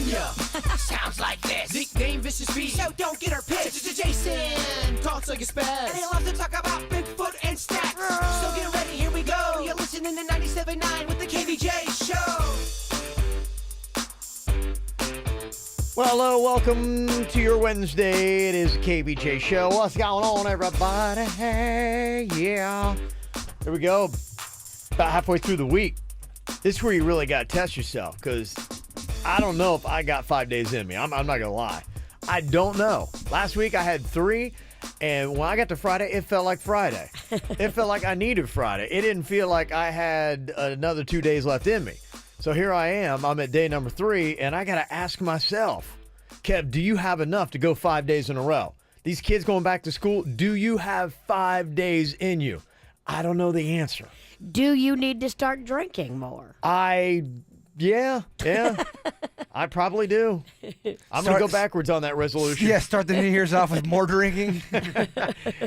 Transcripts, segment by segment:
Virginia. Sounds like this. Nickname Vicious Bee. So don't get her pissed. Jason talks like a spaz. And he loves to talk about Bigfoot and stacks. So get ready, here we go. You're listening to 97.9 with the KVJ Show. Well, hello, welcome to your Wednesday. It is the KVJ Show. What's going on, everybody? Hey, yeah. Here we go. About halfway through the week. This is where you really got to test yourself, because I don't know if I got 5 days in me. I'm not going to lie. I don't know. Last week I had 3, and when I got to Friday, it felt like Friday. It felt like I needed Friday. It didn't feel like I had another 2 days left in me. So here I am. I'm at day number 3, and I got to ask myself, Kev, do you have enough to go 5 days in a row? These kids going back to school, do you have 5 days in you? I don't know the answer. Do you need to start drinking more? Yeah. I probably do. I'm going to go backwards on that resolution. Yeah, start the New Year's off with more drinking.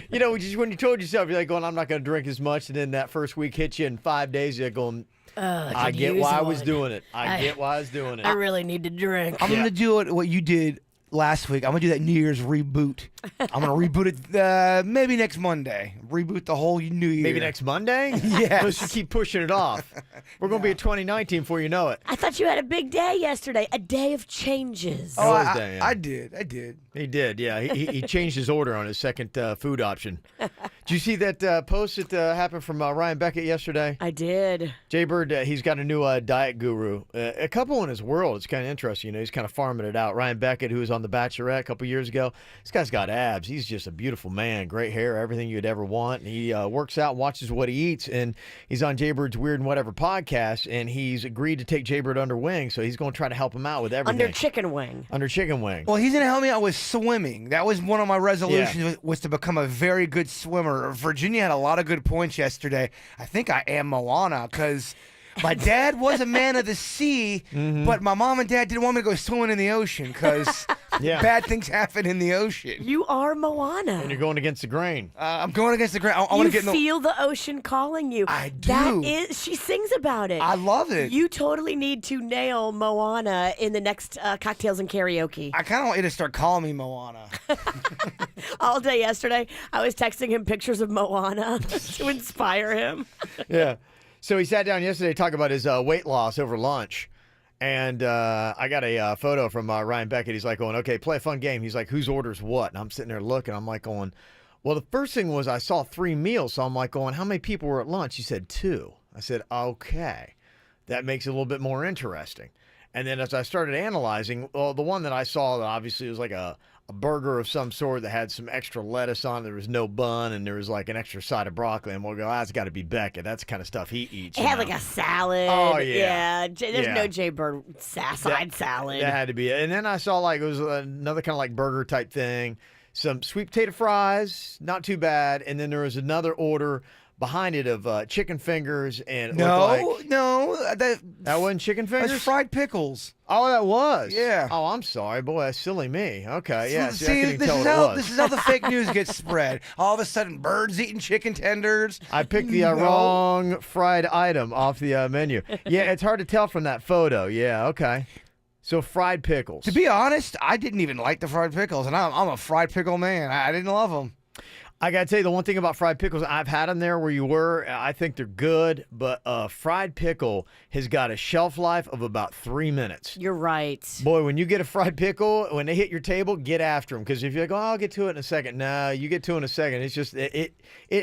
You know, just when you told yourself, you're like going, I'm not going to drink as much, and then that first week hits you in 5 days, you're going, I get why I was doing it. I get why I was doing it. I really need to drink. I'm going to do what you did last week. I'm going to do that New Year's reboot. I'm going to reboot it maybe next Monday. Reboot the whole New Year. Maybe next Monday? Yes. Let's just keep pushing it off. We're going to be at 2019 before you know it. I thought you had a big day yesterday, a day of changes. Oh, Yeah. I did. He did, yeah. He changed his order on his second food option. Did you see that post that happened from Ryan Beckett yesterday? I did. Jay Bird, he's got a new diet guru. A couple in his world. It's kind of interesting. You know, he's kind of farming it out. Ryan Beckett, who was on The Bachelorette a couple years ago, this guy's got abs. He's just a beautiful man. Great hair, everything you'd ever want. And he works out and watches what he eats. And he's on Jay Bird's Weird and Whatever podcast. And he's agreed to take Jay Bird under wing. So he's going to try to help him out with everything. Under chicken wing. Under chicken wing. Well, he's going to help me out with swimming. That was one of my resolutions, was to become a very good swimmer. Virginia had a lot of good points yesterday. I think I am Moana, because my dad was a man of the sea, but my mom and dad didn't want me to go swimming in the ocean because bad things happen in the ocean. You are Moana. And you're going against the grain. I'm going against the grain. I want You to get in the... feel the ocean calling you. I do. That is, she sings about it. I love it. You totally need to nail Moana in the next Cocktails and Karaoke. I kind of want you to start calling me Moana. All day yesterday, I was texting him pictures of Moana to inspire him. Yeah. So he sat down yesterday to talk about his weight loss over lunch. And I got a photo from Ryan Beckett. He's like going, okay, play a fun game. He's like, whose orders what? And I'm sitting there looking. I'm like going, well, the first thing was I saw 3 meals. So I'm like going, how many people were at lunch? He said 2. I said, okay. That makes it a little bit more interesting. And then as I started analyzing, well, the one that I saw that obviously was like a burger of some sort that had some extra lettuce on it. There was no bun, and there was like an extra side of broccoli. And we'll go, that's got to be Beckett. That's the kind of stuff he eats. It had like a salad. Oh, yeah. There's no Jay Bird side salad. That had to be it. And then I saw like it was another kind of like burger type thing. Some sweet potato fries, not too bad. And then there was another order behind it of chicken fingers and that wasn't chicken fingers. That's fried pickles. Oh, that was. Yeah. Oh, I'm sorry, boy. That's silly me. Okay, yeah. See, I couldn't even tell what it was. this is how the fake news gets spread. All of a sudden, birds eating chicken tenders. I picked the wrong fried item off the menu. Yeah, it's hard to tell from that photo. Yeah, okay. So fried pickles. To be honest, I didn't even like the fried pickles, and I'm a fried pickle man. I didn't love them. I got to tell you, the one thing about fried pickles, I've had them there where you were. I think they're good, but a fried pickle has got a shelf life of about 3 minutes. You're right. Boy, when you get a fried pickle, when they hit your table, get after them. Because if you're like, oh, I'll get to it in a second. No, you get to it in a second. It's just,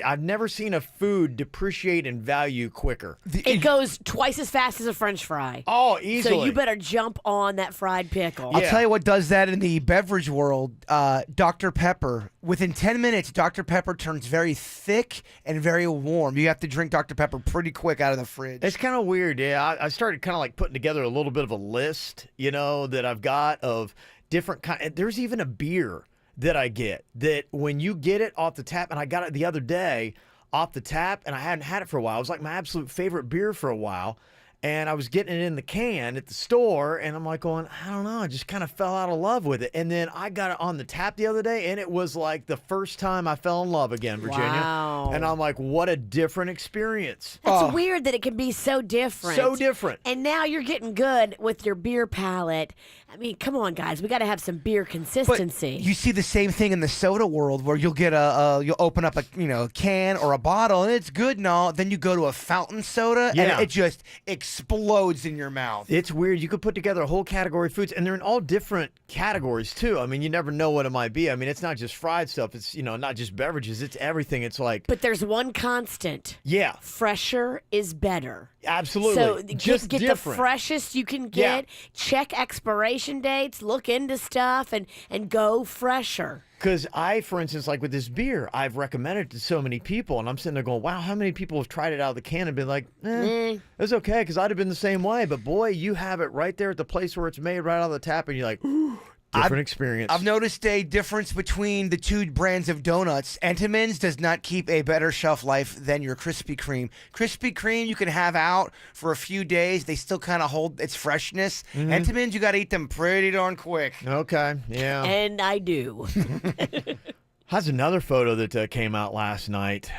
I've never seen a food depreciate in value quicker. It goes twice as fast as a French fry. Oh, easily. So you better jump on that fried pickle. I'll tell you what does that in the beverage world. Dr. Pepper. Within 10 minutes, Dr. Pepper turns very thick and very warm. You have to drink Dr. Pepper pretty quick out of the fridge. It's kind of weird, yeah. I started kind of like putting together a little bit of a list, that I've got of different kind. There's even a beer that I get that when you get it off the tap, and I got it the other day off the tap, and I hadn't had it for a while. It was like my absolute favorite beer for a while. And I was getting it in the can at the store, and I'm like going, I don't know, I just kind of fell out of love with it. And then I got it on the tap the other day, and it was like the first time I fell in love again, Virginia. Wow. And I'm like, what a different experience. That's weird that it can be so different. So different. And now you're getting good with your beer palate. I mean, come on, guys. We got to have some beer consistency. But you see the same thing in the soda world where you'll get you'll open up a can or a bottle and it's good and all. Then you go to a fountain soda and it just explodes in your mouth. It's weird. You could put together a whole category of foods, and they're in all different categories too. I mean, you never know what it might be. I mean, it's not just fried stuff. It's not just beverages. It's everything. It's like. But there's one constant. Yeah. Fresher is better. Absolutely. So just get different. the freshest you can get. Check expiration dates. Look into stuff and go fresher. Because for instance, like with this beer, I've recommended it to so many people, and I'm sitting there going, wow, how many people have tried it out of the can and been like, it's okay, because I'd have been the same way. But boy, you have it right there at the place where it's made right out of the tap, and you're like, different experience. I've noticed a difference between the two brands of donuts. Entenmann's does not keep a better shelf life than your Krispy Kreme. Krispy Kreme you can have out for a few days. They still kind of hold its freshness. Entenmann's, you got to eat them pretty darn quick. Okay, yeah. And I do. How's another photo that came out last night?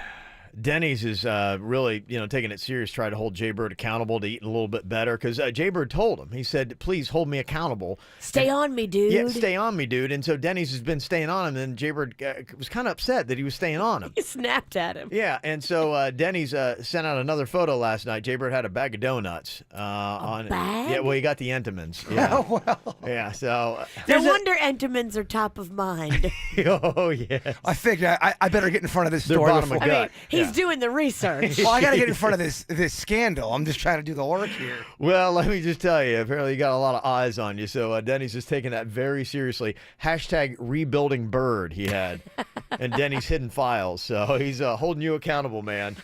Denny's is really, taking it serious, trying to hold Jay Bird accountable to eating a little bit better. Because Jay Bird told him, he said, please hold me accountable. Stay on me, dude. Yeah, stay on me, dude. And so Denny's has been staying on him. And Jay Bird was kind of upset that he was staying on him. He snapped at him. Yeah, and so Denny's sent out another photo last night. Jay Bird had a bag of donuts. Bag? Yeah, well, he got the Entenmann's. Yeah. Oh, well. Yeah, so. No wonder Entenmann's are top of mind. Oh, yeah. I figured I better get in front of this They're story. bottom of I mean, gut. he's doing the research. Well, I got to get in front of this scandal. I'm just trying to do the work here. Well, let me just tell you, apparently you got a lot of eyes on you. So Denny's is taking that very seriously. Hashtag rebuilding Bird he had. And Denny's hidden files. So he's holding you accountable, man.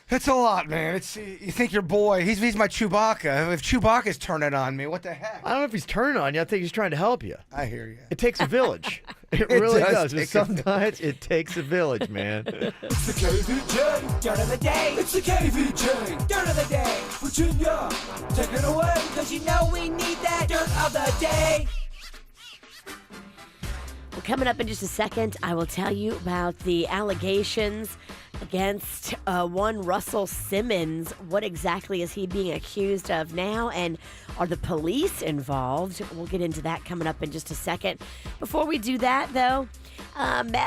That's a lot, man. You think your boy, he's my Chewbacca. If Chewbacca's turning on me, what the heck? I don't know if he's turning on you. I think he's trying to help you. I hear you. It takes a village. It really does. take But sometimes it takes a village, man. It's the KVJ Dirt of the Day. It's the KVJ Dirt of the Day. Virginia, take it away. Because you know we need that Dirt of the Day. Well, coming up in just a second, I will tell you about the allegations against one Russell Simmons. What exactly is he being accused of now? And are the police involved? We'll get into that coming up in just a second. Before we do that, though,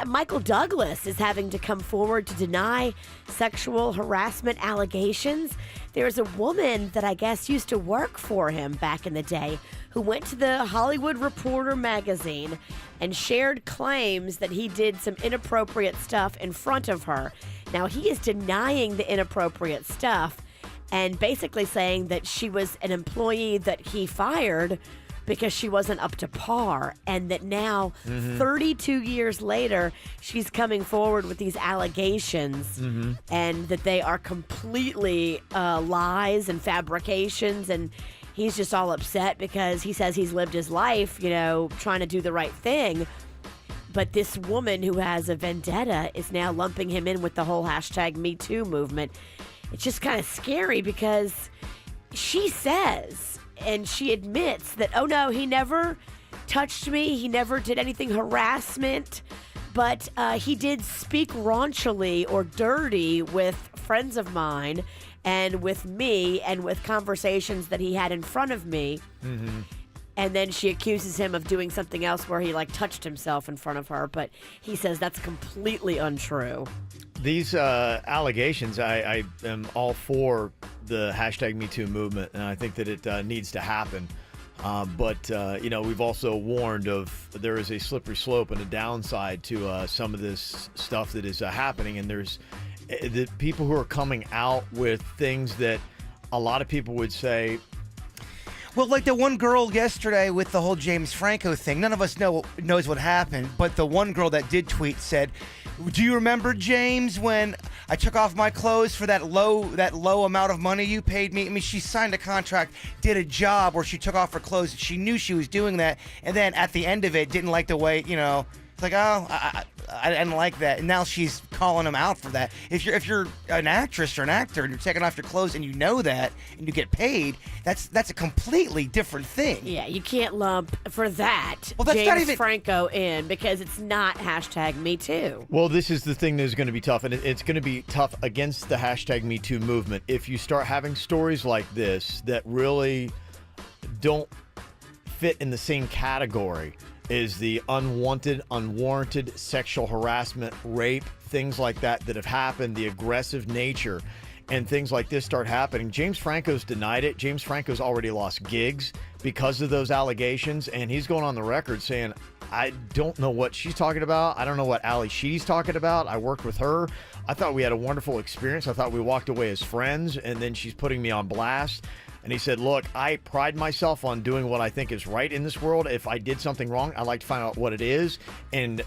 Michael Douglas is having to come forward to deny sexual harassment allegations. There's a woman that I guess used to work for him back in the day who went to the Hollywood Reporter magazine and shared claims that he did some inappropriate stuff in front of her. Now, he is denying the inappropriate stuff and basically saying that she was an employee that he fired because she wasn't up to par, and that now, 32 years later, she's coming forward with these allegations, and that they are completely lies and fabrications, and he's just all upset because he says he's lived his life, trying to do the right thing. But this woman who has a vendetta is now lumping him in with the whole hashtag Me Too movement. It's just kind of scary because she says, and she admits that, oh no, he never touched me. He never did anything harassment, but he did speak raunchily or dirty with friends of mine and with me and with conversations that he had in front of me. And then she accuses him of doing something else where he touched himself in front of her, but he says that's completely untrue. These allegations, I am all for the hashtag Me Too movement, and I think that it needs to happen. But we've also warned there is a slippery slope and a downside to some of this stuff that is happening, and there's the people who are coming out with things that a lot of people would say. Well, like the one girl yesterday with the whole James Franco thing, none of us knows what happened, but the one girl that did tweet said, do you remember, James, when I took off my clothes for that low amount of money you paid me? I mean, she signed a contract, did a job where she took off her clothes. She knew she was doing that, and then at the end of it, didn't like the way, it's like, oh, I didn't like that. And now she's calling him out for that. If you're an actress or an actor and you're taking off your clothes and you know that and you get paid, that's a completely different thing. Yeah, you can't lump for that Well, that's not James even- Franco in because it's not #MeToo. Well, this is the thing that is going to be tough, and it's going to be tough against the #MeToo movement. If you start having stories like this that really don't fit in the same category as the unwanted, unwarranted sexual harassment, rape, things like that have happened, the aggressive nature, and things like this start happening. James Franco's denied it. James Franco's already lost gigs because of those allegations, and he's going on the record saying, I don't know what she's talking about. I don't know what Ali Sheedy's talking about. I worked with her. I thought we had a wonderful experience. I thought we walked away as friends, and then she's putting me on blast. And he said, look, I pride myself on doing what I think is right in this world. If I did something wrong, I'd like to find out what it is and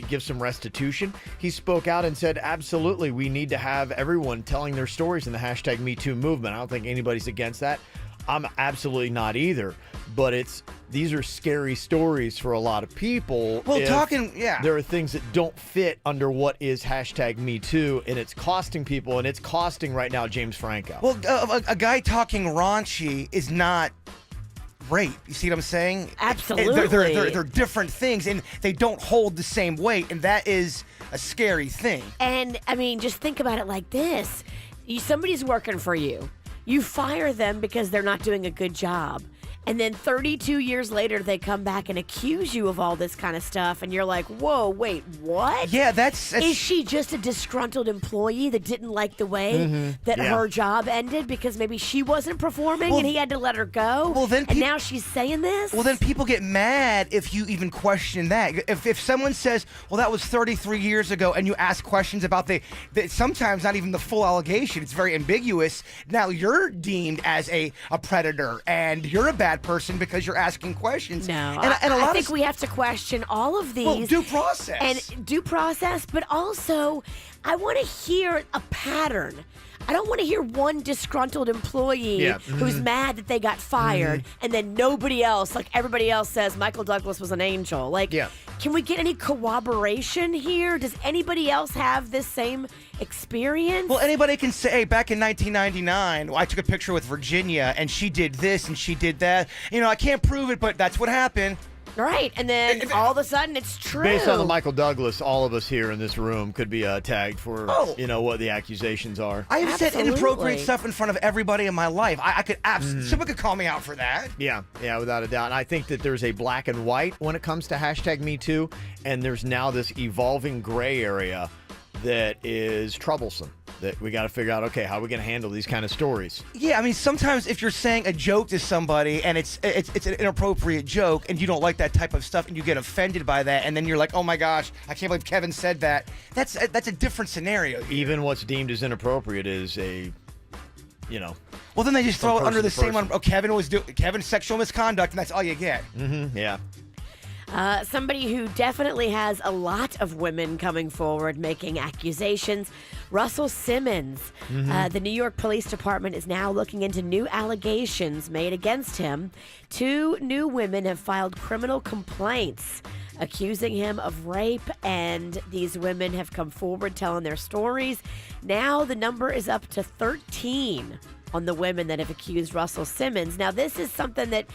give some restitution. He spoke out and said, absolutely, we need to have everyone telling their stories in the #MeToo movement. I don't think anybody's against that. I'm absolutely not either. But these are scary stories for a lot of people. Well, There are things that don't fit under what is #MeToo, and it's costing people, and it's costing right now James Franco. Well, a guy talking raunchy is not rape. You see what I'm saying? Absolutely. They're different things, and they don't hold the same weight, and that is a scary thing. And, I mean, just think about it like this. Somebody's working for you. You fire them because they're not doing a good job. And then 32 years later, they come back and accuse you of all this kind of stuff. And you're like, whoa, wait, what? Yeah, that's Is she just a disgruntled employee that didn't like the way that her job ended because maybe she wasn't performing and he had to let her go? Well, then and now she's saying this? Well, then people get mad if you even question that. If someone says, well, that was 33 years ago, and you ask questions about the sometimes not even the full allegation, it's very ambiguous. Now you're deemed as a predator, and you're a bad person because you're asking questions. No, and a lot I think we have to question all of these. Well, due process. And due process, but also I want to hear a pattern. I don't want to hear one disgruntled employee who's mad that they got fired and then nobody else, like everybody else says Michael Douglas was an angel. Like, can we get any corroboration here? Does anybody else have this same experience? Well, anybody can say, hey, back in 1999, I took a picture with Virginia and she did this and she did that. You know, I can't prove it, but that's what happened. Right, and then all of a sudden it's true. Based on the Michael Douglas, all of us here in this room could be tagged for, what the accusations are. I have said Absolutely. inappropriate stuff in front of everybody in my life. I could absolutely, someone could call me out for that. Yeah, without a doubt. And I think that there's a black and white when it comes to #MeToo, and there's now this evolving gray area that is troublesome. That we got to figure out, okay, how are we going to handle these kind of stories? Yeah, I mean, sometimes if you're saying a joke to somebody and it's an inappropriate joke and you don't like that type of stuff and you get offended by that and then you're like, oh my gosh, I can't believe Kevin said that. That's a different scenario here. Even what's deemed as inappropriate is Well, then they just throw it under the same person. one. Oh, Kevin's sexual misconduct, and that's all you get. Yeah. Somebody who definitely has a lot of women coming forward making accusations, Russell Simmons. The New York Police Department is now looking into new allegations made against him. 2 new women have filed criminal complaints accusing him of rape, and these women have come forward telling their stories. Now the number is up to 13 on the women that have accused Russell Simmons. Now, this is something that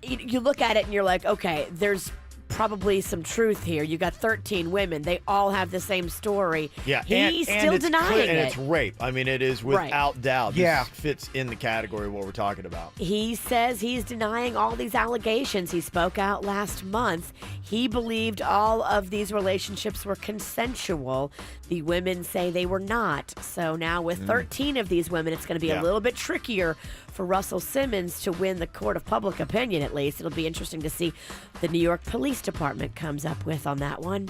you look at it and you're like, okay, there's probably some truth here. You got 13 women. They all have the same story. Yeah, He's and still it's denying clear, it. And it's rape. I mean, it is without doubt. Yeah. This fits in the category of what we're talking about. He says he's denying all these allegations. He spoke out last month. He believed all of these relationships were consensual. The women say they were not. So now with 13 of these women, it's going to be a little bit trickier for Russell Simmons to win the court of public opinion, at least. It'll be interesting to see what the New York Police Department comes up with on that one.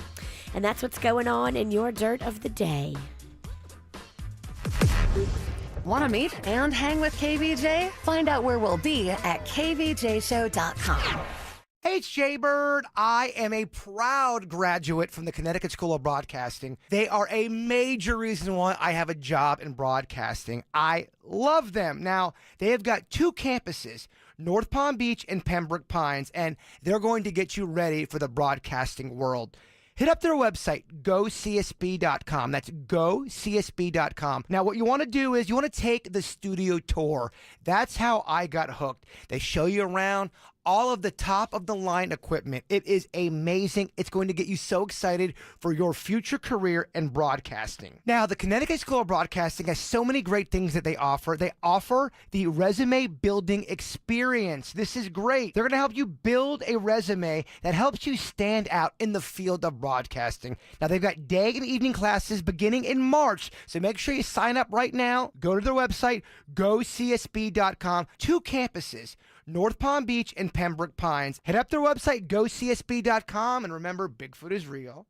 And that's what's going on in your Dirt of the Day. Want to meet and hang with KVJ? Find out where we'll be at kvjshow.com. Hey, it's Jay Bird. I am a proud graduate from the Connecticut School of Broadcasting. They are a major reason why I have a job in broadcasting. I love them. Now, they have got 2 campuses, North Palm Beach and Pembroke Pines, and they're going to get you ready for the broadcasting world. hit up their website, gocsb.com. That's gocsb.com. Now, what you want to do is you want to take the studio tour. That's how I got hooked. They show you around all of the top-of-the-line equipment. It is amazing. It's going to get you so excited for your future career in broadcasting. Now, the Connecticut School of Broadcasting has so many great things that they offer. They offer the resume building experience. This is great. They're going to help you build a resume that helps you stand out in the field of broadcasting. Now, they've got day and evening classes beginning in March, so make sure you sign up right now. Go to their website, gocsb.com. 2 campuses, North Palm Beach and Pembroke Pines. Head up their website, gocsb.com, and remember, Bigfoot is real.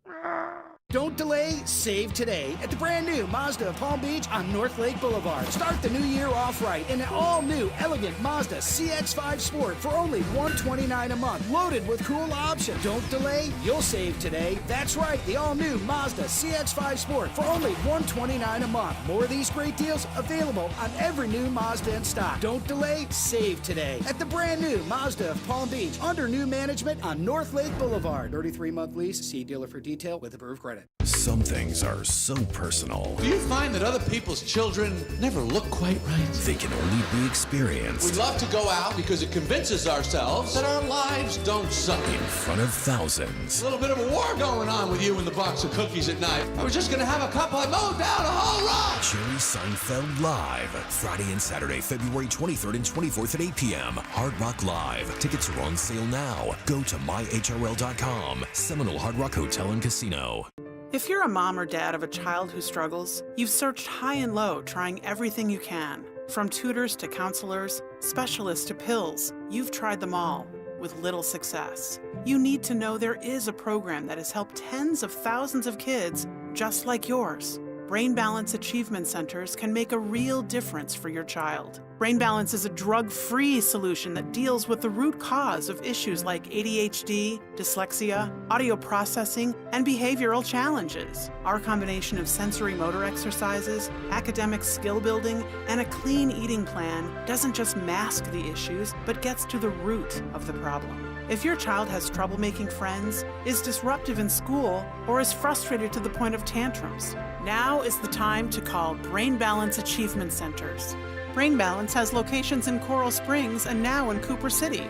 Don't delay, save today at the brand new Mazda of Palm Beach on North Lake Boulevard. Start the new year off right in an all-new, elegant Mazda CX-5 Sport for only $129 a month, loaded with cool options. Don't delay, you'll save today. That's right, the all-new Mazda CX-5 Sport for only $129 a month. More of these great deals available on every new Mazda in stock. Don't delay, save today at the brand new Mazda of Palm Beach under new management on North Lake Boulevard. 33-month lease. See dealer for detail with approved credit. Some things are so personal, Do you find that other people's children never look quite right? they can only be experienced We love to go out because it convinces ourselves that our lives don't suck. in front of thousands. A little bit of a war going on with you and the box of cookies at night. I was just gonna have a couple. I mowed down a whole row. Jerry Seinfeld Live, Friday and Saturday, February 23rd and 24th at 8 p.m. Hard Rock Live. Tickets are on sale now. Go to myhrl.com. Seminole Hard Rock Hotel and Casino. If you're a mom or dad of a child who struggles, you've searched high and low trying everything you can. From tutors to counselors, specialists to pills, you've tried them all with little success. You need to know there is a program that has helped tens of thousands of kids just like yours. Brain Balance Achievement Centers can make a real difference for your child. Brain Balance is a drug-free solution that deals with the root cause of issues like ADHD, dyslexia, audio processing, and behavioral challenges. Our combination of sensory motor exercises, academic skill building, and a clean eating plan doesn't just mask the issues, but gets to the root of the problem. If your child has trouble making friends, is disruptive in school, or is frustrated to the point of tantrums, now is the time to call Brain Balance Achievement Centers. Brain Balance has locations in Coral Springs and now in Cooper City.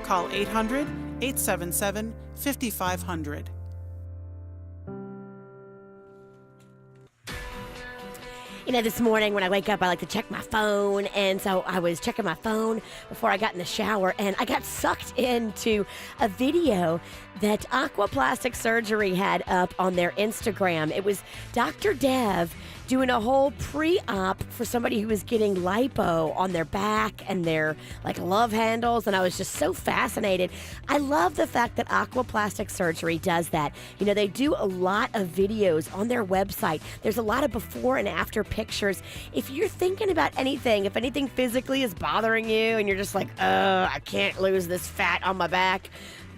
Call 800-877-5500. You know, this morning when I wake up, I like to check my phone. And so I was checking my phone before I got in the shower, and I got sucked into a video that Aquaplastic Surgery had up on their Instagram. It was Dr. Dev doing a whole pre-op for somebody who was getting lipo on their back and their like love handles, and I was just so fascinated. I love the fact that Aquaplastic Surgery does that. You know, they do a lot of videos on their website. There's a lot of before and after pictures. If you're thinking about anything, if anything physically is bothering you and you're just like, I can't lose this fat on my back,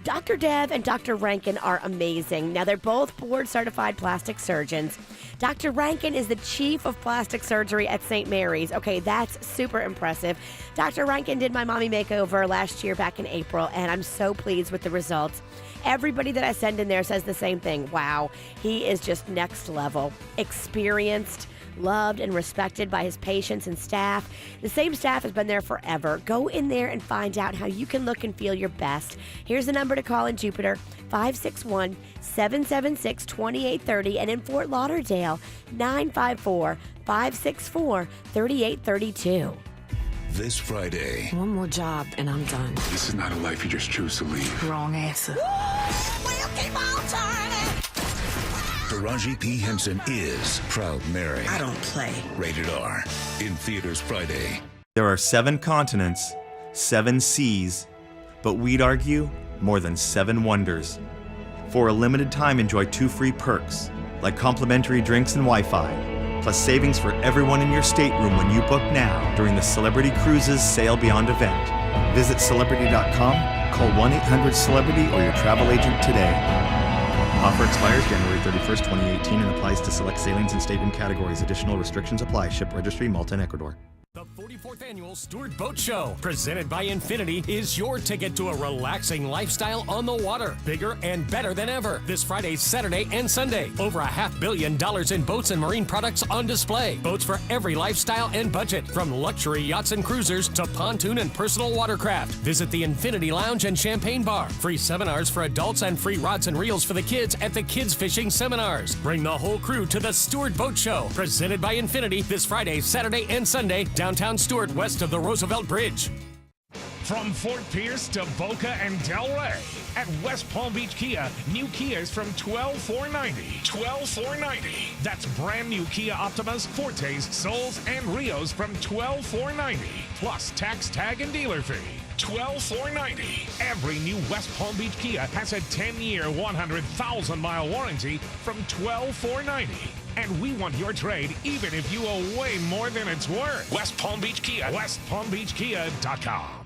Dr. Dev and Dr. Rankin are amazing. Now, they're both board-certified plastic surgeons. Dr. Rankin is the chief of plastic surgery at St. Mary's. Okay, that's super impressive. Dr. Rankin did my mommy makeover last year back in April, and I'm so pleased with the results. Everybody that I send in there says the same thing. Wow, he is just next level. Experienced, loved and respected by his patients and staff. The same staff has been there forever. Go in there and find out how you can look and feel your best. Here's the number to call in Jupiter, 561-776-2830, and in Fort Lauderdale, 954-564-3832. This Friday, One more job and I'm done. This is not a life you just choose to leave. Wrong answer. Taraji P. Henson is Proud Mary. I don't play. Rated R. In theaters Friday. There are 7 continents, 7 seas, but we'd argue more than 7 wonders. For a limited time, enjoy 2 free perks, like complimentary drinks and Wi-Fi, plus savings for everyone in your stateroom when you book now during the Celebrity Cruises Sail Beyond event. Visit Celebrity.com, call 1-800-CELEBRITY or your travel agent today. Offer expires January 31st, 2018 and applies to select sailings and stateroom categories. Additional restrictions apply. Ship registry, Malta and Ecuador. The 40 34th Annual Stewart Boat Show, presented by Infinity, is your ticket to a relaxing lifestyle on the water. Bigger and better than ever. This Friday, Saturday, and Sunday. Over $500 million in boats and marine products on display. Boats for every lifestyle and budget. From luxury yachts and cruisers to pontoon and personal watercraft. Visit the Infinity Lounge and Champagne Bar. Free seminars for adults and free rods and reels for the kids at the Kids Fishing Seminars. Bring the whole crew to the Stewart Boat Show, presented by Infinity, this Friday, Saturday, and Sunday, downtown Stewart, west of the Roosevelt Bridge. From Fort Pierce to Boca and Del Rey, at West Palm Beach Kia, new Kias from $12,490. $12,490. That's brand new Kia Optimas, Fortes, Souls, and Rios from $12,490. Plus tax, tag, and dealer fee. $12,490. Every new West Palm Beach Kia has a 10-year, 100,000-mile warranty from $12,490. And we want your trade even if you owe way more than it's worth. West Palm Beach Kia, westpalmbeachkia.com.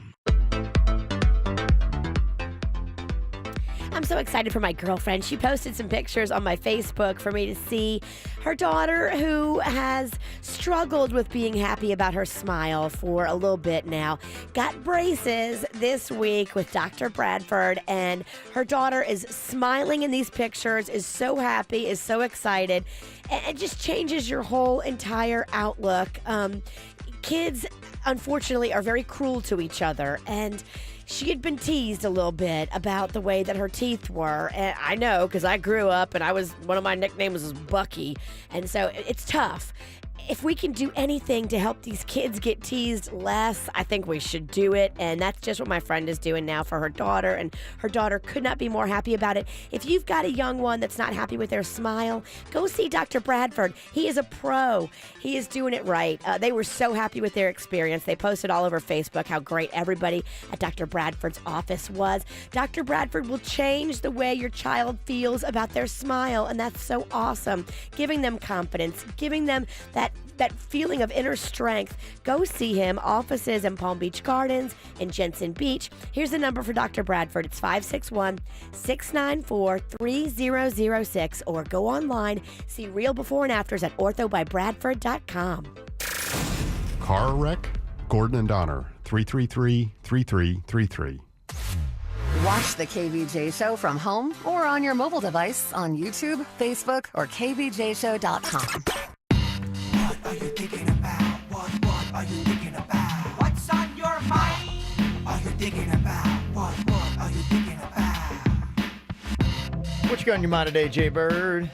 I'm so excited for my girlfriend. She posted some pictures on my Facebook for me to see. Her daughter, who has struggled with being happy about her smile for a little bit now, got braces this week with Dr. Bradford, and her daughter is smiling in these pictures, is so happy, is so excited, and it just changes your whole entire outlook. Kids, unfortunately, are very cruel to each other, and she had been teased a little bit about the way that her teeth were. And I know, because I grew up and one of my nicknames was Bucky. And so it's tough. If we can do anything to help these kids get teased less, I think we should do it. And that's just what my friend is doing now for her daughter. And her daughter could not be more happy about it. If you've got a young one that's not happy with their smile, go see Dr. Bradford. He is a pro. He is doing it right. They were so happy with their experience. They posted all over Facebook how great everybody at Dr. Bradford's office was. Dr. Bradford will change the way your child feels about their smile. And that's so awesome. Giving them confidence, giving them that feeling of inner strength. Go see him. Offices in Palm Beach Gardens, in Jensen Beach. Here's the number for Dr. Bradford. It's 561-694-3006, or go online. See real before and afters at orthobybradford.com. Car wreck? Gordon and Donner, 333-3333. Watch the KVJ Show from home or on your mobile device on YouTube, Facebook, or kvjshow.com. What are you thinking about? What are you thinking about? What's on your mind? Are you thinking about? What are you thinking about? What you got on your mind today, Jay Bird?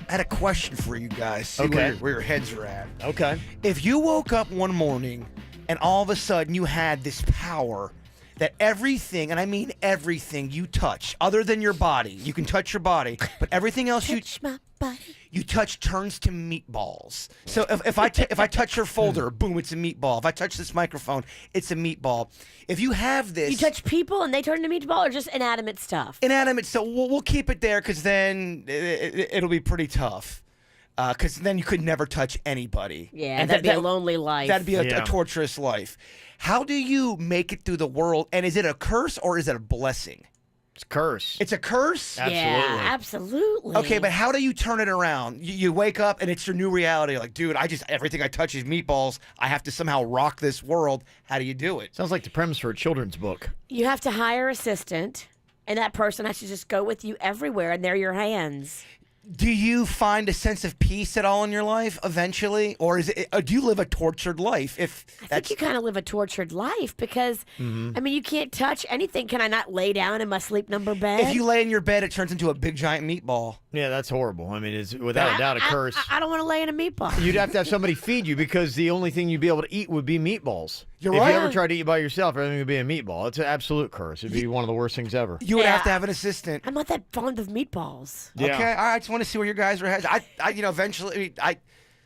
I had a question for you guys. See Okay. where your heads are at. Okay. If you woke up one morning and all of a sudden you had this power that everything, and I mean everything you touch, other than your body, you can touch your body, but everything else you touch turns to meatballs. So if I touch your folder, boom, it's a meatball. If I touch this microphone, it's a meatball. If you have this, You touch people and they turn into meatball, or just inanimate stuff? inanimate, so we'll keep it there because then it'll be pretty tough. Because then you could never touch anybody. Yeah, and that'd be a lonely life. That'd be a torturous life. How do you make it through the world? And is it a curse or is it a blessing? It's a curse. It's a curse? Yeah, absolutely. Okay, but how do you turn it around? You wake up and it's your new reality. Like, dude, everything I touch is meatballs. I have to somehow rock this world. How do you do it? Sounds like the premise for a children's book. You have to hire an assistant, and that person has to just go with you everywhere, and they're your hands. Do you find a sense of peace at all in your life eventually? Or do you live a tortured life? I think you kind of live a tortured life because, I mean, you can't touch anything. Can I not lay down in my sleep number bed? If you lay in your bed, it turns into a big giant meatball. Yeah, that's horrible. I mean, it's without a doubt a curse. I don't want to lay in a meatball. You'd have to have somebody feed you because the only thing you'd be able to eat would be meatballs. You're if right. you ever tried to eat by yourself, everything would be a meatball. It's an absolute curse. It'd be one of the worst things ever. You would have to have an assistant. I'm not that fond of meatballs. Yeah. Okay, all right. I just want to see where your guys are headed. Eventually,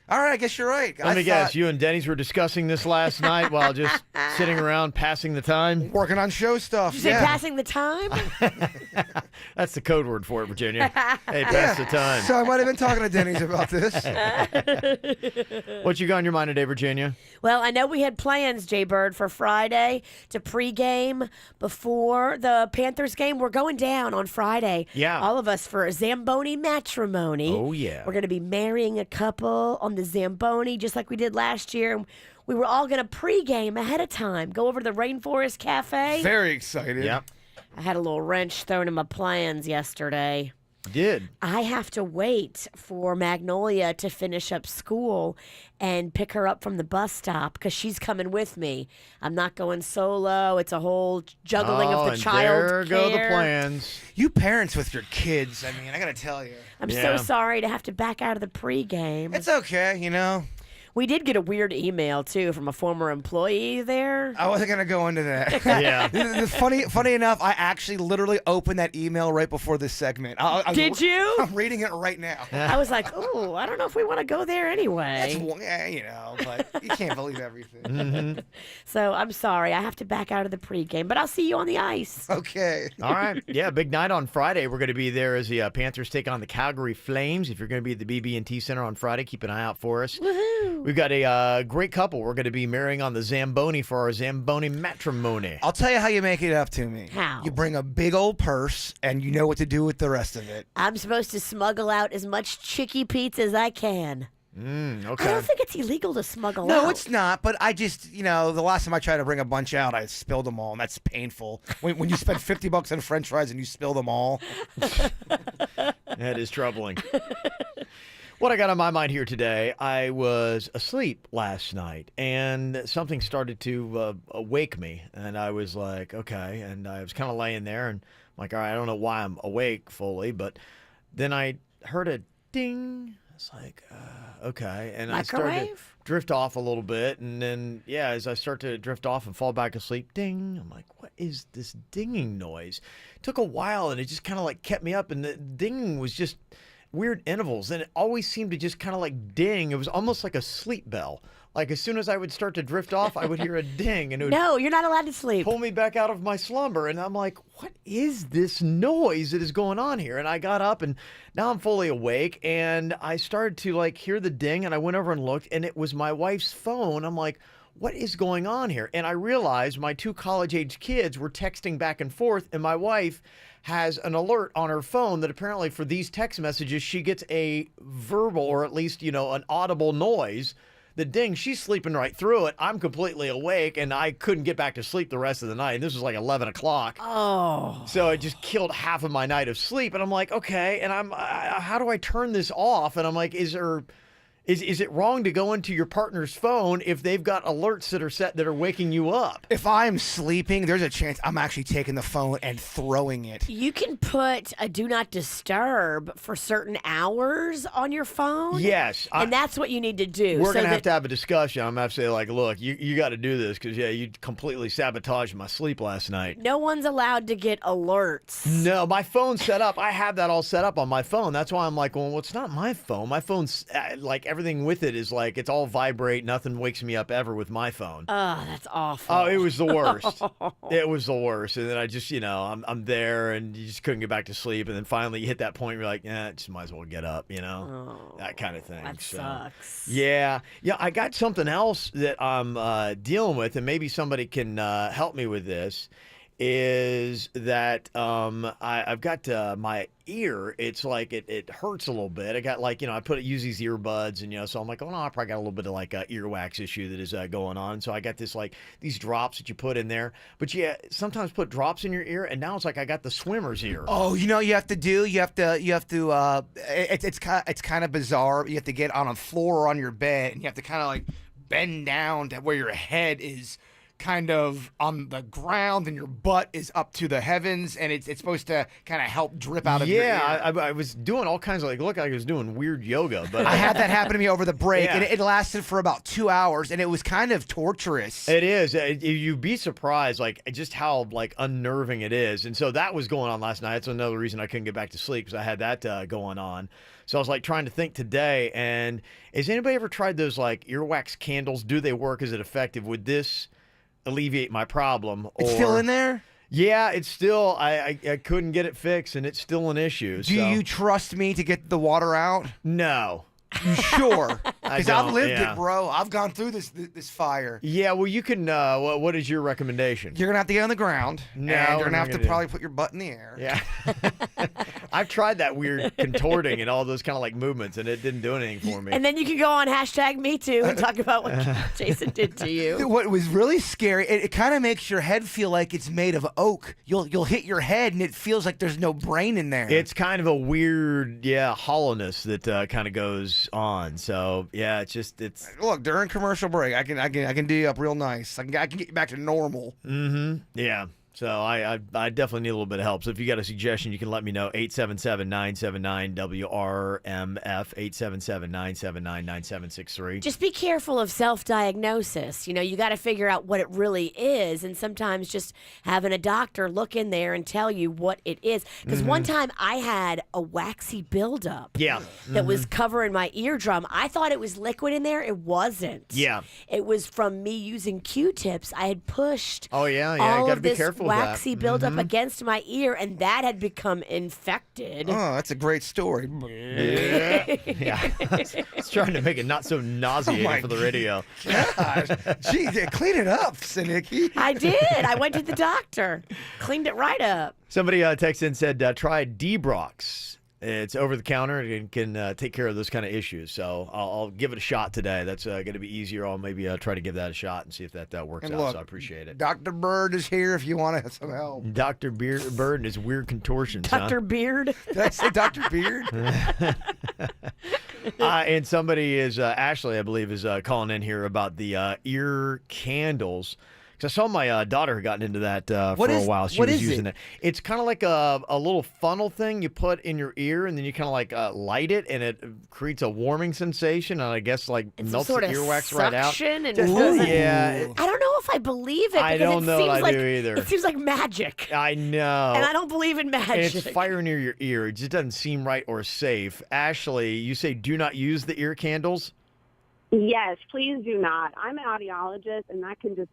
all right, I guess you're right. Let me guess, you and Denny's were discussing this last night while just sitting around passing the time? Working on show stuff. Did you say passing the time? That's the code word for it, Virginia. Hey, pass the time. So I might have been talking to Denny's about this. What you got on your mind today, Virginia? Well, I know we had plans, Jay Bird, for Friday to pregame before the Panthers game. We're going down on Friday. Yeah. All of us for a Zamboni matrimony. Oh, yeah. We're going to be marrying a couple on the Zamboni, just like we did last year. We were all going to pregame ahead of time, go over to the Rainforest Cafe. Very excited. Yep. I had a little wrench thrown in my plans yesterday. Did. I have to wait for Magnolia to finish up school and pick her up from the bus stop because she's coming with me. I'm not going solo. It's a whole juggling of the and child there go the care. plans. You parents with your kids, I mean, I got to tell you. I'm so sorry to have to back out of the pregame. It's okay, you know. We did get a weird email, too, from a former employee there. I wasn't going to go into that. Yeah. Funny enough, I actually literally opened that email right before this segment. Did you? I'm reading it right now. I was like, ooh, I don't know if we want to go there anyway. You know, but you can't believe everything. So I'm sorry. I have to back out of the pregame, but I'll see you on the ice. Okay. All right. Yeah, big night on Friday. We're going to be there as the Panthers take on the Calgary Flames. If you're going to be at the BB&T Center on Friday, keep an eye out for us. Woohoo! We've got a great couple. We're going to be marrying on the Zamboni for our Zamboni matrimony. I'll tell you how you make it up to me. How? You bring a big old purse, and you know what to do with the rest of it. I'm supposed to smuggle out as much Chicky Pete's as I can. Okay. I don't think it's illegal to smuggle out. No, it's not. But I just, the last time I tried to bring a bunch out, I spilled them all, and that's painful. When you spend $50 on French fries and you spill them all. That is troubling. What I got on my mind here today, I was asleep last night, and something started to wake me, and I was like, okay, and I was kind of laying there, and I'm like, all right, I don't know why I'm awake fully, but then I heard a ding. It's like, okay, and I started to Microwave? drift off a little bit, and then, as I start to drift off and fall back asleep, ding, I'm like, what is this dinging noise? It took a while, and it just kind of like kept me up, and the dinging was just weird intervals, and it always seemed to just kind of like ding. It was almost like a sleep bell. Like as soon as I would start to drift off, I would hear a ding, and it would No, you're not allowed to sleep. pull me back out of my slumber. And I'm like, what is this noise that is going on here? And I got up, and now I'm fully awake, and I started to like hear the ding, and I went over and looked, and it was my wife's phone. I'm like, what is going on here? And I realized my two college-age kids were texting back and forth, and my wife has an alert on her phone that apparently for these text messages, she gets a verbal or at least, an audible noise. The ding, she's sleeping right through it. I'm completely awake, and I couldn't get back to sleep the rest of the night. This was like 11 o'clock. Oh. So it just killed half of my night of sleep. And I'm like, okay, and how do I turn this off? And I'm like, is it wrong to go into your partner's phone if they've got alerts that are set that are waking you up? If I'm sleeping, there's a chance I'm actually taking the phone and throwing it. You can put a do not disturb for certain hours on your phone. Yes. And that's what you need to do. We're going to have a discussion. I'm going to have to say, like, look, you got to do this because, you completely sabotaged my sleep last night. No one's allowed to get alerts. No, my phone's set up. I have that all set up on my phone. That's why I'm like, well, it's not my phone. My phone's like everything with it is like it's all vibrate. Nothing wakes me up ever with my phone. Oh, that's awful. Oh, it was the worst. It was the worst. And then I just, I'm there and you just couldn't get back to sleep. And then finally you hit that point where you're like, just might as well get up, that kind of thing. That sucks. Yeah. I got something else that I'm dealing with, and maybe somebody can help me with this. Is that I've got my ear, it's like it hurts a little bit. I got like, I use these earbuds, and so I'm like, oh no, I probably got a little bit of like earwax issue that is going on. So I got this like these drops that you put in there, but sometimes put drops in your ear, and now it's like I got the swimmer's ear. Oh, you have to it's kind of bizarre. You have to get on a floor or on your bed, and you have to kind of like bend down to where your head is kind of on the ground and your butt is up to the heavens, and it's supposed to kind of help drip out of your ear. I was doing all kinds of look like I was doing weird yoga, but I had that happen to me over the break, and it lasted for about 2 hours, and it was kind of torturous. It is. You'd be surprised like just how like unnerving it is. And so that was going on last night. That's another reason I couldn't get back to sleep, because I had that going on. So I was like trying to think today, and has anybody ever tried those like earwax candles? Do they work? Is it effective? Would this alleviate my problem? It's still in there? Yeah, it's still, I couldn't get it fixed, and it's still an issue. Do you trust me to get the water out? No. You sure? Because I've lived it, bro. I've gone through this fire. Yeah, well, you can, what is your recommendation? You're going to have to get on the ground. No. And you're going to have to probably put your butt in the air. Yeah. I've tried that weird contorting and all those kind of like movements, and it didn't do anything for me. And then you can go on #MeToo and talk about what Jason did to you. What was really scary, it kind of makes your head feel like it's made of oak. You'll hit your head, and it feels like there's no brain in there. It's kind of a weird, hollowness that kind of goes on. So yeah, it's. Look, during commercial break, I can do you up real nice. I can get you back to normal. Mm-hmm. Yeah. So I definitely need a little bit of help. So if you got a suggestion, you can let me know. 877-979-WRMF, 877-979-9763. Just be careful of self-diagnosis. You got to figure out what it really is, and sometimes just having a doctor look in there and tell you what it is. Because one time I had a waxy buildup that was covering my eardrum. I thought it was liquid in there. It wasn't. Yeah. It was from me using Q-tips. I had pushed you got to be careful with that. Waxy buildup against my ear, and that had become infected. Oh, that's a great story. Yeah. I was trying to make it not so nauseating for the radio. Gosh. Gee, clean it up, Sinicki. I did. I went to the doctor. Cleaned it right up. Somebody texted and said, try D-Brox. It's over the counter and can take care of those kind of issues. So I'll give it a shot today. That's going to be easier. I'll maybe try to give that a shot and see if that works and out. Look, so I appreciate it. Dr. Bird is here if you want to have some help. Dr. Bird and his weird contortions. Dr. Beard. Did I say Dr. Beard? And somebody is, Ashley, I believe, is calling in here about the ear candles. I saw my daughter had gotten into that for a while. She was using it. It's kind of like a little funnel thing you put in your ear, and then you kind of like light it, and it creates a warming sensation, and I guess like melts the earwax right out. And yeah. I don't know if I believe it. I don't know if I do either. It seems like magic. I know. And I don't believe in magic. And it's fire near your ear. It just doesn't seem right or safe. Ashley, you say do not use the ear candles? Yes, please do not. I'm an audiologist, and that can just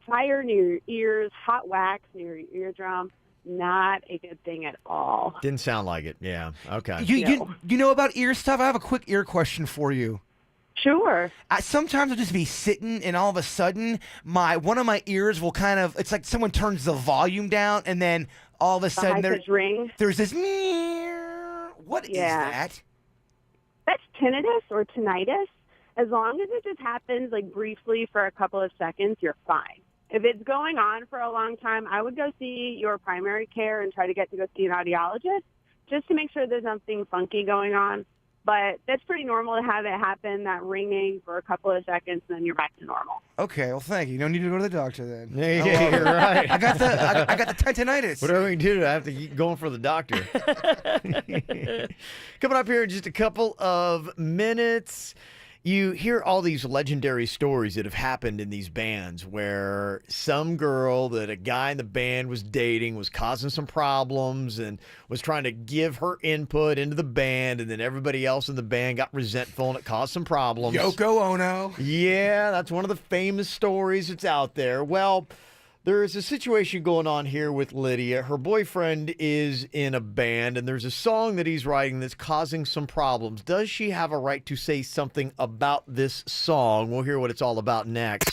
fire near your ears, hot wax near your eardrum, not a good thing at all. Didn't sound like it. Yeah. Okay. You know about ear stuff? I have a quick ear question for you. Sure. Sometimes I'll just be sitting, and all of a sudden, one of my ears will it's like someone turns the volume down, and then all of a sudden there's this. What is that? That's tinnitus or tinnitus. As long as it just happens like briefly for a couple of seconds, you're fine. If it's going on for a long time, I would go see your primary care and try to get to go see an audiologist just to make sure there's nothing funky going on. But that's pretty normal to have it happen, that ringing for a couple of seconds, and then you're back to normal. Okay, well, thank you. No need to go to the doctor then. Yeah, you're right. I got the tinnitus. Whatever we can do, I have to keep going for the doctor. Coming up here in just a couple of minutes. You hear all these legendary stories that have happened in these bands where some girl that a guy in the band was dating was causing some problems and was trying to give her input into the band, and then everybody else in the band got resentful and it caused some problems. Yoko Ono. Yeah, that's one of the famous stories that's out there. Well, there is a situation going on here with Lydia. Her boyfriend is in a band, and there's a song that he's writing that's causing some problems. Does she have a right to say something about this song? We'll hear what it's all about next.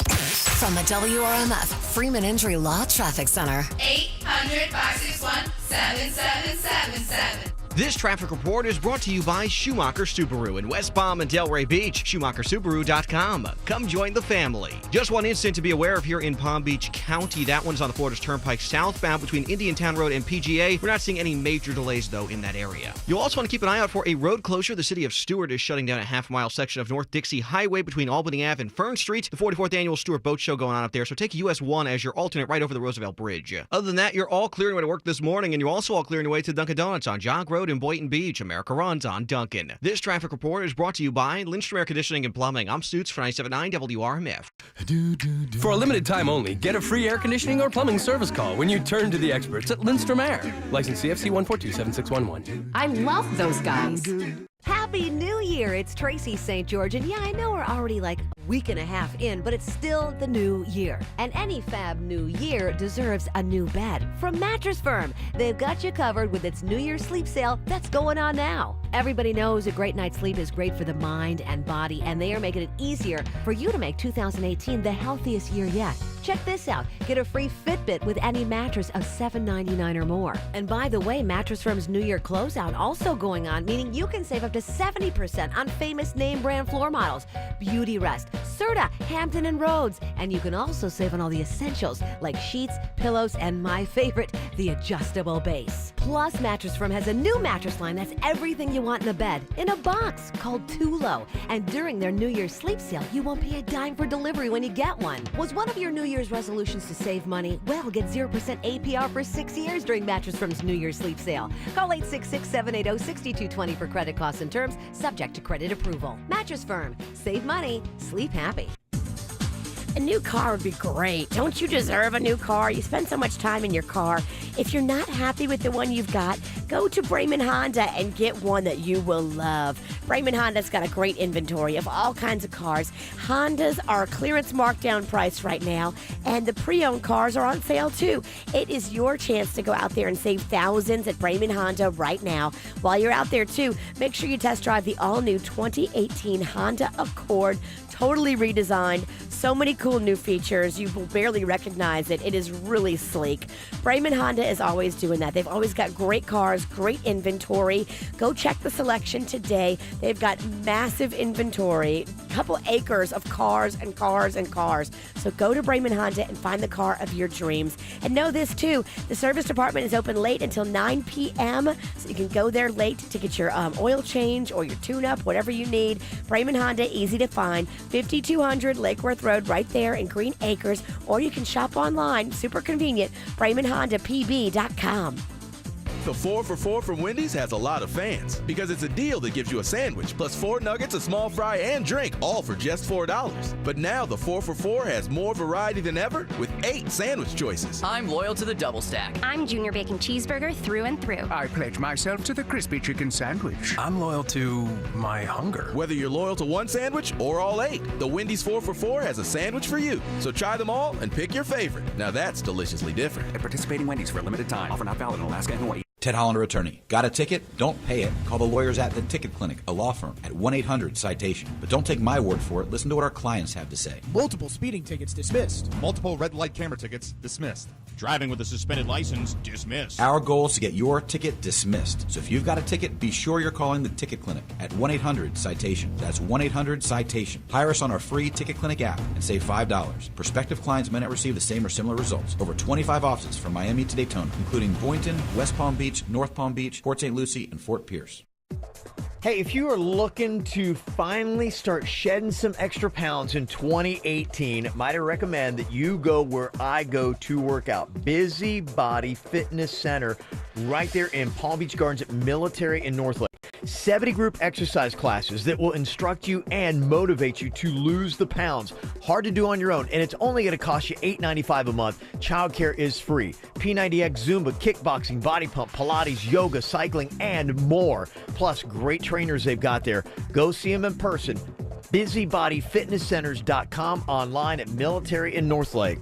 From the WRMF Freeman Injury Law Traffic Center. 800-561-7777. This traffic report is brought to you by Schumacher Subaru in West Palm and Delray Beach. SchumacherSubaru.com. Come join the family. Just one incident to be aware of here in Palm Beach County. That one's on the Florida's Turnpike southbound between Indiantown Road and PGA. We're not seeing any major delays, though, in that area. You'll also want to keep an eye out for a road closure. The city of Stewart is shutting down a half-mile section of North Dixie Highway between Albany Ave and Fern Street. The 44th Annual Stewart Boat Show going on up there, so take US 1 as your alternate right over the Roosevelt Bridge. Other than that, you're all clearing away to work this morning, and you're also all clearing away to Dunkin' Donuts on Jog Road in Boynton Beach. America runs on Duncan. This traffic report is brought to you by Lindstrom Air Conditioning and Plumbing. I'm Stutz for 97.9 WRMF. For a limited time only, get a free air conditioning or plumbing service call when you turn to the experts at Lindstrom Air. License CFC 1427611. I love those guys. Happy New Year! It's Tracy St. George, and yeah, I know we're already like a week and a half in, but it's still the new year. And any fab new year deserves a new bed. From Mattress Firm, they've got you covered with its New Year's sleep sale that's going on now. Everybody knows a great night's sleep is great for the mind and body, and they are making it easier for you to make 2018 the healthiest year yet. Check this out. Get a free Fitbit with any mattress of $7.99 or more. And by the way, Mattress Firm's New Year closeout also going on, meaning you can save up to 70% on famous name brand floor models, Beauty Rest, Serta, Hampton and Rhodes. And you can also save on all the essentials like sheets, pillows, and my favorite, the adjustable base. Plus, Mattress Firm has a new mattress line that's everything you want in a bed in a box called Tulo. And during their New Year's sleep sale, you won't pay a dime for delivery when you get one. Was one of your New Year's resolutions to save money? Well, get 0% APR for 6 years during Mattress Firm's New Year's sleep sale. Call 866-780-6220 for credit costs and terms, subject to credit approval. Mattress Firm. Save money. Sleep happy. A new car would be great. Don't you deserve a new car? You spend so much time in your car. If you're not happy with the one you've got, go to Brayman Honda and get one that you will love. Brayman Honda's got a great inventory of all kinds of cars. Hondas are a clearance markdown price right now, and the pre-owned cars are on sale too. It is your chance to go out there and save thousands at Brayman Honda right now. While you're out there too, make sure you test drive the all-new 2018 Honda Accord, totally redesigned. So many cool new features. You will barely recognize it. It is really sleek. Brayman Honda is always doing that. They've always got great cars, great inventory. Go check the selection today. They've got massive inventory, a couple acres of cars and cars and cars. So go to Brayman Honda and find the car of your dreams. And know this too, the service department is open late until 9 p.m. So you can go there late to get your oil change or your tune-up, whatever you need. Brayman Honda, easy to find. 5200 Lake Worth Road, right there in Green Acres. Or you can shop online, super convenient, BraymanHondaPB.com. The 4 for $4 from Wendy's has a lot of fans because it's a deal that gives you a sandwich plus 4 nuggets, a small fry, and drink, all for just $4. But now the 4 for $4 has more variety than ever with 8 sandwich choices. I'm loyal to the double stack. I'm Junior Bacon Cheeseburger through and through. I pledge myself to the crispy chicken sandwich. I'm loyal to my hunger. Whether you're loyal to one sandwich or all 8, the Wendy's 4 for $4 has a sandwich for you. So try them all and pick your favorite. Now that's deliciously different. At participating Wendy's for a limited time. Offer not valid in Alaska and Hawaii. Ted Hollander, attorney. Got a ticket? Don't pay it. Call the lawyers at the Ticket Clinic, a law firm, at 1-800-CITATION. But don't take my word for it. Listen to what our clients have to say. Multiple speeding tickets dismissed. Multiple red light camera tickets dismissed. Driving with a suspended license dismissed. Our goal is to get your ticket dismissed. So if you've got a ticket, be sure you're calling the Ticket Clinic at 1-800-CITATION. That's 1-800-CITATION. Hire us on our free Ticket Clinic app and save $5. Prospective clients may not receive the same or similar results. Over 25 offices from Miami to Daytona, including Boynton, West Palm Beach, North Palm Beach, Port St. Lucie, and Fort Pierce. Hey, if you are looking to finally start shedding some extra pounds in 2018, might I recommend that you go where I go to work out. Busy Body Fitness Center right there in Palm Beach Gardens at Military in North Lake. 70 group exercise classes that will instruct you and motivate you to lose the pounds. Hard to do on your own, and it's only going to cost you $8.95 a month. Childcare is free. P90X, Zumba, kickboxing, body pump, Pilates, yoga, cycling, and more. Plus, great trainers they've got there. Go see them in person. BusyBodyFitnessCenters.com, online at Military in North Lake.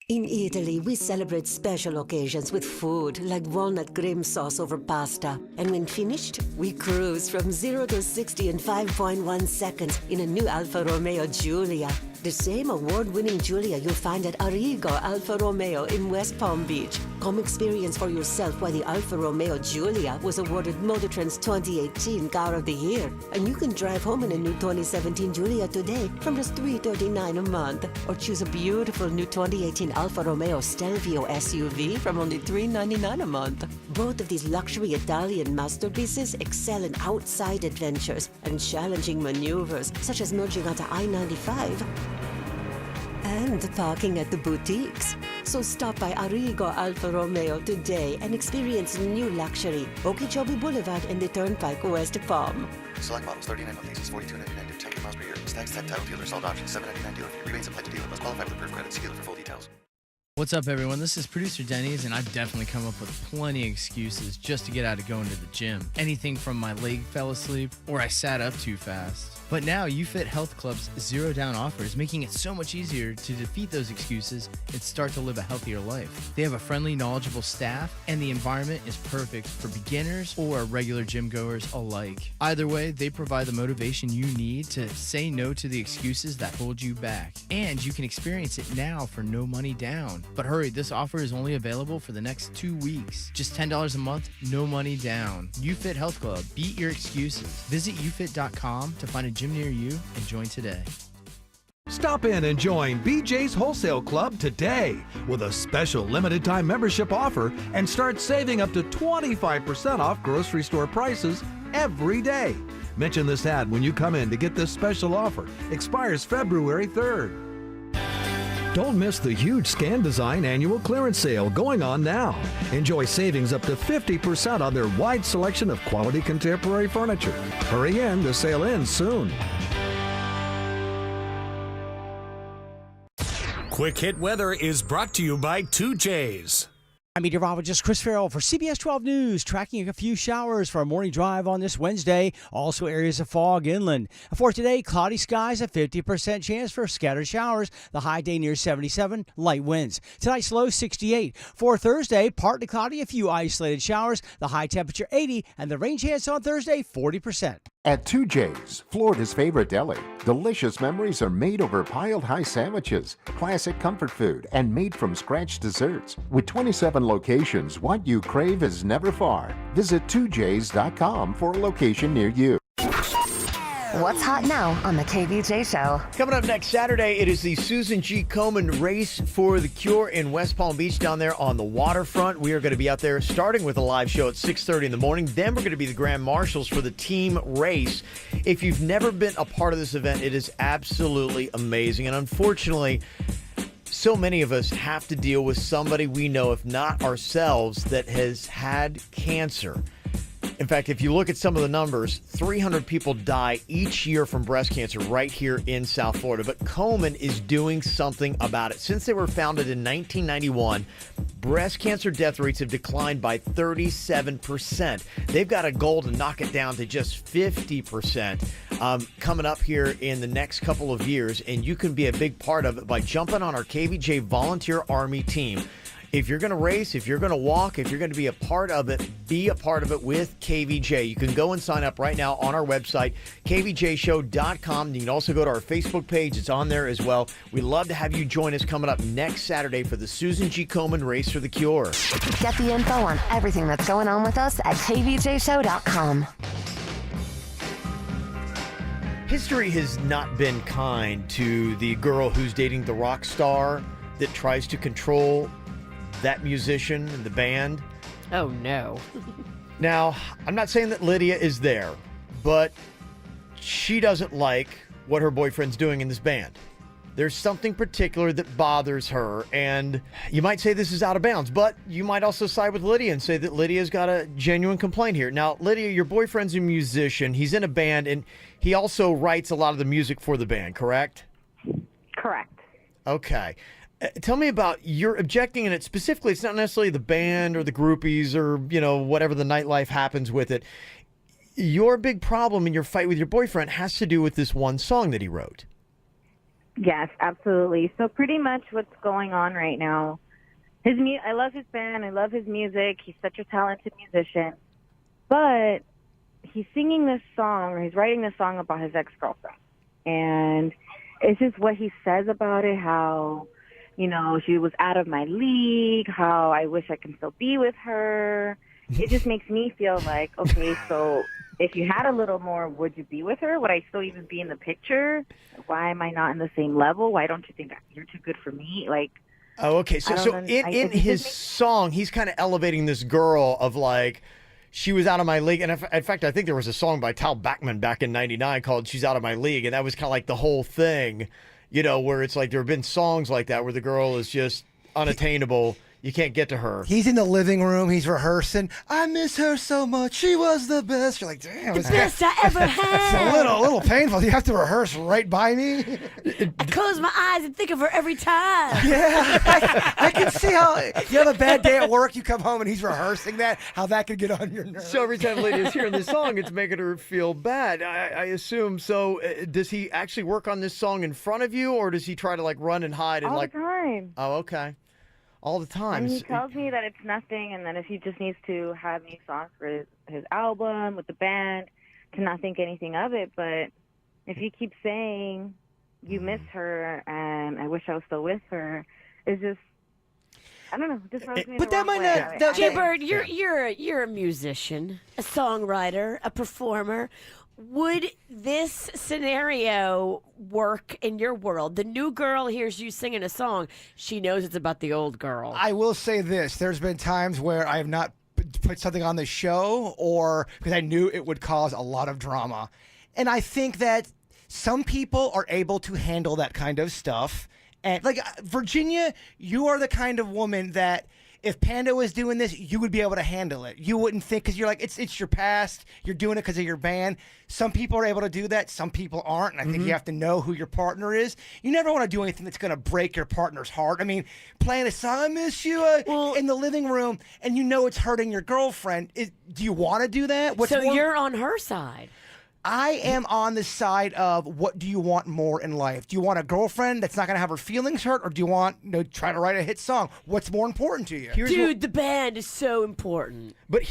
In Italy, we celebrate special occasions with food like walnut cream sauce over pasta. And when finished, we cruise from 0 to 60 in 5.1 seconds in a new Alfa Romeo Giulia. The same award-winning Giulia you'll find at Arrigo Alfa Romeo in West Palm Beach. Come experience for yourself why the Alfa Romeo Giulia was awarded Motortrend's 2018 Car of the Year. And you can drive home in a new 2017 Giulia today from just $339 a month. Or choose a beautiful new 2018 Alfa Romeo Stelvio SUV from only $399 a month. Both of these luxury Italian masterpieces excel in outside adventures and challenging maneuvers, such as merging onto I-95 and parking at the boutiques. So stop by Arrigo Alfa Romeo today and experience new luxury. Okeechobee Boulevard and the Turnpike, West Palm. Select models, 39 month leases, $42.99 to 10 miles per year. Stacks, tech, title, dealer, sold options, $7.99 dealer fee. Rebates applied to dealer. Must qualify with approved credit. See dealer for full details. What's up, everyone? This is producer Denny's, and I've definitely come up with plenty of excuses just to get out of going to the gym. Anything from my leg fell asleep, or I sat up too fast. But now UFit Health Club's Zero Down offer is making it so much easier to defeat those excuses and start to live a healthier life. They have a friendly, knowledgeable staff, and the environment is perfect for beginners or regular gym goers alike. Either way, they provide the motivation you need to say no to the excuses that hold you back. And you can experience it now for no money down. But hurry, this offer is only available for the next 2 weeks. Just $10 a month, no money down. UFit Health Club. Beat your excuses. Visit ufit.com to find a gym near you and join today. Stop in and join BJ's Wholesale Club today with a special limited time membership offer and start saving up to 25% off grocery store prices every day. Mention this ad when you come in to get this special offer. Expires February 3rd. Don't miss the huge Scan Design annual clearance sale going on now. Enjoy savings up to 50% on their wide selection of quality contemporary furniture. Hurry in, the sale ends soon. Quick Hit Weather is brought to you by 2J's. I'm meteorologist Chris Farrell for CBS 12 News, tracking a few showers for our morning drive on this Wednesday. Also areas of fog inland. For today, cloudy skies, a 50% chance for scattered showers. The high day near 77, light winds. Tonight's low 68. For Thursday, partly cloudy, a few isolated showers. The high temperature 80, and the rain chance on Thursday 40%. At 2J's, Florida's favorite deli, delicious memories are made over piled high sandwiches, classic comfort food, and made from scratch desserts. With 27 locations, what you crave is never far. Visit 2js.com for a location near you. What's hot now on the KVJ Show? Coming up next Saturday, it is the Susan G. Komen Race for the Cure in West Palm Beach down there on the waterfront. We are going to be out there starting with a live show at 6:30 in the morning. Then we're going to be the Grand Marshals for the team race. If you've never been a part of this event, it is absolutely amazing. And unfortunately, so many of us have to deal with somebody we know, if not ourselves, that has had cancer. In fact, if you look at some of the numbers, 300 people die each year from breast cancer right here in South Florida. But Komen is doing something about it. Since they were founded in 1991, breast cancer death rates have declined by 37%. They've got a goal to knock it down to just 50% coming up here in the next couple of years. And you can be a big part of it by jumping on our KVJ Volunteer Army team. If you're going to race, if you're going to walk, if you're going to be a part of it, be a part of it with KVJ. You can go and sign up right now on our website, kvjshow.com. You can also go to our Facebook page. It's on there as well. We'd love to have you join us coming up next Saturday for the Susan G. Komen Race for the Cure. Get the info on everything that's going on with us at kvjshow.com. History has not been kind to the girl who's dating the rock star that tries to control that musician and the band. Oh, no. Now, I'm not saying that Lydia is there, but she doesn't like what her boyfriend's doing in this band. There's something particular that bothers her, and you might say this is out of bounds, but you might also side with Lydia and say that Lydia's got a genuine complaint here. Now, Lydia, your boyfriend's a musician. He's in a band, and he also writes a lot of the music for the band, correct? Correct. Okay. Tell me about your objecting in it. Specifically, it's not necessarily the band or the groupies or, whatever the nightlife happens with it. Your big problem in your fight with your boyfriend has to do with this one song that he wrote. Yes, absolutely. So pretty much what's going on right now, I love his band. I love his music. He's such a talented musician. But he's singing this song, or he's writing this song about his ex-girlfriend. And it's just what he says about it, how she was out of my league, how I wish I can still be with her. It just makes me feel like, okay, so if you had a little more, would you be with her? Would I still even be in the picture? Why am I not in the same level? Why don't you think you're too good for me? Oh, okay. So in his song, he's kind of elevating this girl of she was out of my league. And in fact, I think there was a song by Tal Bachman back in 99 called She's Out of My League. And that was kind of the whole thing. Where it's there have been songs like that where the girl is just unattainable. You can't get to her. He's in the living room. He's rehearsing. I miss her so much. She was the best. You're like, damn. The best I ever had. It's a little painful. You have to rehearse right by me. I close my eyes and think of her every time. Yeah. I can see how you have a bad day at work. You come home and he's rehearsing that. How that could get on your nerves. So every time Lydia's hearing this song, it's making her feel bad. I assume. So does he actually work on this song in front of you, or does he try to like run and hide and All like? the time. Oh, okay. All the time. And he tells me that it's nothing, and that if he just needs to have new songs for his album with the band, to not think anything of it. But if you keep saying you miss her and I wish I was still with her, it's just, I don't know, just rubs me but the that wrong might way. not. Jay-Bird, you're a musician, a songwriter, a performer. Would this scenario work in your world? The new girl hears you singing a song. She knows it's about the old girl. I will say this. There's been times where I have not put something on the show or because I knew it would cause a lot of drama. And I think that some people are able to handle that kind of stuff. And like Virginia, you are the kind of woman that if Panda was doing this, you would be able to handle it. You wouldn't think, because you're like, it's your past. You're doing it because of your band. Some people are able to do that. Some people aren't. And I think you have to know who your partner is. You never want to do anything that's going to break your partner's heart. I mean, playing a song, I miss you in the living room, and you know it's hurting your girlfriend. Do you want to do that? You're on her side. I am on the side of what do you want more in life? Do you want a girlfriend that's not going to have her feelings hurt, or do you want try to write a hit song? What's more important to you? Dude, the band is so important. But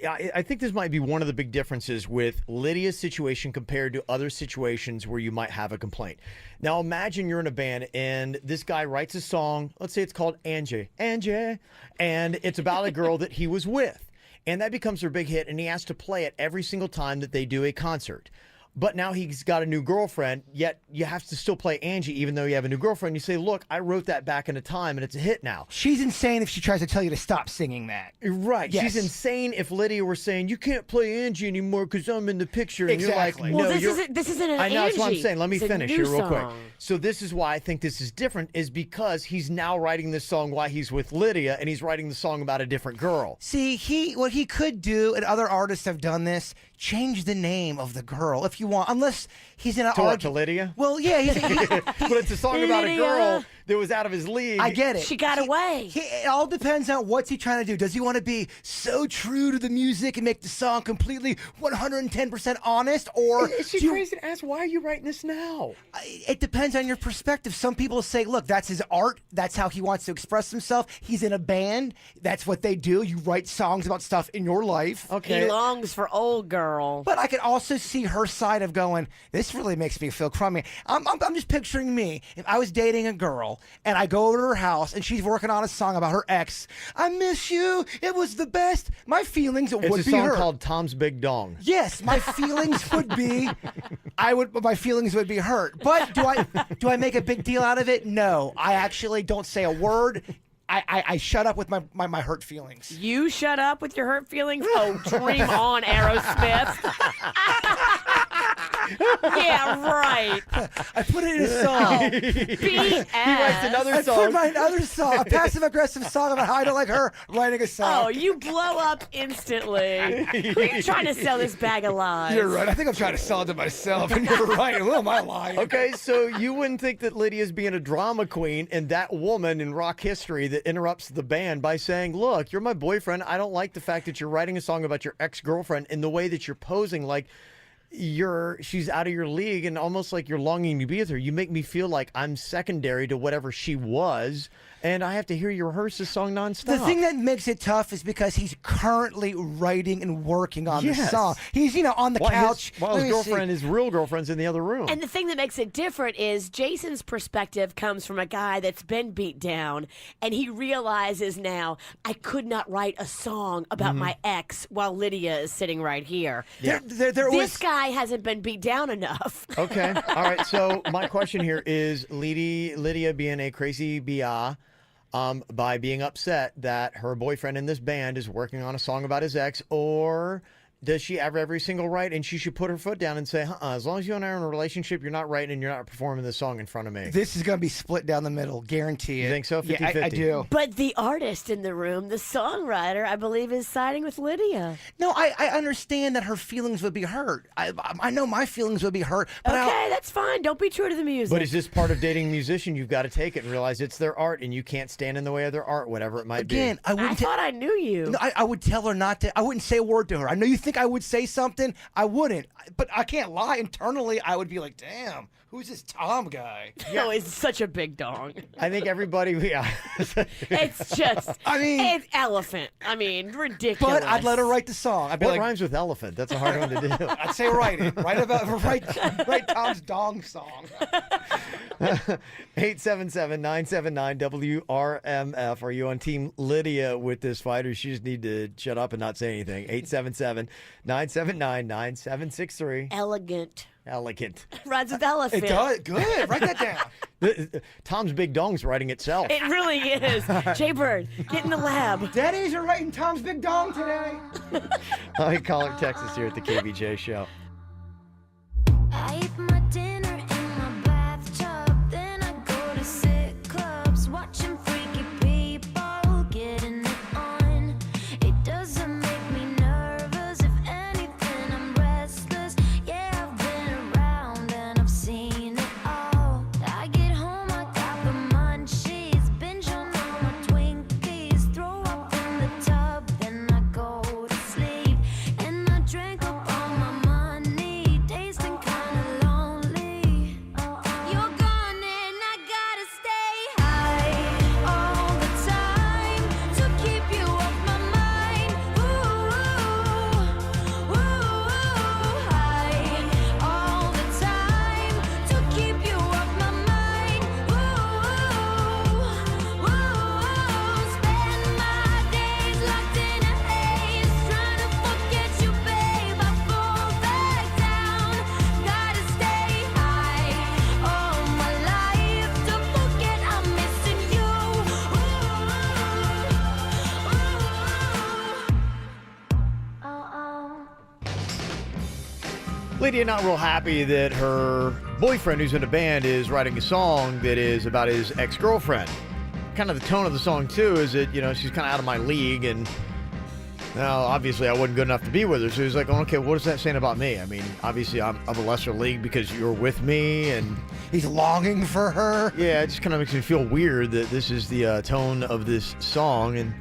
I think this might be one of the big differences with Lydia's situation compared to other situations where you might have a complaint. Now imagine you're in a band and this guy writes a song, let's say it's called Angie, and it's about a girl that he was with. And that becomes their big hit, and he has to play it every single time that they do a concert. But now he's got a new girlfriend, yet you have to still play Angie even though you have a new girlfriend. You say, look, I wrote that back in a time, and it's a hit now. She's insane if she tries to tell you to stop singing that. Right. Yes. She's insane if Lydia were saying, you can't play Angie anymore because I'm in the picture. And Exactly. you're like, no, this isn't an I know, that's what I'm Angie. saying. Let me It's a finish new here real quick. song. So this is why I think this is different, is because he's now writing this song while he's with Lydia, and he's writing the song about a different girl. See, what he could do, and other artists have done this, change the name of the girl if you want, unless he's in an To what, to Lydia? Well, yeah, but it's a song about a Lydia. girl that was out of his league. I get it. She got away. It all depends on what's he trying to do. Does he want to be so true to the music and make the song completely 110% honest, or Is she crazy to ask, why are you writing this now? It depends on your perspective. Some people say, look, that's his art. That's how he wants to express himself. He's in a band. That's what they do. You write songs about stuff in your life. Okay. He longs for old girl. But I could also see her side of going, this really makes me feel crummy. I'm just picturing me. If I was dating a girl and I go over to her house and she's working on a song about her ex, I miss you. It was the best. My feelings would be hurt. It's a song called Tom's Big Dong. Yes, my feelings would be, my feelings would be hurt. But do I make a big deal out of it? No, I actually don't say a word. I shut up with my hurt feelings. You shut up with your hurt feelings? Oh, dream on, Aerosmith. Yeah, right. I put it in a song. BS. He writes another song. I put my other song, a passive-aggressive song about how I don't like her, writing a song. Oh, you blow up instantly. Who are you trying to sell this bag of lies? You're right. I think I'm trying to sell it to myself, and you're right. Who am I lying? Okay, so you wouldn't think that Lydia's being a drama queen and that woman in rock history that interrupts the band by saying, look, you're my boyfriend. I don't like the fact that you're writing a song about your ex-girlfriend in the way that you're posing like she's out of your league and almost like you're longing to be with her. You make me feel like I'm secondary to whatever she was, and I have to hear you rehearse this song nonstop. The thing that makes it tough is because he's currently writing and working on the song. He's, on the couch. While his girlfriend, his real girlfriend's in the other room. And the thing that makes it different is Jason's perspective comes from a guy that's been beat down, and he realizes now, I could not write a song about my ex while Lydia is sitting right here. Yeah. This guy hasn't been beat down enough. Okay. All right. So my question here is Lydia being a crazy BA by being upset that her boyfriend in this band is working on a song about his ex, or Does she have every single right? And she should put her foot down and say, as long as you and I are in a relationship, you're not writing and you're not performing this song in front of me. This is going to be split down the middle. Guarantee it. You think so? 50-50? Yeah, I do. But the artist in the room, the songwriter, I believe, is siding with Lydia. No, I understand that her feelings would be hurt. I know my feelings would be hurt. But Okay, that's fine. Don't be true to the music. But is this part of dating a musician? You've got to take it and realize it's their art, and you can't stand in the way of their art, whatever it might be. Again, I thought I knew you. No, I would tell her not to. I wouldn't say a word to her. I know you think I would say something. I wouldn't. But I can't lie. Internally, I would be like, damn, who's this Tom guy? No, he's such a big dong. I think everybody, yeah. It's just, I mean, it's elephant. I mean, ridiculous. But I'd let her wite the song. I'd be What like, rhymes with elephant? That's a hard one to do. I'd say write it. Write Tom's dong song. 877-979-WRMF. Are you on Team Lydia with this fight, or she just need to shut up and not say anything? 877-979-9763. Elegant. Elegant. Rhymes with elephant. It does. Good. Write that down. Tom's big dong's writing itself. It really is. Jay Bird, get in the lab. Daddies are writing Tom's big dong today. Hi, caller Texas here at the KVJ Show. I eat my dinner in my bathtub, then I go to sick clubs, watching freaky people getting it on. It doesn't make me nervous, if anything, I'm restless. Yeah, I've been around and I've seen it all. I get home, I got the munchies, binge on all my Twinkies, throw up in the tub, then I go to sleep, and I drink up all my money, tasting kinda lonely. You're gone and I gotta stay high all the time to keep you off my mind. Ooh, high all the time to keep you off my mind. Spend my days locked in a haze, trying to forget you, babe. I fall back down. Gotta stay high all my life to forget I'm missing you. Lydia not real happy that her boyfriend, who's in a band, is writing a song that is about his ex-girlfriend. Kind of the tone of the song, too, is that, she's kind of out of my league, and now, obviously, I wasn't good enough to be with her. So he's like, okay, what is that saying about me? I mean, obviously, I'm of a lesser league because you're with me, and he's longing for her. Yeah, it just kind of makes me feel weird that this is the tone of this song, and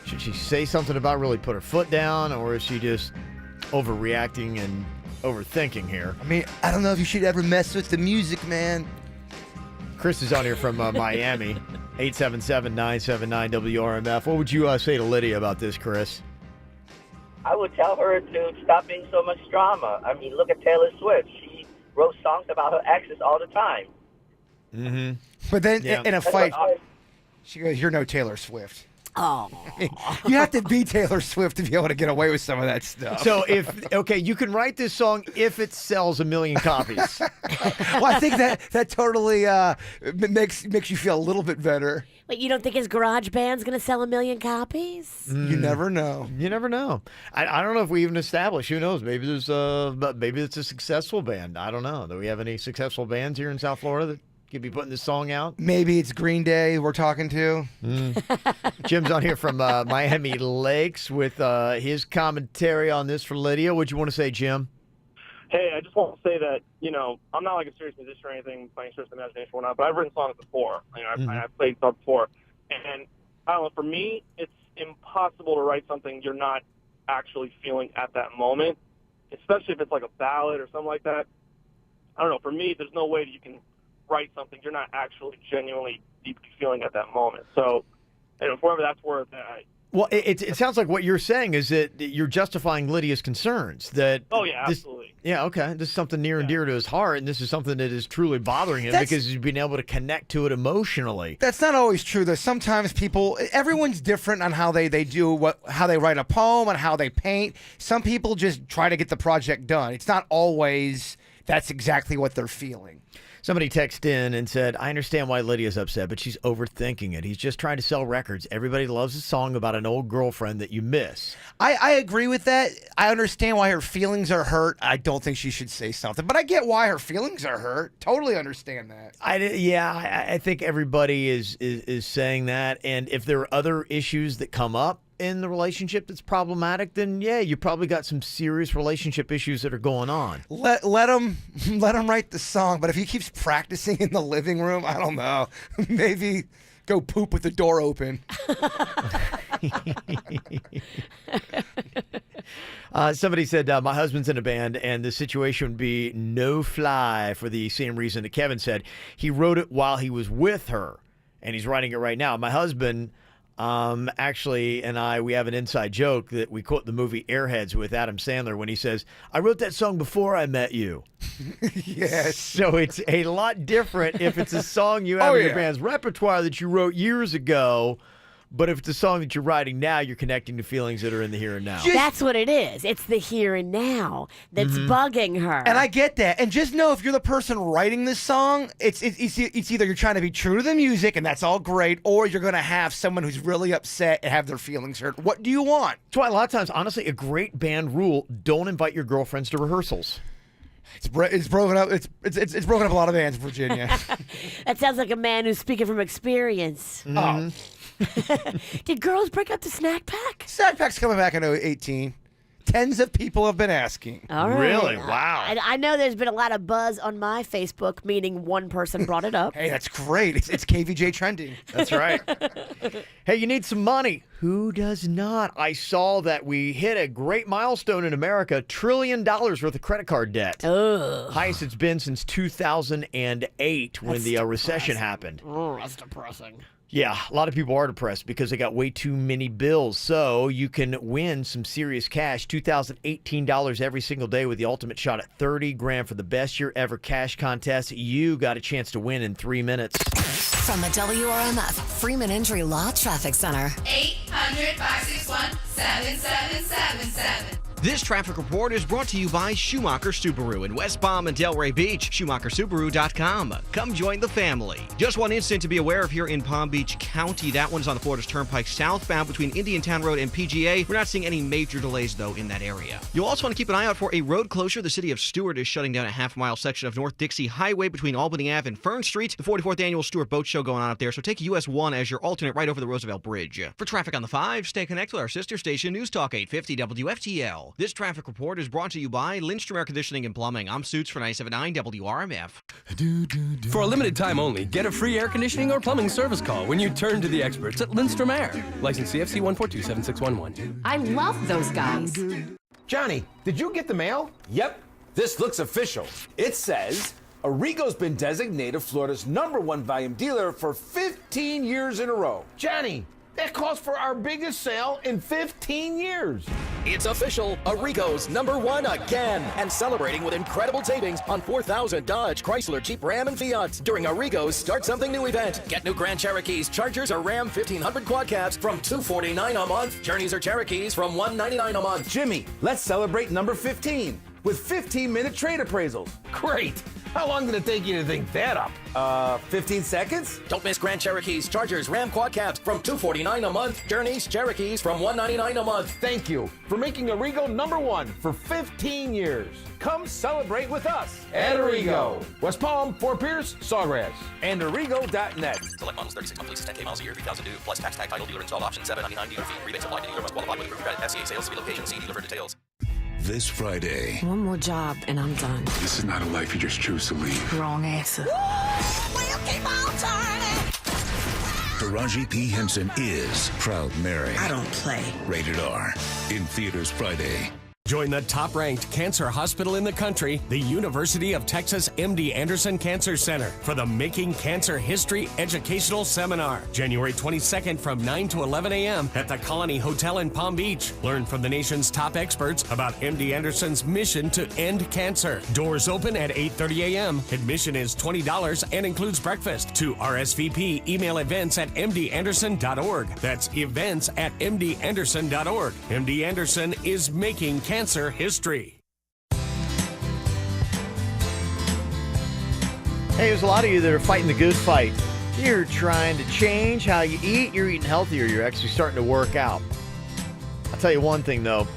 should she say something about really put her foot down, or is she just overreacting and overthinking here? I mean, I don't know if you should ever mess with the music, man. Chris is on here from Miami. 877-979-WRMF. What would you say to Lydia about this, Chris? I would tell her to stop being so much drama. I mean, look at Taylor Swift. She wrote songs about her exes all the time. Mm-hmm. But then in a fight, she goes, "You're no Taylor Swift." Oh, you have to be Taylor Swift to be able to get away with some of that stuff. So you can write this song if it sells 1 million copies. Well, I think that totally makes you feel a little bit better. Wait, you don't think his garage band's going to sell 1 million copies? You never know. You never know. I don't know if we even established. Who knows? Maybe maybe it's a successful band. I don't know. Do we have any successful bands here in South Florida that could be putting this song out? Maybe it's Green Day we're talking to. Jim's on here from Miami Lakes with his commentary on this for Lydia. What'd you want to say, Jim? Hey, I just want to say that, I'm not like a serious musician or anything, by any stretch of the imagination or not, but I've written songs before. I've played stuff before. And I don't know, for me, it's impossible to write something you're not actually feeling at that moment, especially if it's like a ballad or something like that. I don't know, for me, there's no way that you can write something you're not actually genuinely deeply feeling at that moment. So, for whatever that's worth, Well, it sounds like what you're saying is that you're justifying Lydia's concerns. Oh, yeah, absolutely. Yeah, okay. This is something near and dear to his heart, and this is something that is truly bothering him because he's been able to connect to it emotionally. That's not always true, though. Sometimes everyone's different on how they how they write a poem and how they paint. Some people just try to get the project done. It's not always that's exactly what they're feeling. Somebody texted in and said, I understand why Lydia's upset, but she's overthinking it. He's just trying to sell records. Everybody loves a song about an old girlfriend that you miss. I agree with that. I understand why her feelings are hurt. I don't think she should say something, but I get why her feelings are hurt. Totally understand that. I think everybody is saying that. And if there are other issues that come up in the relationship that's problematic, then yeah, you probably got some serious relationship issues that are going on. Let him write the song, but if he keeps practicing in the living room, I don't know. Maybe go poop with the door open. Somebody said, my husband's in a band, and the situation would be no fly for the same reason that Kevin said. He wrote it while he was with her, and he's writing it right now. My husband actually we have an inside joke that we quote the movie Airheads with Adam Sandler when he says, I wrote that song before I met you. Yes. So it's a lot different if it's a song you have in your band's repertoire that you wrote years ago. But if it's a song that you're writing now, you're connecting to feelings that are in the here and now. That's what it is. It's the here and now that's bugging her. And I get that. And just know if you're the person writing this song, it's either you're trying to be true to the music, and that's all great, or you're going to have someone who's really upset and have their feelings hurt. What do you want? That's why a lot of times, honestly, a great band rule, don't invite your girlfriends to rehearsals. It's broken up. It's broken up a lot of bands in Virginia. That sounds like a man who's speaking from experience. Oh. Did girls break up the snack pack? Snack pack's coming back in 2018. Tens of people have been asking. All right. Really? Wow. I know there's been a lot of buzz on my Facebook, meaning one person brought it up. Hey, that's great. It's KVJ trending. That's right. Hey, you need some money. Who does not? I saw that we hit a great milestone in America, $1 trillion worth of credit card debt. Ugh. Highest it's been since 2008 when the recession happened. Oh, that's depressing. Yeah, a lot of people are depressed because they got way too many bills. So you can win some serious cash, $2,018 every single day with the ultimate shot at $30,000 for the best year ever cash contest. You got a chance to win in 3 minutes. From the WRMF Freeman Injury Law Traffic Center. 800-561-7777. This traffic report is brought to you by Schumacher Subaru in West Palm and Delray Beach. SchumacherSubaru.com. Come join the family. Just one incident to be aware of here in Palm Beach County. That one's on the Florida's Turnpike southbound between Indiantown Road and PGA. We're not seeing any major delays, though, in that area. You'll also want to keep an eye out for a road closure. The city of Stewart is shutting down a half-mile section of North Dixie Highway between Albany Ave and Fern Street. The 44th Annual Stewart Boat Show going on up there, so take US 1 as your alternate right over the Roosevelt Bridge. For traffic on the 5, stay connected with our sister station, News Talk 850 WFTL. This traffic report is brought to you by Lindstrom Air Conditioning and Plumbing. I'm Suits for 97.9 WRMF. For a limited time only, get a free air conditioning or plumbing service call when you turn to the experts at Lindstrom Air. License CFC 1427611. I love those guys. Johnny, did you get the mail? Yep. This looks official. It says Arrigo's been designated Florida's #1 volume dealer for 15 years in a row. Johnny, that calls for our biggest sale in 15 years. It's official. Arrigo's #1 again. And celebrating with incredible savings on 4,000 Dodge, Chrysler, Jeep, Ram, and Fiat during Arrigo's Start Something New event. Get new Grand Cherokees, Chargers, or Ram 1500 quad cabs from $249 a month. Journeys or Cherokees from $199 a month. Jimmy, let's celebrate number 15 with 15-minute trade appraisals. Great. How long did it take you to think that up? 15 seconds? Don't miss Grand Cherokees, Chargers, Ram quad cabs from $249 a month. Journeys, Cherokees from $199 a month. Thank you for making Arrigo #1 for 15 years. Come celebrate with us at Arrigo. West Palm, Fort Pierce, Sawgrass, and Arrigo.net. Select models 36 months, lease 10K miles a year, 3,000 due, plus tax, tag, title, dealer installed option, $799 dealer fee. Rebates apply to dealer must qualify with approved credit. FCA sales, see location, see dealer for details. This Friday. One more job and I'm done. This is not a life you just choose to leave. Wrong answer. We'll keep on turning. Taraji P. Henson is Proud Mary. I don't play. Rated R. In theaters Friday. Join the top-ranked cancer hospital in the country, the University of Texas MD Anderson Cancer Center, for the Making Cancer History Educational Seminar, January 22nd from 9 to 11 a.m. at the Colony Hotel in Palm Beach. Learn from the nation's top experts about MD Anderson's mission to end cancer. Doors open at 8:30 a.m. Admission is $20 and includes breakfast. To RSVP, email events@mdanderson.org. That's events@mdanderson.org. MD Anderson is making cancer history. Hey, there's a lot of you that are fighting the good fight. You're trying to change how you eat. You're eating healthier. You're actually starting to work out. I'll tell you one thing, though.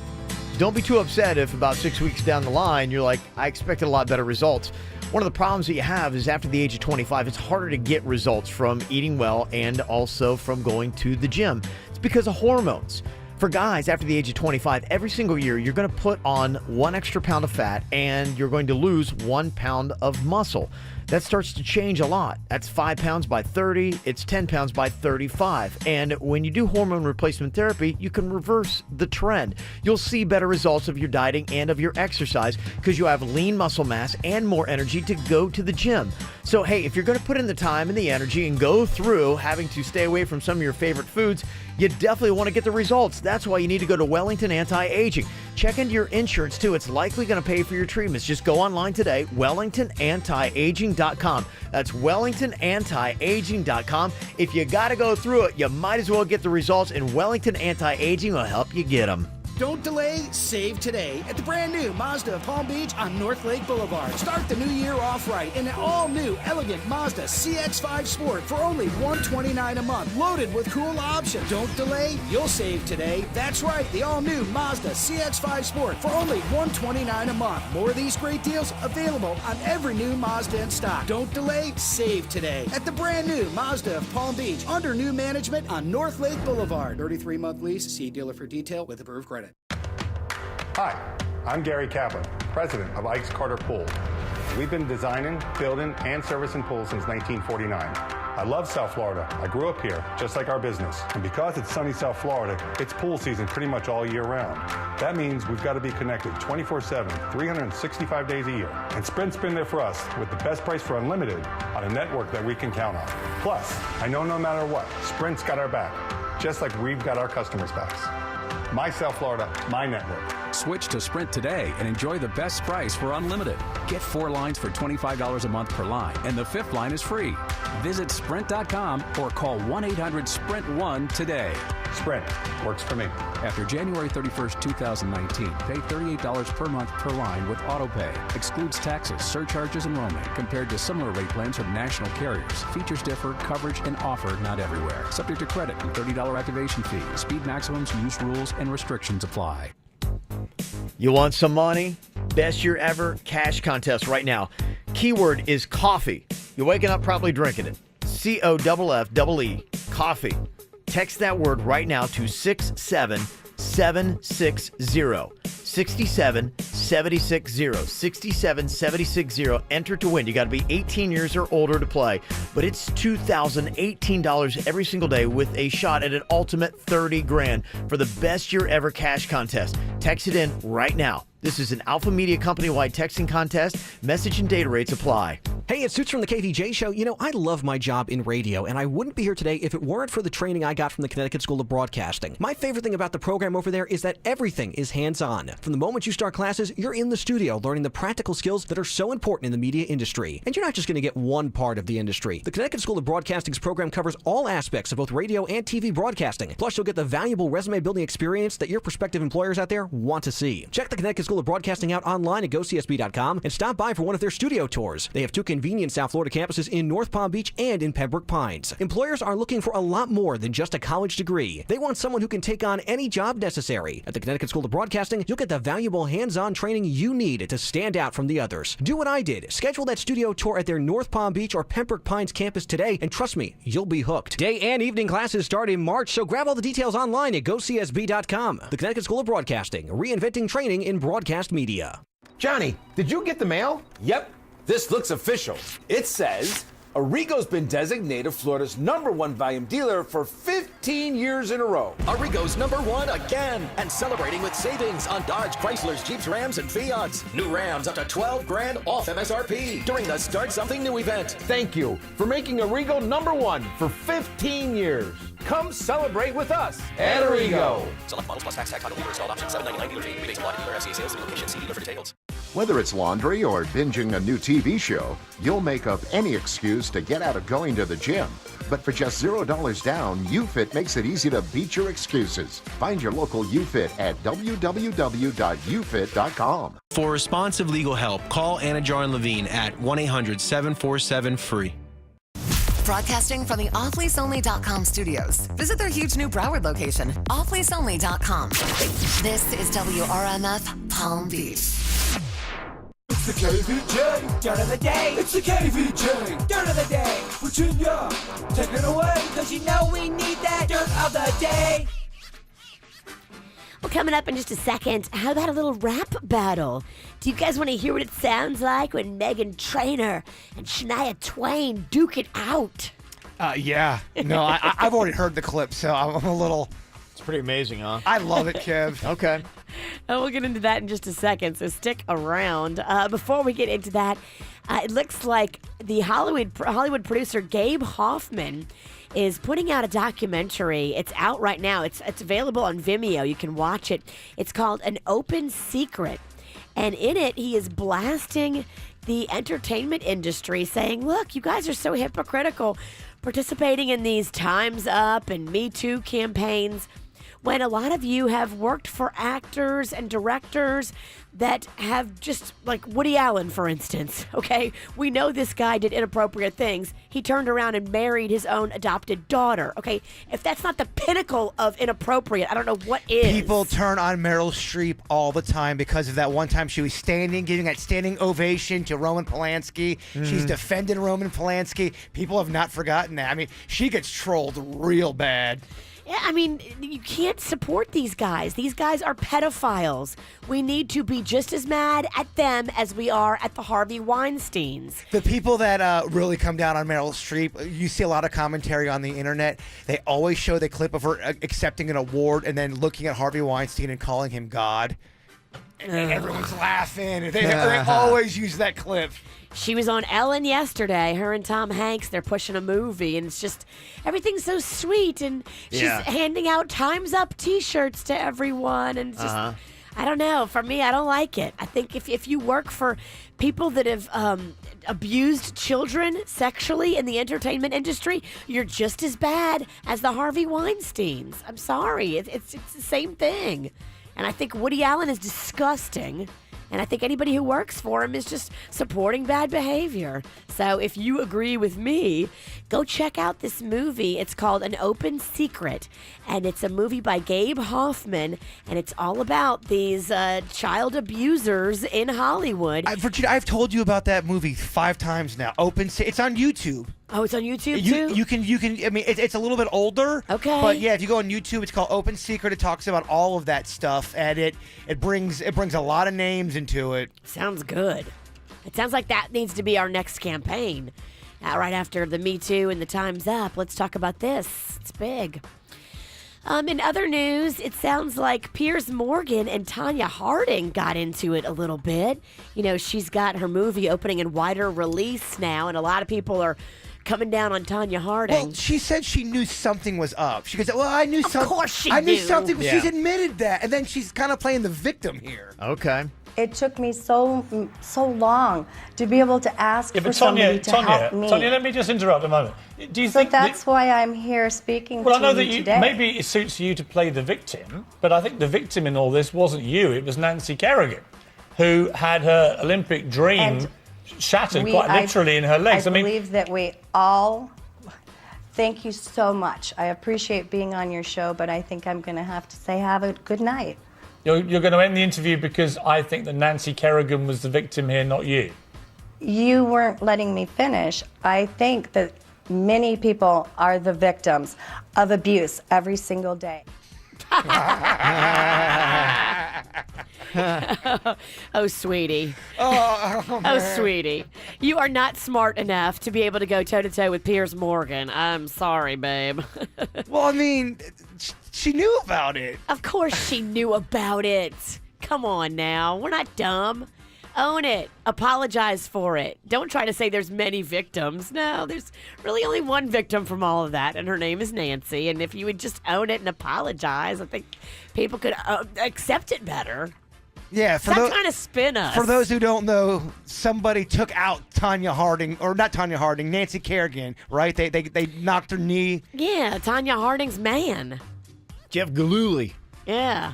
Don't be too upset if about 6 weeks down the line, you're like, I expected a lot better results. One of the problems that you have is after the age of 25, it's harder to get results from eating well and also from going to the gym. It's because of hormones. For guys after the age of 25, every single year, you're going to put on 1 extra pound of fat and you're going to lose 1 pound of muscle. That starts to change a lot. That's 5 pounds by 30. It's 10 pounds by 35. And when you do hormone replacement therapy, you can reverse the trend. You'll see better results of your dieting and of your exercise because you have lean muscle mass and more energy to go to the gym. So, hey, if you're going to put in the time and the energy and go through having to stay away from some of your favorite foods, you definitely want to get the results. That's why you need to go to Wellington Anti-Aging. Check into your insurance, too. It's likely going to pay for your treatments. Just go online today, WellingtonAntiAging.com. That's WellingtonAntiAging.com. If you got to go through it, you might as well get the results, and Wellington Anti-Aging will help you get them. Don't delay, save today at the brand new Mazda of Palm Beach on North Lake Boulevard. Start the new year off right in an all-new, elegant Mazda CX-5 Sport for only $129 a month, loaded with cool options. Don't delay, you'll save today. That's right, the all-new Mazda CX-5 Sport for only $129 a month. More of these great deals available on every new Mazda in stock. Don't delay, save today at the brand new Mazda of Palm Beach under new management on North Lake Boulevard. 33-month lease. See dealer for detail with approved credit. Hi, I'm Gary Kaplan, president of Ike's Carter Pool. We've been designing, building, and servicing pools since 1949. I love South Florida. I grew up here, just like our business. And because it's sunny South Florida, it's pool season pretty much all year round. That means we've got to be connected 24/7, 365 days a year. And Sprint's been there for us with the best price for unlimited on a network that we can count on. Plus, I know no matter what, Sprint's got our back, just like we've got our customers' backs. My South Florida, my network. Switch to Sprint today and enjoy the best price for unlimited. Get 4 lines for $25 a month per line, and the 5th line is free. Visit Sprint.com or call 1-800-SPRINT-1 today. Sprint works for me. After January 31st, 2019, pay $38 per month per line with autopay. Excludes taxes, surcharges, and roaming compared to similar rate plans from national carriers. Features differ, coverage and offer not everywhere. Subject to credit and $30 activation fee. Speed maximums, use rules, and restrictions apply. You want some money? Best year ever cash contest right now. Keyword is coffee. You're waking up probably drinking it. COFFE, coffee. Text that word right now to 67760. 67760. 67760. Enter to win. You got to be 18 years or older to play. But it's $2,018 every single day with a shot at an ultimate $30,000 for the best year ever cash contest. Text it in right now. This is an Alpha Media company-wide texting contest. Message and data rates apply. Hey, it's Suits from the KVJ Show. You know, I love my job in radio, and I wouldn't be here today if it weren't for the training I got from the Connecticut School of Broadcasting. My favorite thing about the program over there is that everything is hands-on. From the moment you start classes, you're in the studio learning the practical skills that are so important in the media industry. And you're not just going to get one part of the industry. The Connecticut School of Broadcasting's program covers all aspects of both radio and TV broadcasting. Plus, you'll get the valuable resume-building experience that your prospective employers out there want to see. Check the Connecticut School of Broadcasting out online at gocsb.com and stop by for one of their studio tours. They have 2 convenient South Florida campuses in North Palm Beach and in Pembroke Pines. Employers are looking for a lot more than just a college degree. They want someone who can take on any job necessary. At the Connecticut School of Broadcasting, you'll get the valuable hands-on training you need to stand out from the others. Do what I did. Schedule that studio tour at their North Palm Beach or Pembroke Pines campus today, and trust me, you'll be hooked. Day and evening classes start in March, so grab all the details online at gocsb.com. The Connecticut School of Broadcasting, reinventing training in broadcast media. Johnny, did you get the mail? Yep. This looks official. It says, Arrigo's been designated Florida's #1 volume dealer for 15 years in a row. Arrigo's #1 again, and celebrating with savings on Dodge, Chryslers, Jeeps, Rams, and Fiats. New Rams up to $12,000 off MSRP during the Start Something New event. Thank you for making Arrigo #1 for 15 years. Come celebrate with us at Arrigo. Select models plus tax, title, dealer installed option, $799 dealer fee. Rebates apply to dealer FCA sales and location. See dealer for details. Whether it's laundry or binging a new TV show, you'll make up any excuse to get out of going to the gym. But for just $0 down, UFit makes it easy to beat your excuses. Find your local UFit at www.ufit.com. For responsive legal help, call Anna Jar Levine at 1-800-747-FREE. Broadcasting from the offleaseonly.com studios. Visit their huge new Broward location, offleaseonly.com. This is WRMF Palm Beach. It's the KVJ Dirt of the Day. It's the KVJ Dirt of the Day. Virginia, take it away, because you know we need that Dirt of the Day. Well, coming up in just a second, how about a little rap battle? Do you guys want to hear what it sounds like when Meghan Trainor and Shania Twain duke it out? Yeah. No, I've already heard the clip, so I'm a little... It's pretty amazing, huh? I love it, Kev. Okay. We'll get into that in just a second, so stick around. Before we get into that, it looks like the Hollywood producer Gabe Hoffman is putting out a documentary. It's out right now. It's available on Vimeo. You can watch it. It's called An Open Secret. And in it, he is blasting the entertainment industry, saying, look, you guys are so hypocritical participating in these Time's Up and Me Too campaigns, when a lot of you have worked for actors and directors that have just, like Woody Allen, for instance, okay? We know this guy did inappropriate things. He turned around and married his own adopted daughter, okay? If that's not the pinnacle of inappropriate, I don't know what is. People turn on Meryl Streep all the time because of that one time she was giving that standing ovation to Roman Polanski. She's defended Roman Polanski. People have not forgotten that. I mean, she gets trolled real bad. Yeah, I mean, you can't support these guys. These guys are pedophiles. We need to be just as mad at them as we are at the Harvey Weinsteins. The people that really come down on Meryl Streep, you see a lot of commentary on the internet. They always show the clip of her accepting an award and then looking at Harvey Weinstein and calling him God. And everyone's laughing. They always use that clip. She was on Ellen yesterday, her and Tom Hanks. They're pushing a movie, and it's just, everything's so sweet, and she's handing out Time's Up t-shirts to everyone, and it's just, I don't know. For me, I don't like it. I think if you work for people that have abused children sexually in the entertainment industry, you're just as bad as the Harvey Weinsteins. I'm sorry. It's the same thing. And I think Woody Allen is disgusting. And I think anybody who works for him is just supporting bad behavior. So if you agree with me, go check out this movie. It's called An Open Secret. And it's a movie by Gabe Hoffman. And it's all about these child abusers in Hollywood. Virginia, I've told you about that movie 5 times now. It's on YouTube. Oh, it's on YouTube too? You can. I mean, it's a little bit older. Okay. But yeah, if you go on YouTube, it's called Open Secret. It talks about all of that stuff, and it brings a lot of names into it. Sounds good. It sounds like that needs to be our next campaign. Right after the Me Too and the Time's Up, let's talk about this. It's big. In other news, it sounds like Piers Morgan and Tanya Harding got into it a little bit. You know, she's got her movie opening in wider release now, and a lot of people are coming down on Tanya Harding. Well, she said she knew something was up. She goes, well, I knew something. Of course she I knew knew. something. Yeah. She's admitted that. And then she's kind of playing the victim here. Okay. It took me so long to be able to ask for somebody to help me. Tonya, let me just interrupt a moment. Do you So think that's why I'm here speaking Well, I know to that you today. maybe it suits you to play the victim, but I think the victim in all this wasn't you. It was Nancy Kerrigan, who had her Olympic dream And shattered quite literally in her legs. I believe that we all... Thank you so much. I appreciate being on your show, but I think I'm going to have to say have a good night. You're going to end the interview because I think that Nancy Kerrigan was the victim here, not you. You weren't letting me finish. I think that many people are the victims of abuse every single day. Oh, sweetie. Oh, oh, sweetie. You are not smart enough to be able to go toe-to-toe with Piers Morgan. I'm sorry, babe. Well, I mean, she knew about it. Of course she knew about it. Come on now. We're not dumb. Own it. Apologize for it. Don't try to say there's many victims. No, there's really only one victim from all of that, and her name is Nancy. And if you would just own it and apologize, I think people could accept it better. Yeah, Stop trying to spin us. For those who don't know, somebody took out Tanya Harding, or not Tanya Harding, Nancy Kerrigan, right? They knocked her knee. Yeah, Tanya Harding's man. Jeff Gillooly. Yeah.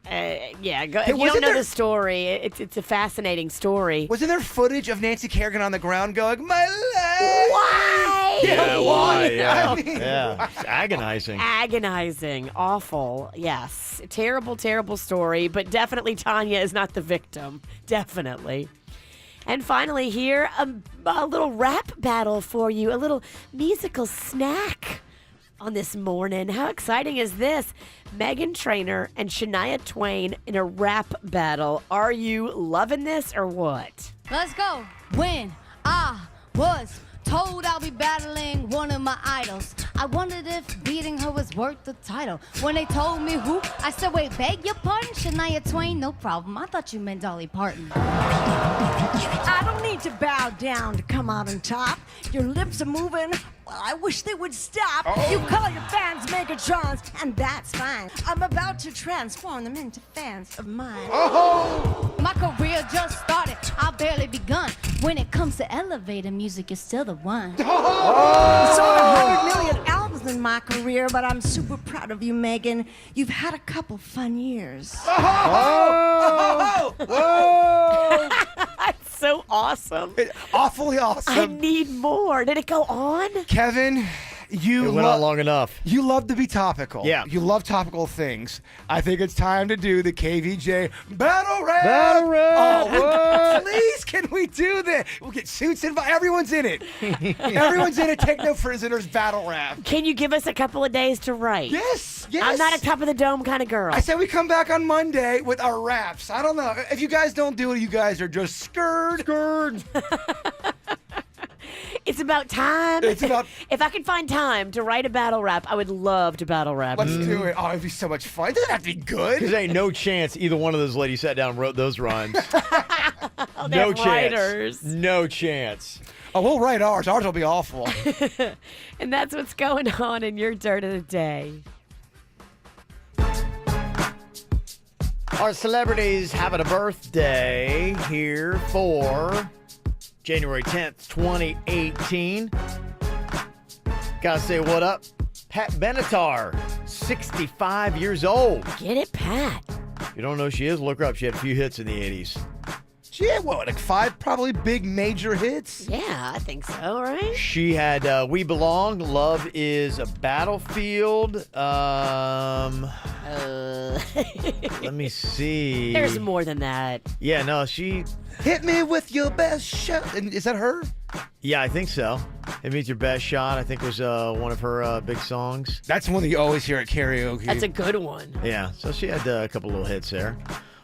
Yeah, go, Hey, if you don't wasn't know there- the story, it's a fascinating story. Wasn't there footage of Nancy Kerrigan on the ground going, my leg? Why? Yeah, why? Yeah, I mean, yeah. It's agonizing. Agonizing, awful, yes. Terrible, terrible story, but definitely Tanya is not the victim. Definitely. And finally, here, a little rap battle for you, a little musical snack on this morning. How exciting is this? Meghan Trainor and Shania Twain in a rap battle. Are you loving this or what? Let's go. When I was told I'll be battling one of my idols, I wondered if beating her was worth the title. When they told me who, I said, wait, beg your pardon? Shania Twain, no problem. I thought you meant Dolly Parton. I don't need to bow down to come out on top. Your lips are moving. Well, I wish they would stop. You call your fans Megatrons, and that's fine. I'm about to transform them into fans of mine. My career just started. I've barely begun. When it comes to elevator music, you're still the one. Sold 100 million albums in my career, but I'm super proud of you, Megan. You've had a couple fun years. Whoa! That's so awesome. Awfully awesome. I need more. Did it go on? Kevin, you It went on long enough. You love to be topical. Yeah. You love topical things. I think it's time to do the KVJ Battle Rap. Battle Rap. Oh, please, can we do this? We'll get suits involved. Everyone's in it. Everyone's in it. Take no prisoners. Battle Rap. Can you give us a couple of days to write? Yes. Yes. I'm not a top of the dome kind of girl. I said we come back on Monday with our raps. I don't know. If you guys don't do it, you guys are just scared. It's about time. It's about- If I could find time to write a battle rap, I would love to battle rap. Let's do it. Oh, it'd be so much fun. It doesn't have to be good. Because ain't no chance either one of those ladies sat down and wrote those rhymes. Oh, No they're chance. writers. No chance. Oh, we'll write ours. Ours will be awful. And that's what's going on in your dirt of the day. Our celebrities having a birthday here for January 10th, 2018. Gotta say what up. Pat Benatar, 65 years old. Get it, Pat. If you don't know who she is, look her up. She had a few hits in the 80s. She had, what, like 5 probably big major hits? Yeah, I think so, right? She had We Belong, Love is a Battlefield. Let me see. There's more than that. Yeah, no, she... Hit me with your best shot. And is that her? Yeah, I think so. It Means Your Best Shot, I think was one of her big songs. That's one that you always hear at karaoke. That's a good one. Yeah, so she had a couple little hits there.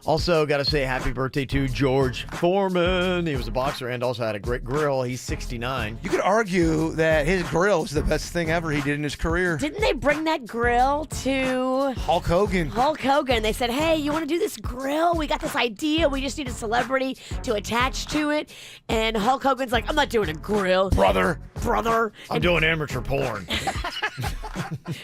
Also, got to say happy birthday to George Foreman. He was a boxer and also had a great grill. He's 69. You could argue that his grill was the best thing ever he did in his career. Didn't they bring that grill to Hulk Hogan? Hulk Hogan? They said, hey, you want to do this grill? We got this idea. We just need a celebrity to attach to it. And Hulk Hogan's like, I'm not doing a grill. Brother. I'm doing amateur porn.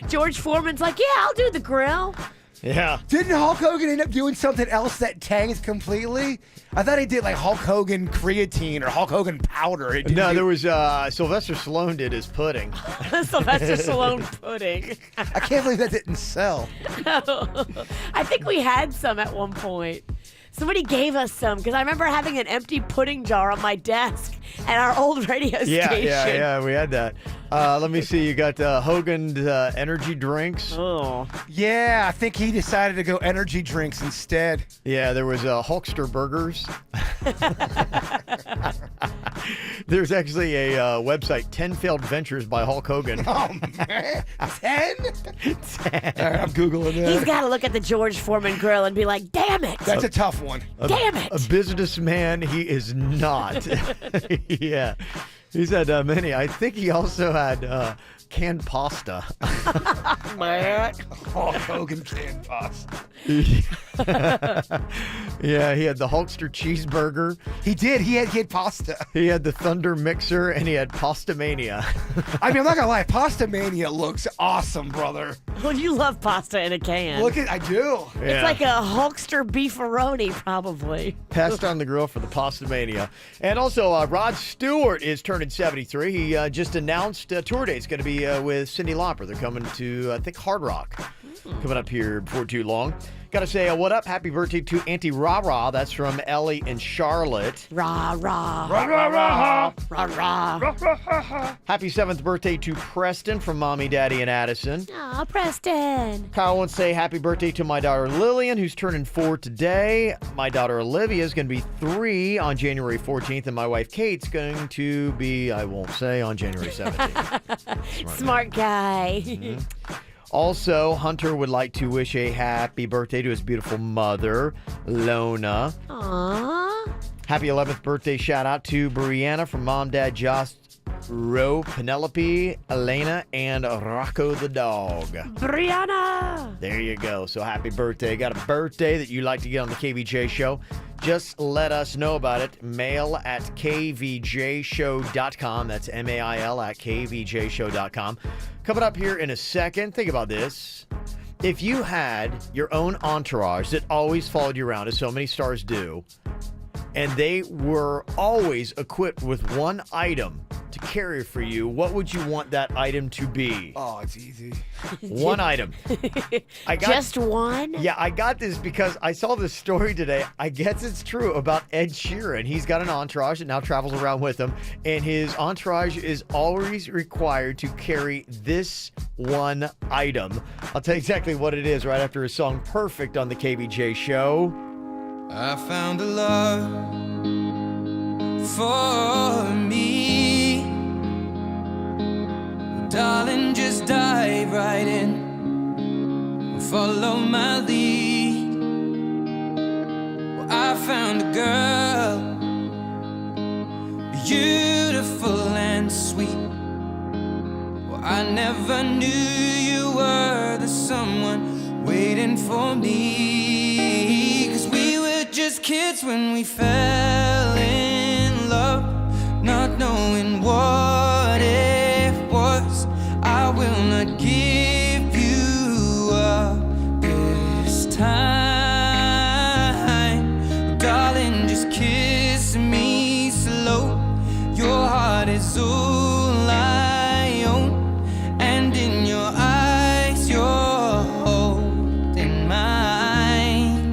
George Foreman's like, yeah, I'll do the grill. Yeah. Didn't Hulk Hogan end up doing something else that tanked completely? I thought he did like Hulk Hogan creatine or Hulk Hogan powder. It didn't No, do- there was Sylvester Stallone did his pudding. Sylvester Stallone pudding. I can't believe that didn't sell. I think we had some at one point. Somebody gave us some because I remember having an empty pudding jar on my desk at our old radio station. Yeah, we had that. Let me see. You got Hogan's energy drinks. Oh. Yeah, I think he decided to go energy drinks instead. Yeah, there was Hulkster burgers. There's actually a website, 10 Failed Ventures by Hulk Hogan. Oh, man. 10? 10. All right, I'm Googling that. He's got to look at the George Foreman grill and be like, damn it. That's a tough one. Damn it. A businessman, he is not. Yeah. He's had many. I think he also had canned pasta. Man. Hulk Hogan canned pasta. Yeah, he had the Hulkster cheeseburger. He did. He had pasta. He had the Thunder mixer, and he had Pasta Mania. I mean, I'm not gonna lie. Pasta Mania looks awesome, brother. Well, you love pasta in a can. I do. It's like a Hulkster beefaroni, probably. Passed on the grill for the Pasta Mania. And also, Rod Stewart is turning 73. He just announced a tour date. It's going to be with Cyndi Lauper. They're coming to, I think, Hard Rock. Coming up here before too long. Got to say, what up? Happy birthday to Auntie Rah-Rah. That's from Ellie and Charlotte. Rah-rah. Rah-rah-rah. Rah-rah. Happy 7th birthday to Preston from Mommy, Daddy, and Addison. Aw, Preston. Kyle wants to say happy birthday to my daughter Lillian, who's turning 4 today. My daughter Olivia is going to be 3 on January 14th, and my wife Kate's going to be, I won't say, on January 17th. Smart guy. Mm-hmm. Also, Hunter would like to wish a happy birthday to his beautiful mother, Lona. Aww. Happy 11th birthday shout out to Brianna from Mom, Dad, Josh, Ro, Penelope, Elena, and Rocco the dog. Brianna. There you go. So happy birthday. Got a birthday that you'd like to get on the KVJ show? Just let us know about it. Mail at kvjshow.com. That's mail at kvjshow.com. Coming up here in a second, think about this. If you had your own entourage that always followed you around, as so many stars do, and they were always equipped with one item to carry for you, what would you want that item to be? Oh, it's easy. One item. Just one? Yeah, I got this because I saw this story today. I guess it's true about Ed Sheeran. He's got an entourage that now travels around with him, and his entourage is always required to carry this one item. I'll tell you exactly what it is right after his song Perfect on the KVJ show. I found a love for me. Well, darling, just dive right in and follow my lead. Well, I found a girl, beautiful and sweet. Well, I never knew you were the someone waiting for me. 'Cause we were just kids when we fell in love, not knowing what it was. I will not give you up this time. Darling, just kiss me slow. Your heart is all I own, and in your eyes you're holding mine.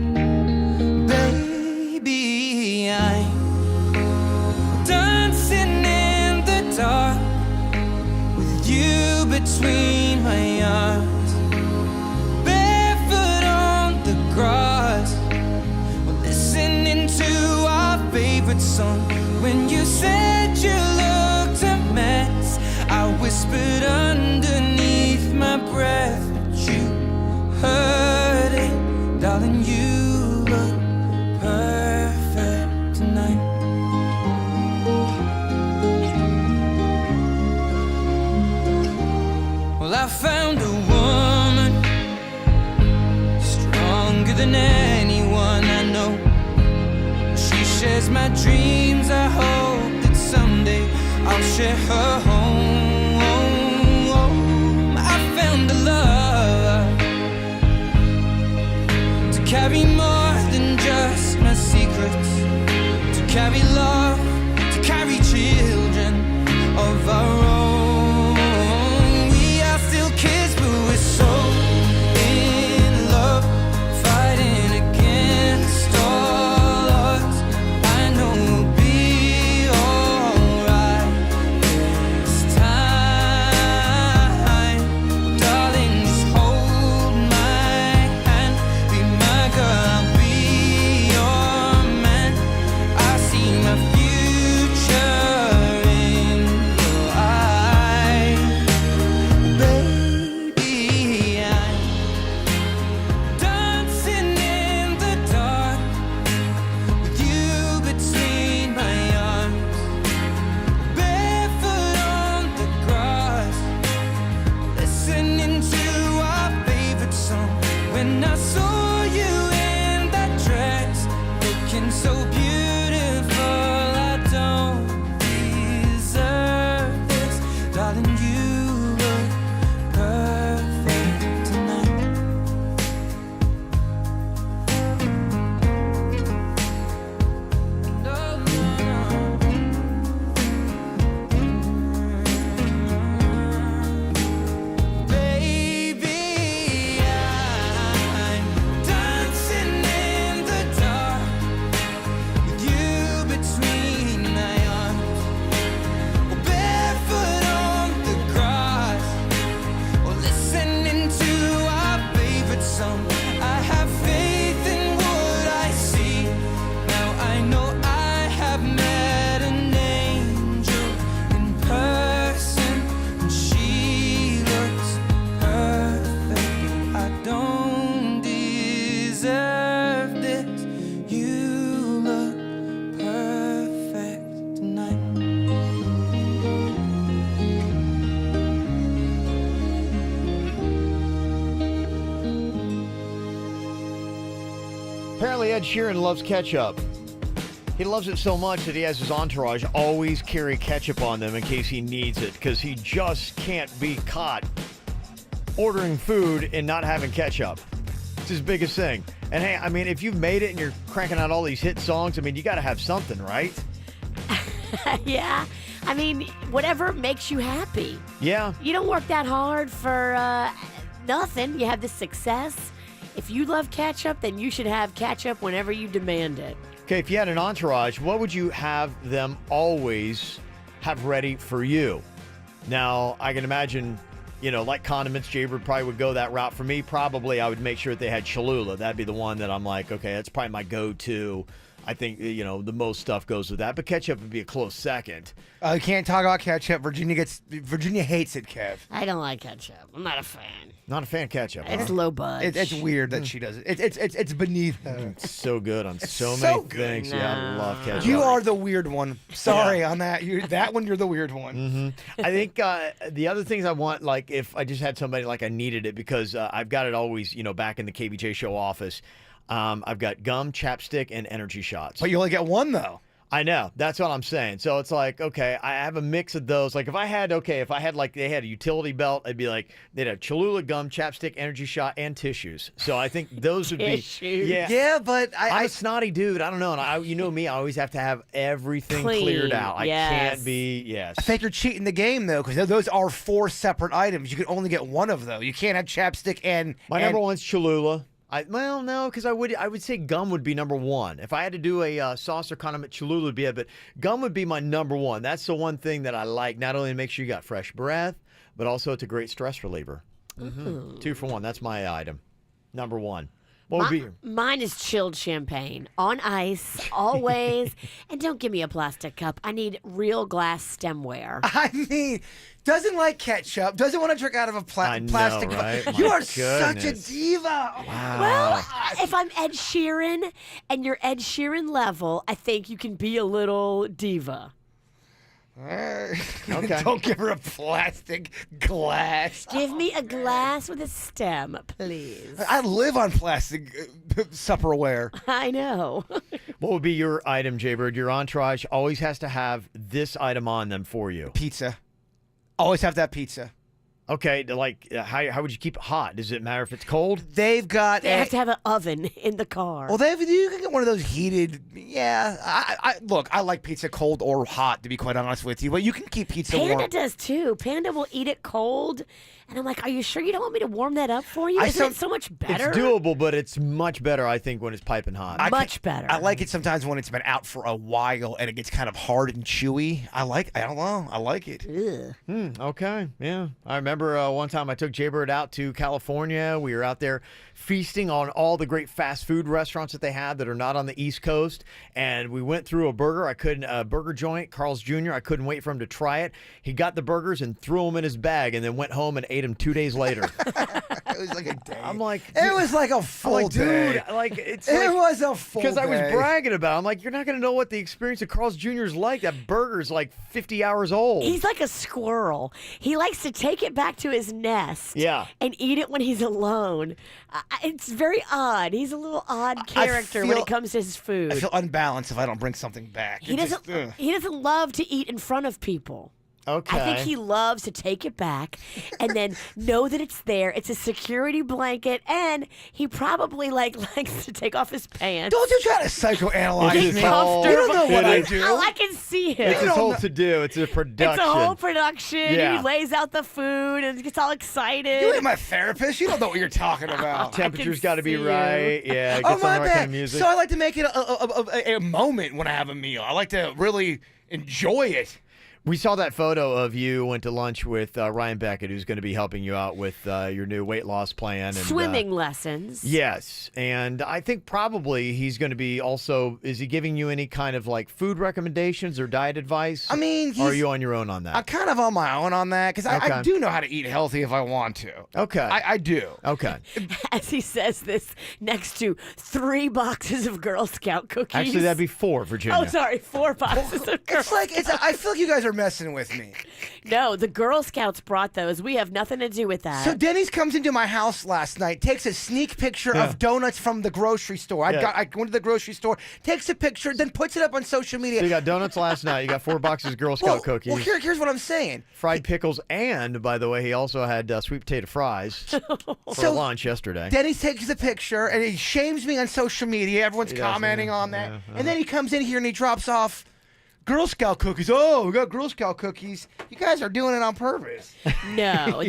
Baby, I'm dancing in the dark with you between my arms, barefoot on the grass. We're listening to our favorite song. When you said you looked a mess, I whispered underneath my breath, but you heard it. Darling, you look perfect tonight. Well, I found a woman stronger than anyone I know. She shares my dreams. I hope that someday I'll share her home. I found a love to carry more than just my secrets, to carry love, to carry children of our own. We are still kids, but we're so in love, fighting against all odds. I know we'll be alright this Ed Sheeran loves ketchup. He loves it so much that he has his entourage always carry ketchup on them in case he needs it, because he just can't be caught ordering food and not having ketchup. It's his biggest thing. And hey, I mean, if you've made it and you're cranking out all these hit songs, I mean, you got to have something, right? Yeah. I mean, whatever makes you happy. Yeah. You don't work that hard for nothing. You have this success. If you love ketchup, then you should have ketchup whenever you demand it. Okay, if you had an entourage, what would you have them always have ready for you? Now, I can imagine, you know, like condiments, Jaybird probably would go that route. For me, probably I would make sure that they had Cholula. That'd be the one that I'm like, okay, that's probably my go-to. I think, you know, the most stuff goes with that. But ketchup would be a close second. You can't talk about ketchup. Virginia hates it, Kev. I don't like ketchup. I'm not a fan. Not a fan of ketchup. It's low budge. It's weird that she does it. It's beneath her. It's so good on so so many things. good. Yeah, I love ketchup. You are the weird one. Sorry on that. You're the weird one. Mm-hmm. I think the other things I want, like if I just had somebody like I needed it, because I've got it always, you know, back in the KVJ show office. I've got gum, chapstick, and energy shots. But you only get one, though. I know. That's what I'm saying. So it's like, okay, I have a mix of those. Like if I had like they had a utility belt, I'd be like, they'd have Cholula, gum, chapstick, energy shot, and tissues. So I think those would be. Yeah, but I'm a snotty dude. I don't know. And you know me, I always have to have everything cleared out. Yes. I can't be, I think you're cheating the game, though, because those are 4 separate items. You can only get one of those. You can't have chapstick and... My number one's Cholula. Well, no, because I would say gum would be number one. If I had to do a sauce or condiment, Cholula would be it, but gum would be my number one. That's the one thing that I like. Not only to make sure you got fresh breath, but also it's a great stress reliever. Mm-hmm. 2 for 1. That's my item. Number one. What would be your... Mine is chilled champagne on ice, always. And don't give me a plastic cup. I need real glass stemware. I mean, doesn't like ketchup, doesn't want to drink out of a plastic cup. Right? You My are such a goodness. diva. Wow. Well, if I'm Ed Sheeran and you're Ed Sheeran level, I think you can be a little diva. Okay. Don't give her a plastic glass. Give me a glass with a stem, please. I live on plastic Tupperware. I know. What would be your item, Jaybird? Your entourage always has to have this item on them for you. Pizza. Always have that pizza. Okay, like how would you keep it hot? Does it matter if it's cold? They've got. They have to have an oven in the car. Well, you can get one of those heated. Yeah, look, I like pizza cold or hot, to be quite honest with you. But you can keep pizza Panda warm. does too. Panda will eat it cold. And I'm like, are you sure you don't want me to warm that up for you? Isn't it so much better? It's doable, but it's much better, I think, when it's piping hot. Much better. I like it sometimes when it's been out for a while and it gets kind of hard and chewy. I don't know. I like it. Okay, yeah. I remember one time I took Jaybird out to California. We were out there feasting on all the great fast food restaurants that they had that are not on the East Coast. And we went through a burger joint, Carl's Jr. I couldn't wait for him to try it. He got the burgers and threw them in his bag and then went home and ate them 2 days later. It was like a day. I'm like, it was like a full day. Dude, like it's it like, was a full day. because I was bragging about it. I'm like, you're not going to know what the experience of Carl's Jr. is like. That burger's like 50 hours old. He's like a squirrel. He likes to take it back to his nest and eat it when he's alone. It's very odd. He's a little odd character when it comes to his food. I feel unbalanced if I don't bring something back. He doesn't love to eat in front of people. Okay. I think he loves to take it back and then know that it's there. It's a security blanket, and he probably likes to take off his pants. Don't you try to psychoanalyze Get me. comfortable. You don't know what I do. Oh, I can see him. It's his whole to-do. It's a production. It's a whole production. Yeah. He lays out the food and gets all excited. You ain't my therapist. You don't know what you're talking about. Temperature's got to be right. Yeah. Get Oh, some my right bad. kind of music. So I like to make it a moment when I have a meal. I like to really enjoy it. We saw that photo of you went to lunch with Ryan Beckett, who's going to be helping you out with your new weight loss plan. And, Swimming lessons. Yes. And I think probably he's going to be also, is he giving you any kind of like food recommendations or diet advice? I mean, or are you on your own on that? I'm kind of on my own on that because I do know how to eat healthy if I want to. Okay. I do. Okay. As he says this next to 3 boxes of Girl Scout cookies. Actually, that'd be 4, Virginia. Oh, sorry, 4 boxes of Girl It's like, I feel like you guys are they're messing with me. No, the Girl Scouts brought those. We have nothing to do with that. So Denny's comes into my house last night, takes a sneak picture of donuts from the grocery store. I went to the grocery store, takes a picture, then puts it up on social media. So you got donuts last night. You got 4 boxes of Girl Scout cookies. Well, here's what I'm saying. Fried pickles, and by the way, he also had sweet potato fries for lunch yesterday. Denny takes the picture and he shames me on social media. Everyone's commenting on that. And then he comes in here and he drops off Girl Scout cookies. Oh, we got Girl Scout cookies. You guys are doing it on purpose. No.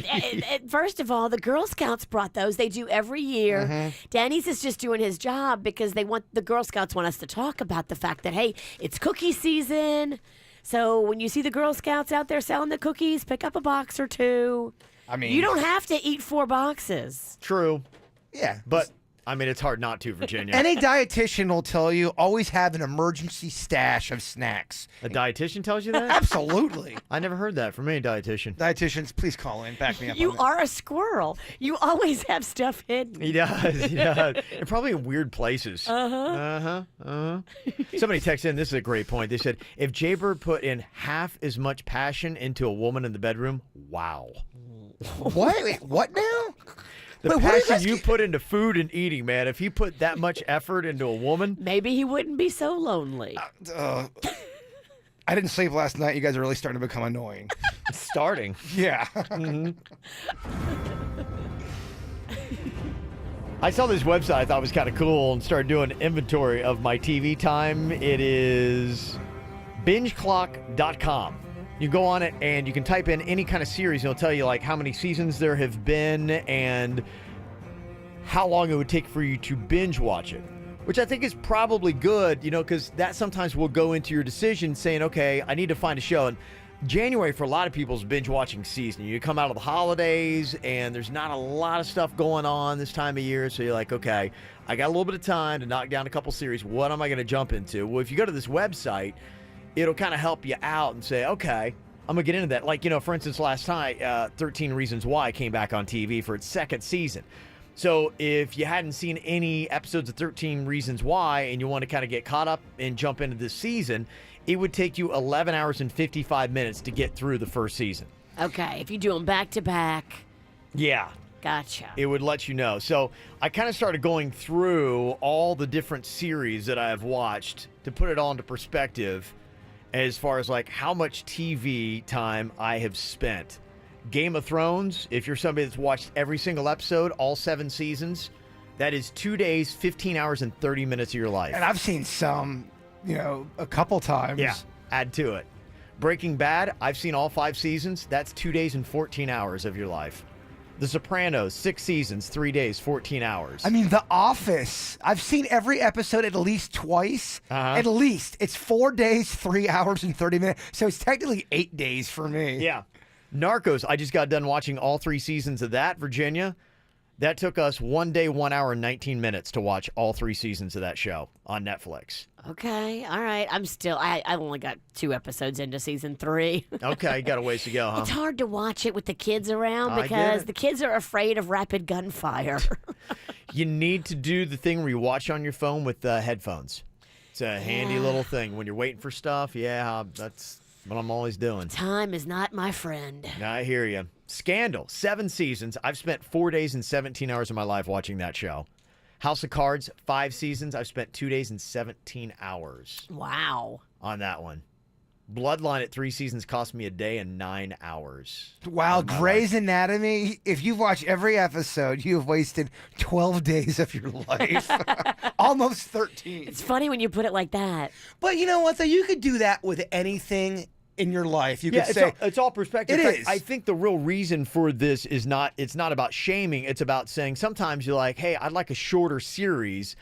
First of all, the Girl Scouts brought those. They do every year. Danny's is just doing his job because the Girl Scouts want us to talk about the fact that, hey, it's cookie season. So when you see the Girl Scouts out there selling the cookies, pick up a box or 2. I mean, you don't have to eat 4 boxes. True. Yeah. But, I mean, it's hard not to, Virginia. Any dietitian will tell you always have an emergency stash of snacks. A dietitian tells you that? Absolutely. I never heard that from any dietitian. Dietitians, please call in. Back me up. You on that. are a squirrel. You always have stuff hidden. He does. He does. And probably in weird places. Somebody texted in, this is a great point. They said, if Jaybird put in half as much passion into a woman in the bedroom, wow. What? Wait, what now? The passion you put into food and eating, man. If he put that much effort into a woman, maybe he wouldn't be so lonely. I didn't sleep last night. You guys are really starting to become annoying. It's starting. Yeah. I saw this website I thought was kind of cool and started doing an inventory of my TV time. It is bingeclock.com. You go on it and you can type in any kind of series. It'll tell you like how many seasons there have been and how long it would take for you to binge watch it, which I think is probably good, because that sometimes will go into your decision saying, okay, I need to find a show. And January for a lot of people is binge watching season. You come out of the holidays and there's not a lot of stuff going on this time of year. So you're like, okay, I got a little bit of time to knock down a couple series. What am I going to jump into? Well, if you go to this website, it'll kind of help you out and say, okay, I'm going to get into that. Like, for instance, last night, 13 Reasons Why came back on TV for its 2nd season. So if you hadn't seen any episodes of 13 Reasons Why and you want to kind of get caught up and jump into this season, it would take you 11 hours and 55 minutes to get through the first season. Okay, if you do them back to back. Yeah. Gotcha. It would let you know. So I kind of started going through all the different series that I have watched to put it all into perspective as far as like how much TV time I have spent. Game of Thrones, if you're somebody that's watched every single episode, all 7 seasons, that is 2 days, 15 hours, and 30 minutes of your life. And I've seen some, a couple times. Yeah, add to it. Breaking Bad, I've seen all 5 seasons. That's 2 days and 14 hours of your life. The Sopranos, 6 seasons, 3 days, 14 hours. I mean, The Office. I've seen every episode at least twice. At least. It's 4 days, 3 hours, and 30 minutes. So it's technically 8 days for me. Yeah. Narcos, I just got done watching all 3 seasons of that, Virginia. That took us 1 day, 1 hour, and 19 minutes to watch all 3 seasons of that show on Netflix. Okay, all right. I only got 2 episodes into season 3. Okay, you got a ways to go, huh? It's hard to watch it with the kids around I get because it. the kids are afraid of rapid gunfire. You need to do the thing where you watch on your phone with headphones. It's a handy little thing. When you're waiting for stuff, that's what I'm always doing. Time is not my friend. I hear you. Scandal, 7 seasons. I've spent 4 days and 17 hours of my life watching that show. House of Cards, 5 seasons. I've spent 2 days and 17 hours. Wow. On that one. Bloodline at 3 seasons cost me a day and 9 hours. Wow, Grey's Anatomy, if you've watched every episode, you have wasted 12 days of your life. Almost 13. It's funny when you put it like that. But you know what, though? You could do that with anything in your life. You could say it's all perspective. It is. I think the real reason for this is it's not about shaming. It's about saying sometimes you're like, hey, I'd like a shorter series.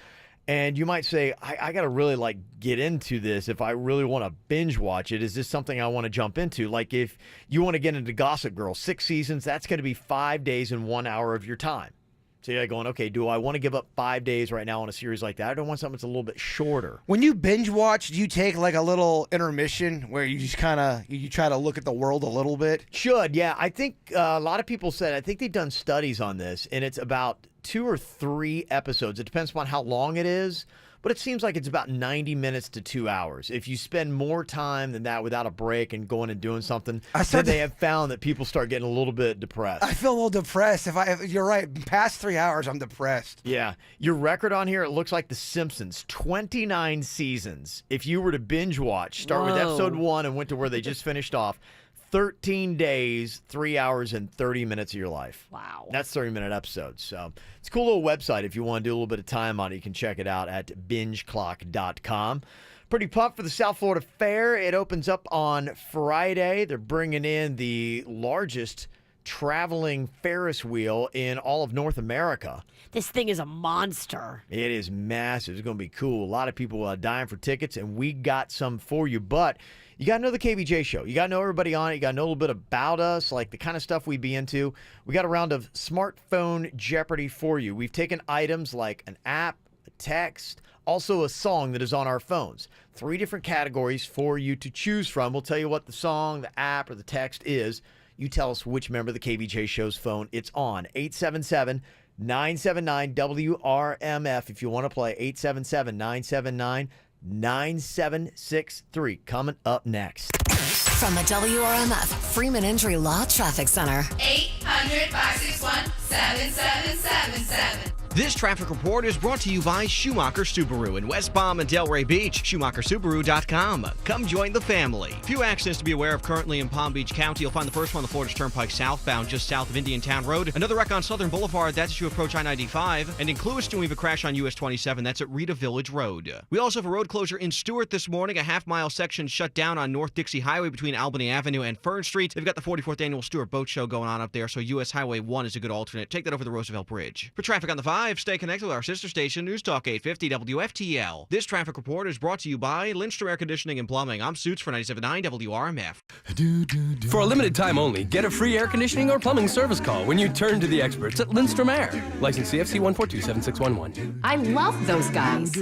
And you might say, I got to really get into this if I really want to binge watch it. Is this something I want to jump into? Like if you want to get into Gossip Girl, 6 seasons, that's going to be 5 days and 1 hour of your time. So you're going, okay, do I want to give up 5 days right now on a series like that? I don't want something that's a little bit shorter. When you binge watch, do you take like a little intermission where you just kind of, you try to look at the world a little bit? Should, yeah. I think a lot of people said, I think they've done studies on this, and it's about 2 or 3 episodes. It depends upon how long it is, but it seems like it's about 90 minutes to 2 hours. If you spend more time than that without a break and going and doing something, then they have found that people start getting a little bit depressed. I feel a little depressed. If you're right, past 3 hours, I'm depressed. Yeah. Your record on here, it looks like The Simpsons, 29 seasons. If you were to binge watch, start with episode 1 and went to where they just finished off, 13 days, 3 hours, and 30 minutes of your life. Wow. That's 30-minute episodes. So it's a cool little website. If you want to do a little bit of time on it, you can check it out at bingeclock.com. Pretty pumped for the South Florida Fair. It opens up on Friday. They're bringing in the largest traveling Ferris wheel in all of North America. This thing is a monster. It is massive. It's going to be cool. A lot of people dying for tickets, and we got some for you. But you got to know the KVJ show. You got to know everybody on it. You got to know a little bit about us, like the kind of stuff we'd be into. We got a round of smartphone Jeopardy for you. We've taken items like an app, a text, also a song that is on our phones. 3 different categories for you to choose from. We'll tell you what the song, the app, or the text is. You tell us which member of the KVJ show's phone it's on. 877-979-WRMF if you want to play. 877-979-9763. Coming up next. From the WRMF Freeman Injury Law Traffic Center. 800-561-7777. This traffic report is brought to you by Schumacher Subaru in West Palm and Delray Beach. SchumacherSubaru.com. Come join the family. Few accidents to be aware of currently in Palm Beach County. You'll find the first one on the Florida Turnpike southbound, just south of Indian Town Road. Another wreck on Southern Boulevard. That's as you approach I-95. And in Clewiston, we have a crash on US 27. That's at Rita Village Road. We also have a road closure in Stewart this morning. A half-mile section shut down on North Dixie Highway between Albany Avenue and Fern Street. They've got the 44th Annual Stewart Boat Show going on up there, so US Highway 1 is a good alternate. Take that over the Roosevelt Bridge. For traffic on the 5, stay connected with our sister station, News Talk 850 WFTL. This traffic report is brought to you by Lindstrom Air Conditioning and Plumbing. I'm Suits for 97.9 WRMF. For a limited time only, get a free air conditioning or plumbing service call when you turn to the experts at Lindstrom Air. License CFC 1427611. I love those guys.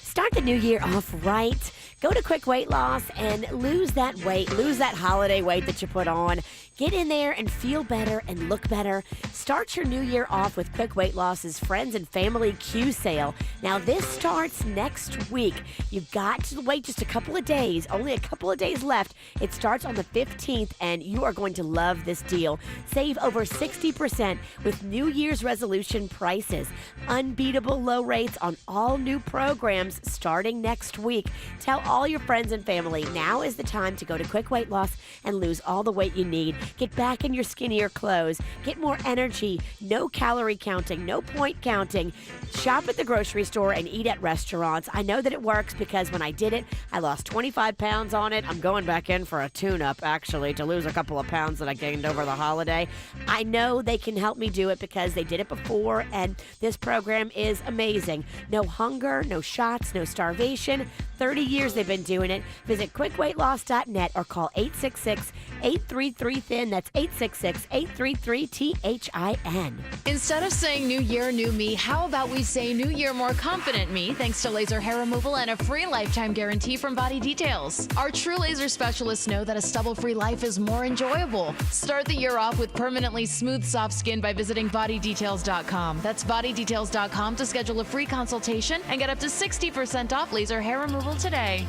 Start the new year off right. Go to Quick Weight Loss and lose that weight, lose that holiday weight that you put on. Get in there and feel better and look better. Start your new year off with Quick Weight Loss's Friends and Family Q sale. Now, this starts next week. You've got to wait just a couple of days, only a couple of days left. It starts on the 15th, and you are going to love this deal. Save over 60% with New Year's resolution prices. Unbeatable low rates on all new programs starting next week. Tell all your friends and family now is the time to go to Quick Weight Loss and lose all the weight you need. Get back in your skinnier clothes. Get more energy. No calorie counting. No point counting. Shop at the grocery store and eat at restaurants. I know that it works because when I did it, I lost 25 pounds on it. I'm going back in for a tune-up, actually, to lose a couple of pounds that I gained over the holiday. I know they can help me do it because they did it before, and this program is amazing. No hunger, no shots, no starvation. 30 years they've been doing it. Visit quickweightloss.net or call 866-833-THIN. That's 866-833-THIN. Instead of saying New Year, New Me, how about we say New Year, More Confident Me, thanks to laser hair removal and a free lifetime guarantee from Body Details. Our true laser specialists know that a stubble-free life is more enjoyable. Start the year off with permanently smooth, soft skin by visiting bodydetails.com. That's bodydetails.com to schedule a free consultation and get up to 60% off laser hair removal today.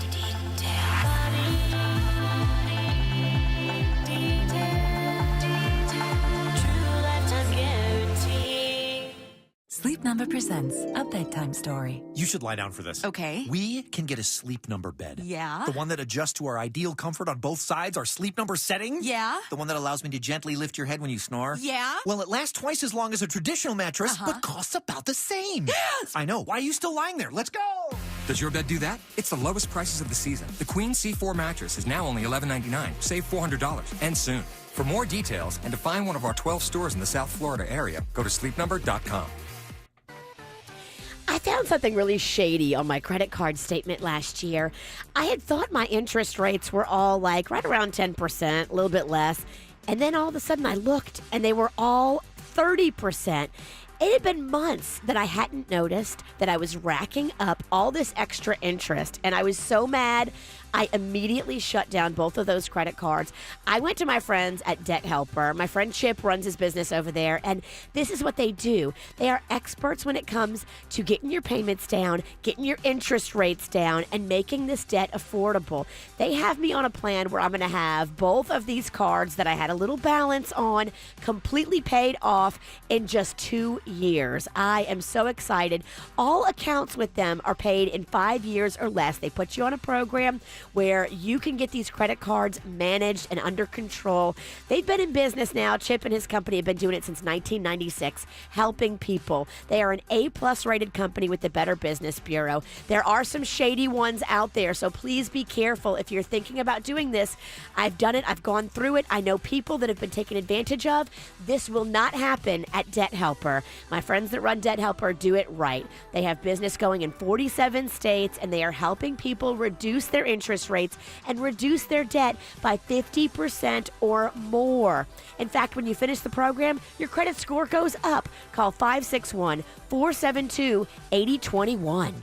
Sleep Number presents a bedtime story. You should lie down for this. Okay. We can get a Sleep Number bed. Yeah? The one that adjusts to our ideal comfort on both sides, our Sleep Number setting. Yeah? The one that allows me to gently lift your head when you snore. Yeah? Well, it lasts twice as long as a traditional mattress, but costs about the same. Yes! I know. Why are you still lying there? Let's go! Does your bed do that? It's the lowest prices of the season. The Queen C4 mattress is now only $11.99. Save $400. And soon. For more details and to find one of our 12 stores in the South Florida area, go to sleepnumber.com. I found something really shady on my credit card statement last year. I had thought my interest rates were all like right around 10%, a little bit less. And then all of a sudden I looked and they were all 30%. It had been months that I hadn't noticed that I was racking up all this extra interest, and I was so mad. I immediately shut down both of those credit cards. I went to my friends at Debt Helper. My friend Chip runs his business over there, and this is what they do. They are experts when it comes to getting your payments down, getting your interest rates down, and making this debt affordable. They have me on a plan where I'm going to have both of these cards that I had a little balance on completely paid off in just 2 years. I am so excited. All accounts with them are paid in 5 years or less. They put you on a program where you can get these credit cards managed and under control. They've been in business now. Chip and his company have been doing it since 1996, helping people. They are an A-plus rated company with the Better Business Bureau. There are some shady ones out there, so please be careful if you're thinking about doing this. I've done it. I've gone through it. I know people that have been taken advantage of. This will not happen at Debt Helper. My friends that run Debt Helper do it right. They have business going in 47 states, and they are helping people reduce their interest rates and reduce their debt by 50% or more. In fact, when you finish the program, your credit score goes up. Call 561-472-8021.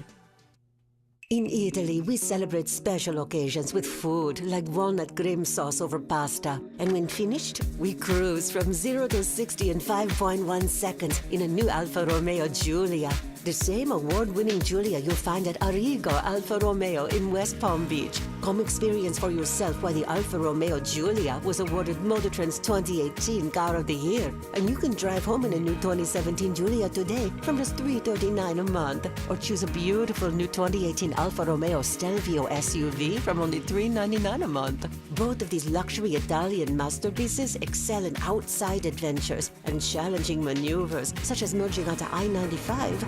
In Italy, we celebrate special occasions with food like walnut cream sauce over pasta. And when finished, we cruise from 0 to 60 in 5.1 seconds in a new Alfa Romeo Giulia. The same award-winning Giulia you'll find at Arrigo Alfa Romeo in West Palm Beach. Come experience for yourself why the Alfa Romeo Giulia was awarded Motortrend's 2018 Car of the Year. And you can drive home in a new 2017 Giulia today from just $339 a month. Or choose a beautiful new 2018 Alfa Romeo Stelvio SUV from only $399 a month. Both of these luxury Italian masterpieces excel in outside adventures and challenging maneuvers, such as merging onto I-95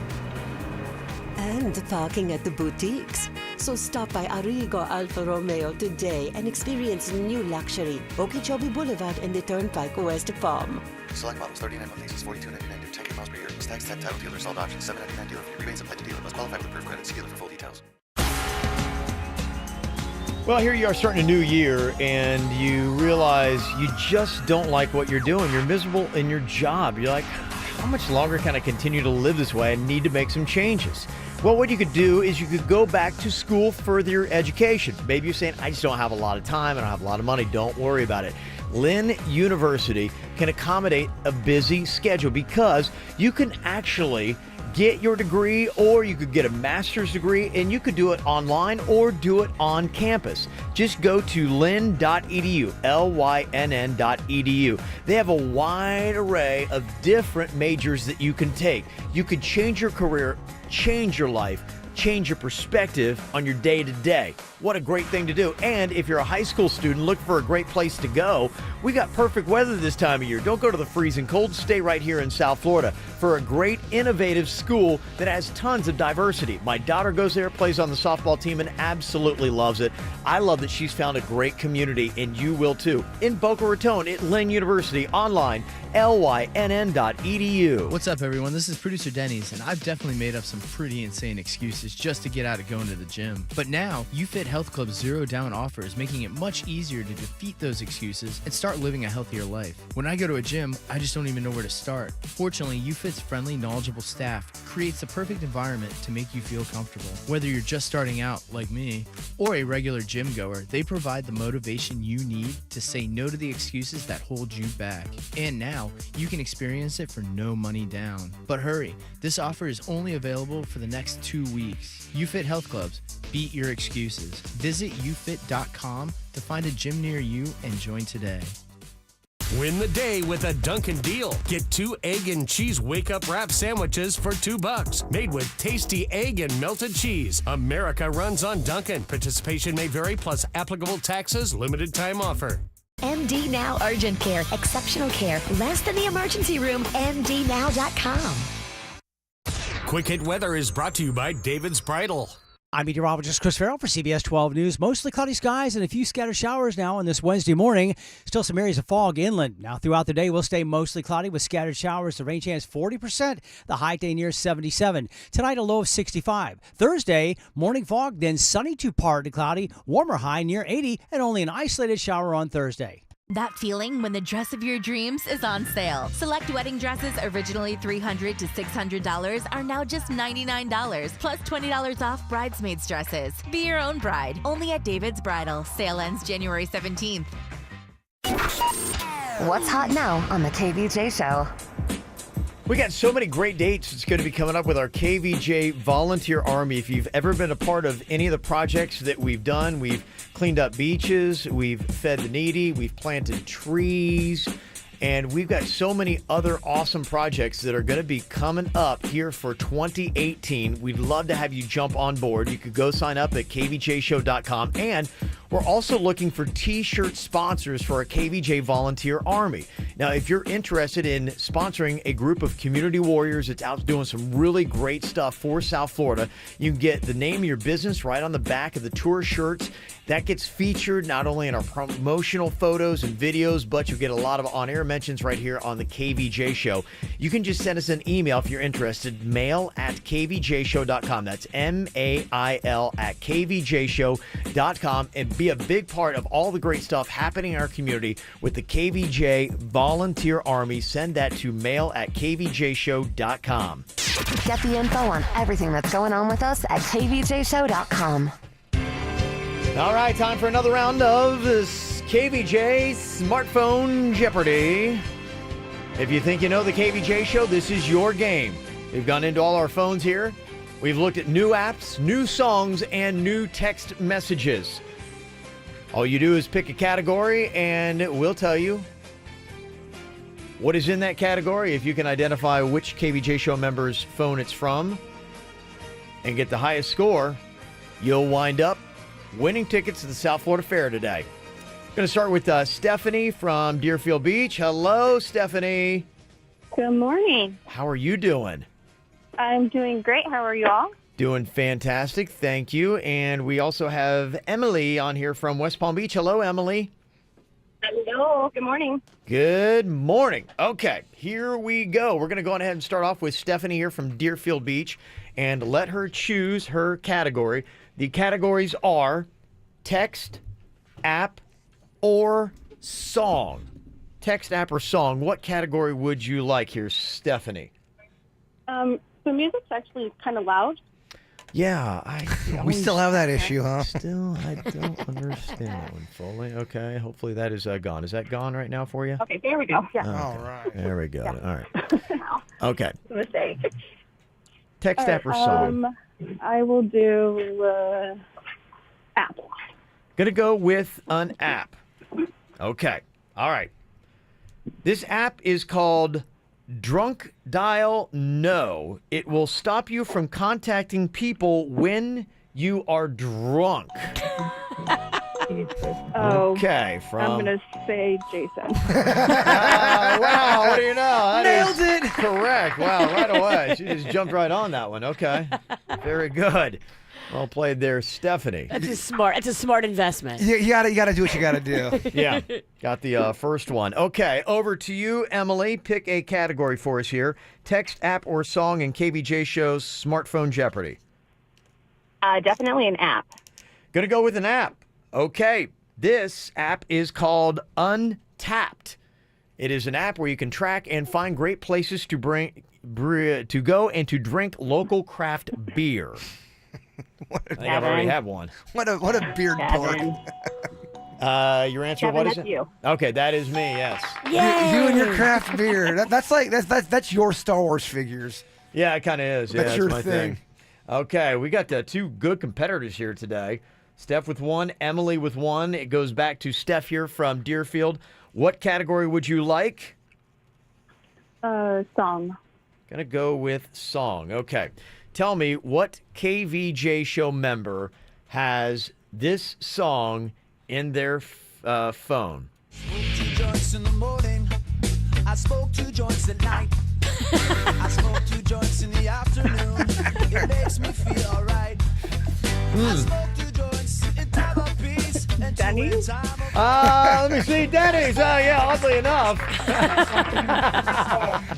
and parking at the boutiques. So stop by Arrigo Alfa Romeo today and experience new luxury. Okeechobee Boulevard and the Turnpike West Palm. Select models, 39 month leases, $42.99 new, 10K miles per year. Tax, title dealer, sold options, $7.99 dealer fee. Rebates applied to dealer. Must qualify with approved credit. See dealer for full details. Well, here you are starting a new year, and you realize you just don't like what you're doing. You're miserable in your job. You're like, how much longer can I continue to live this way? I need to make some changes. Well, what you could do is you could go back to school, further your education. Maybe you're saying, I just don't have a lot of time, I don't have a lot of money. Don't worry about it. Lynn University can accommodate a busy schedule because you can actually get your degree, or you could get a master's degree, and you could do it online or do it on campus. Just go to lynn.edu, lynn.edu. They have a wide array of different majors that you can take. You could change your career, change your life, change your perspective on your day-to-day. What a great thing to do. And if you're a high school student looking for a great place to go, we got perfect weather this time of year. Don't go to the freezing cold. Stay right here in South Florida for a great, innovative school that has tons of diversity. My daughter goes there, plays on the softball team, and absolutely loves it. I love that she's found a great community, and you will too. In Boca Raton at Lynn University, online, lynn.edu. What's up, everyone? This is producer Denny's, and I've definitely made up some pretty insane excuses just to get out of going to the gym. But now, UFit Health Club's Zero Down offer is making it much easier to defeat those excuses and start living a healthier life. When I go to a gym, I just don't even know where to start. Fortunately, UFit's friendly, knowledgeable staff creates the perfect environment to make you feel comfortable. Whether you're just starting out, like me, or a regular gym goer, they provide the motivation you need to say no to the excuses that hold you back. And now, you can experience it for no money down. But hurry, this offer is only available for the next 2 weeks. UFit Health Clubs, beat your excuses. Visit ufit.com to find a gym near you and join today. Win the day with a Dunkin' deal. Get 2 egg and cheese wake-up wrap sandwiches for $2. Made with tasty egg and melted cheese. America runs on Dunkin'. Participation may vary, plus applicable taxes. Limited time offer. MD Now Urgent Care. Exceptional care. Less than the emergency room. MDNow.com. Quick Hit Weather is brought to you by David's Bridal. I'm meteorologist Chris Farrell for CBS 12 News. Mostly cloudy skies and a few scattered showers now on this Wednesday morning. Still some areas of fog inland. Now throughout the day, we'll stay mostly cloudy with scattered showers. The rain chance 40%. The high day near 77. Tonight, a low of 65. Thursday, morning fog, then sunny to partly cloudy. Warmer high near 80 and only an isolated shower on Thursday. That feeling when the dress of your dreams is on sale. Select wedding dresses originally $300 to $600 are now just $99, plus $20 off bridesmaids dresses. Be your own bride, only at David's Bridal. Sale ends January 17th. What's hot now on the KVJ Show? We got so many great dates that's going to be coming up with our KVJ Volunteer Army. If you've ever been a part of any of the projects that we've done, we've cleaned up beaches, we've fed the needy, we've planted trees, and we've got so many other awesome projects that are going to be coming up here for 2018. We'd love to have you jump on board. You could go sign up at kvjshow.com, and we're also looking for t-shirt sponsors for our KVJ Volunteer Army. Now, if you're interested in sponsoring a group of community warriors that's out doing some really great stuff for South Florida, you can get the name of your business right on the back of the tour shirts. That gets featured not only in our promotional photos and videos, but you'll get a lot of on-air mentions right here on the KVJ Show. You can just send us an email if you're interested, mail@kvjshow.com. That's mail@kvjshow.com, and be a big part of all the great stuff happening in our community with the KVJ Volunteer Army. Send that to mail@kvjshow.com. Get the info on everything that's going on with us at kvjshow.com. All right, time for another round of this KVJ Smartphone Jeopardy. If you think you know the KVJ Show, this is your game. We've gone into all our phones here. We've looked at new apps, new songs, and new text messages. All you do is pick a category, and we'll tell you what is in that category. If you can identify which KVJ Show member's phone it's from and get the highest score, you'll wind up winning tickets to the South Florida Fair today. Going to start with Stephanie from Deerfield Beach. Hello, Stephanie. Good morning. How are you doing? I'm doing great. How are you all? Doing fantastic. Thank you. And we also have Emily on here from West Palm Beach. Hello, Emily. Hello. Good morning. Good morning. Okay, here we go. We're going to go ahead and start off with Stephanie here from Deerfield Beach and let her choose her category. The categories are text, app, or song. Text, app, or song. What category would you like here, Stephanie? So music's actually kind of loud. Yeah, we still have that issue, huh? Still, I don't understand that one fully. Okay, hopefully that is gone. Is that gone right now for you? Okay, there we go. Yeah. Okay. All right. There we go. Yeah. All right. Okay. Mistake. Text, All app, or right, song? I will do app. Gonna go with an app. Okay. All right. This app is called Drunk Dial No. It will stop you from contacting people when you are drunk. Okay. I'm going to say Jason. Wow, what do you know? Nailed it. Correct. Wow, right away. She just jumped right on that one. Okay. Very good. Well played there, Stephanie. That's a smart investment. You gotta do what you gotta do. Yeah. Got the first one. Okay, over to you, Emily. Pick a category for us here. Text, app, or song in KVJ Show's Smartphone Jeopardy. Definitely an app. Gonna go with an app. Okay, this app is called Untapped. It is an app where you can track and find great places to go and to drink local craft beer. I think I've already had one. What a beard pork. Your answer, Kevin, what is that's it? you. Okay, that is me, yes. You and your craft beer. That's your Star Wars figures. Yeah, it kind of is. Yeah, That's your my thing. Okay, we got two good competitors here today. Steph with one, Emily with one. It goes back to Steph here from Deerfield. What category would you like? Song. Gonna go with song. Okay. Tell me, what KVJ Show member has this song in their phone? Two joints in the morning. I smoke 2 joints at night. I smoke 2 joints in the afternoon. It makes me feel alright. I smoke 2 joints in time of peace and Denny's? Let me see, Denny's. Yeah, oddly enough.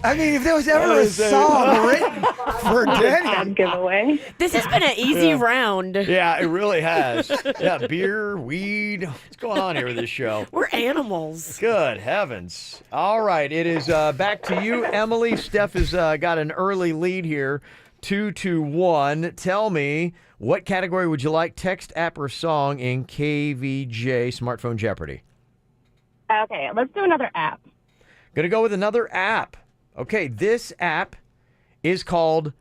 I mean, if there was ever a song written for Denny. Giveaway. This has been an easy round. Yeah, it really has. Yeah, beer, weed. What's going on here with this show? We're animals. Good heavens. All right, it is back to you, Emily. Steph has got an early lead here, 2-1. Tell me, what category would you like, text, app, or song in KVJ Smartphone Jeopardy? Okay, let's do another app. Going to go with another app. Okay, this app is called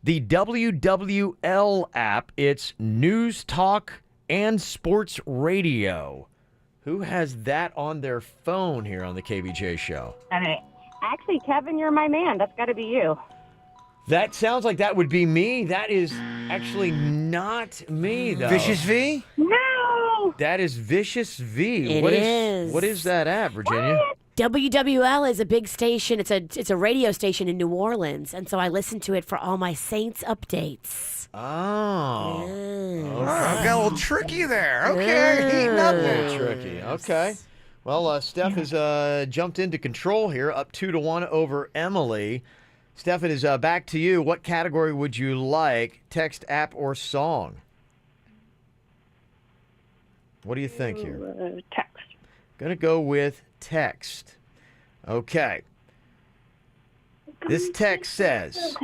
the WWL app. It's News Talk and Sports Radio. Who has that on their phone here on the KVJ show? Okay. Actually, Kevin, you're my man. That's got to be you. That sounds like that would be me. That is actually not me, though. Vicious V? No! That is Vicious V. It is. What is that app, Virginia? WWL is a big station. It's a radio station in New Orleans, and so I listen to it for all my Saints updates. Oh. Got a little tricky there. Okay, heating up. A little tricky. Okay. Well, Steph has jumped into control here, up 2-1 over Emily. Steph, it is back to you. What category would you like, text, app, or song? What do you think here? Text. Going to go with text. Okay. This text says,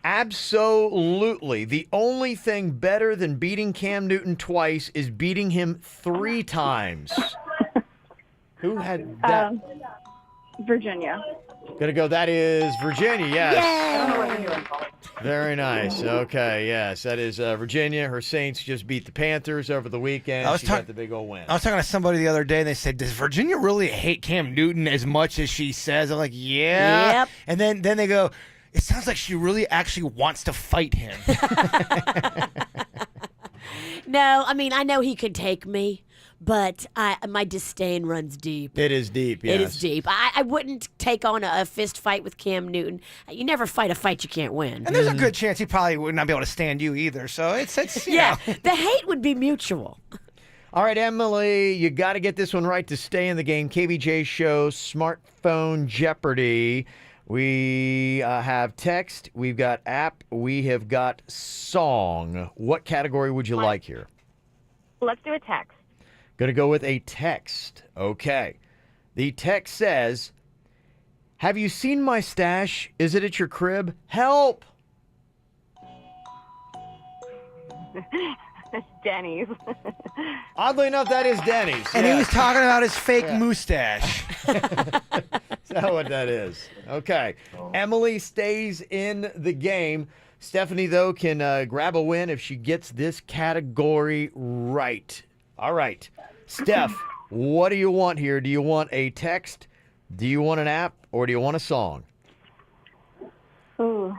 absolutely, the only thing better than beating Cam Newton twice is beating him 3 times. Who had that? Virginia. Gonna go, that is Virginia, yes. Yay! Very nice. Okay, yes, that is Virginia. Her Saints just beat the Panthers over the weekend. She got the big old win. I was talking to somebody the other day, and they said, does Virginia really hate Cam Newton as much as she says? I'm like, yeah. Yep. And then they go, it sounds like she really actually wants to fight him. No, I mean, I know he could take me, but my disdain runs deep. It is deep, yes. It is deep. I wouldn't take on a fist fight with Cam Newton. You never fight a fight you can't win. And there's a good chance he probably would not be able to stand you either. So it's you yeah, know. the hate would be mutual. All right, Emily, you got to get this one right to stay in the game. KVJ show, Smartphone Jeopardy. We have text, we've got app, we have got song. What category would you like here? Let's do a text. Going to go with a text. Okay. The text says, have you seen my stash? Is it at your crib? Help! Denny's. Oddly enough, that is Denny's. And he yes. was talking about his fake mustache. Is that what that is? Okay. Emily stays in the game. Stephanie, though, can grab a win if she gets this category right. All right. Steph, what do you want here? Do you want a text? Do you want an app? Or do you want a song? Ooh,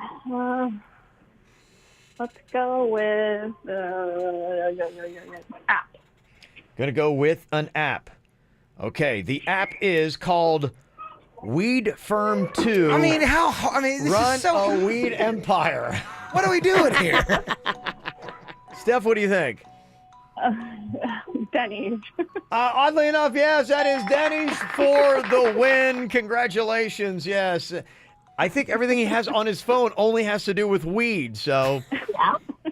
let's go with app. Going to go with an app. Okay. The app is called Weed Firm 2. I mean, this Run is so... a weed empire. What are we doing here? Steph, what do you think? Denny's. Oddly enough, yes, that is Denny's for the win. Congratulations, yes. I think everything he has on his phone only has to do with weed, so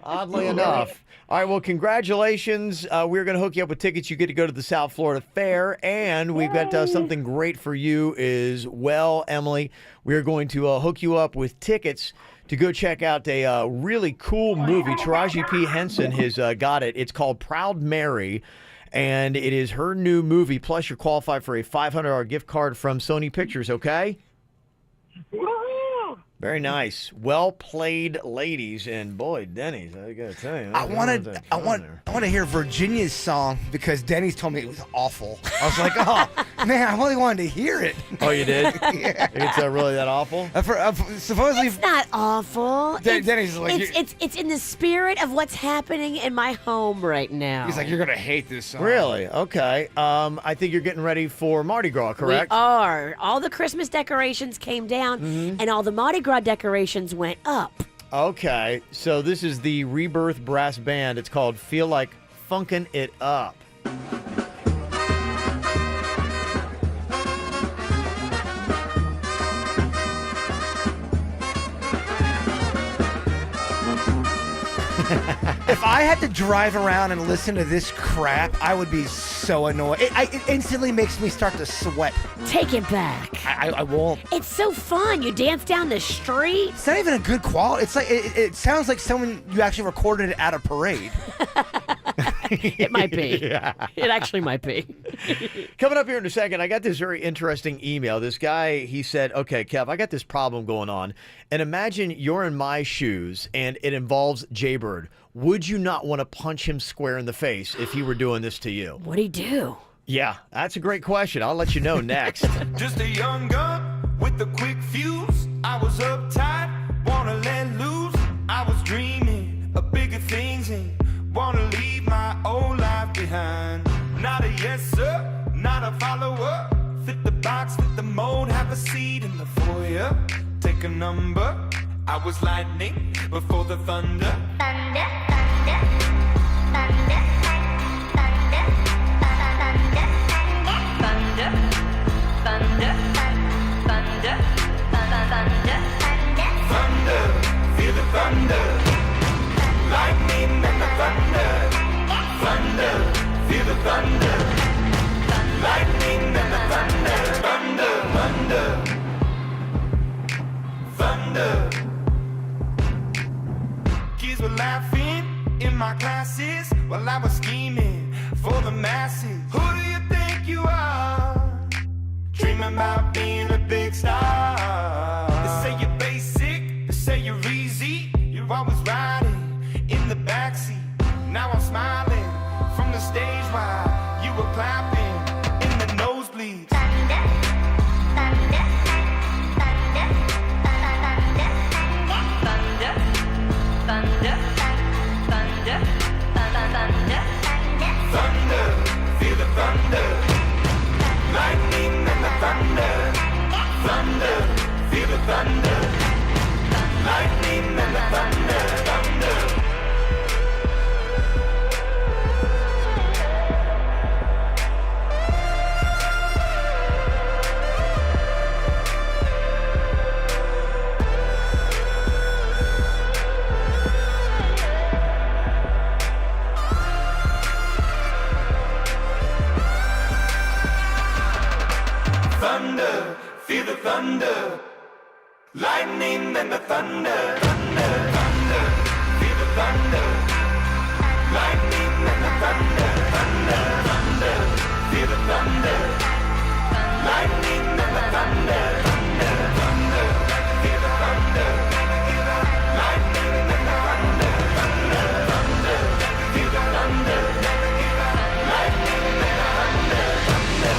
oddly enough. All right, well, congratulations. We're going to hook you up with tickets. You get to go to the South Florida Fair, and we've got something great for you as well, Emily. We're going to hook you up with tickets to go check out a really cool movie. Taraji P. Henson has got it. It's called Proud Mary, and it is her new movie. Plus, you're qualified for a $500 gift card from Sony Pictures, okay? Very nice. Well played, ladies. And boy, Denny's, I got to tell you. I want to hear Virginia's song because Denny's told me it was awful. I was like, oh, man, I really wanted to hear it. Oh, you did? Yeah. It's really that awful? Supposedly, It's not awful. Denny's like, it's in the spirit of what's happening in my home right now. he's like, you're going to hate this song. Really? Okay. I think you're getting ready for Mardi Gras, correct? We are. All the Christmas decorations came down, and all the Mardi Gras decorations went up. Okay. So this is the Rebirth Brass Band. It's called Feel Like Funkin' It Up. If I had to drive around and listen to this crap, I would be so annoyed. It instantly makes me start to sweat. Take it back. I won't. It's so fun. You dance down the street. It's not even a good quality. It's like it sounds like someone you actually recorded it at a parade. It might be. Yeah. It actually might be. Coming up here in a second, I got this very interesting email. This guy, he said, okay, Kev, I got this problem going on. And imagine you're in my shoes and it involves Jaybird. Would you not want to punch him square in the face if he were doing this to you? What'd he do? Yeah, that's a great question. I'll let you know next. Just a young gun with a quick fuse. I was uptight, wanna let loose. I was dreaming of bigger things and wanna leave my old life behind. Not a yes sir, not a follower. Fit the box, fit the mold, have a seat in the foyer. Take a number. I was lightning before the thunder. Thunder, thunder, thunder, thunder, thunder, thunder, thunder, thunder, thunder, feel the thunder. Lightning and the thunder. Thunder, feel the thunder. Lightning and the thunder. Thunder, thunder, thunder. Kids were laughing in my classes while I was scheming for the masses. Who do you think you are? Dreaming about being a big star. They say you're basic, they say you're easy. You're always riding in the backseat. Now I'm smiling from the stage while you were clapping in the nosebleeds. Thunder, thunder, thunder, thunder, thunder, thunder, thunder, thunder, thunder, feel the thunder. Lightning and the thunder. Thunder, feel the thunder. Lightning and the thunder. Thunder. Thunder, feel the thunder. Lightning and the thunder. Thunder, thunder, feel the thunder. Lightning and the thunder. Thunder, thunder, feel the thunder. Lightning and the thunder. Thunder, thunder, feel the thunder. Lightning and the thunder. Thunder, thunder, feel the thunder. Lightning and the thunder. Thunder.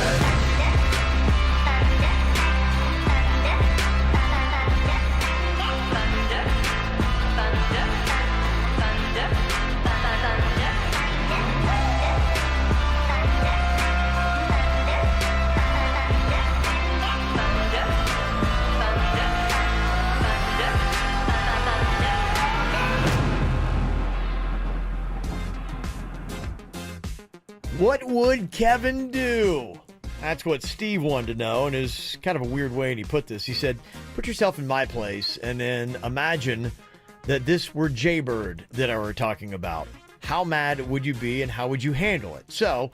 What would Kevin do? That's what Steve wanted to know, and is kind of a weird way he put this. He said, put yourself in my place and then imagine that this were Jaybird that I were talking about. How mad would you be and how would you handle it? So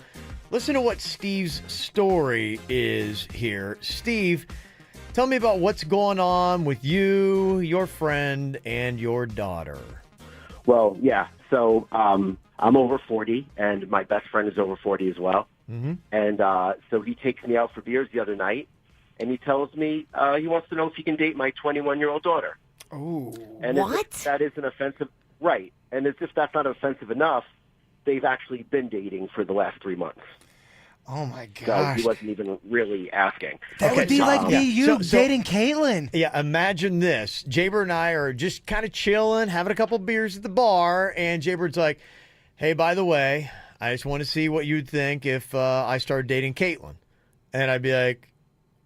listen to what Steve's story is here. Steve, tell me about what's going on with you, your friend, and your daughter. Well, yeah. So I'm over 40, and my best friend is over 40 as well. Mm-hmm. And so he takes me out for beers the other night, and he tells me he wants to know if he can date my 21-year-old daughter. Oh, and what? As if that isn't offensive, right? And as if that's not offensive enough, they've actually been dating for the last 3 months. Oh my So gosh. he wasn't even really asking. That would be like me, you dating Caitlin. Yeah, imagine this. Jaybird and I are just kind of chilling, having a couple beers at the bar, and Jaybird's like, hey, by the way, I just want to see what you'd think if I started dating Caitlin. And I'd be like,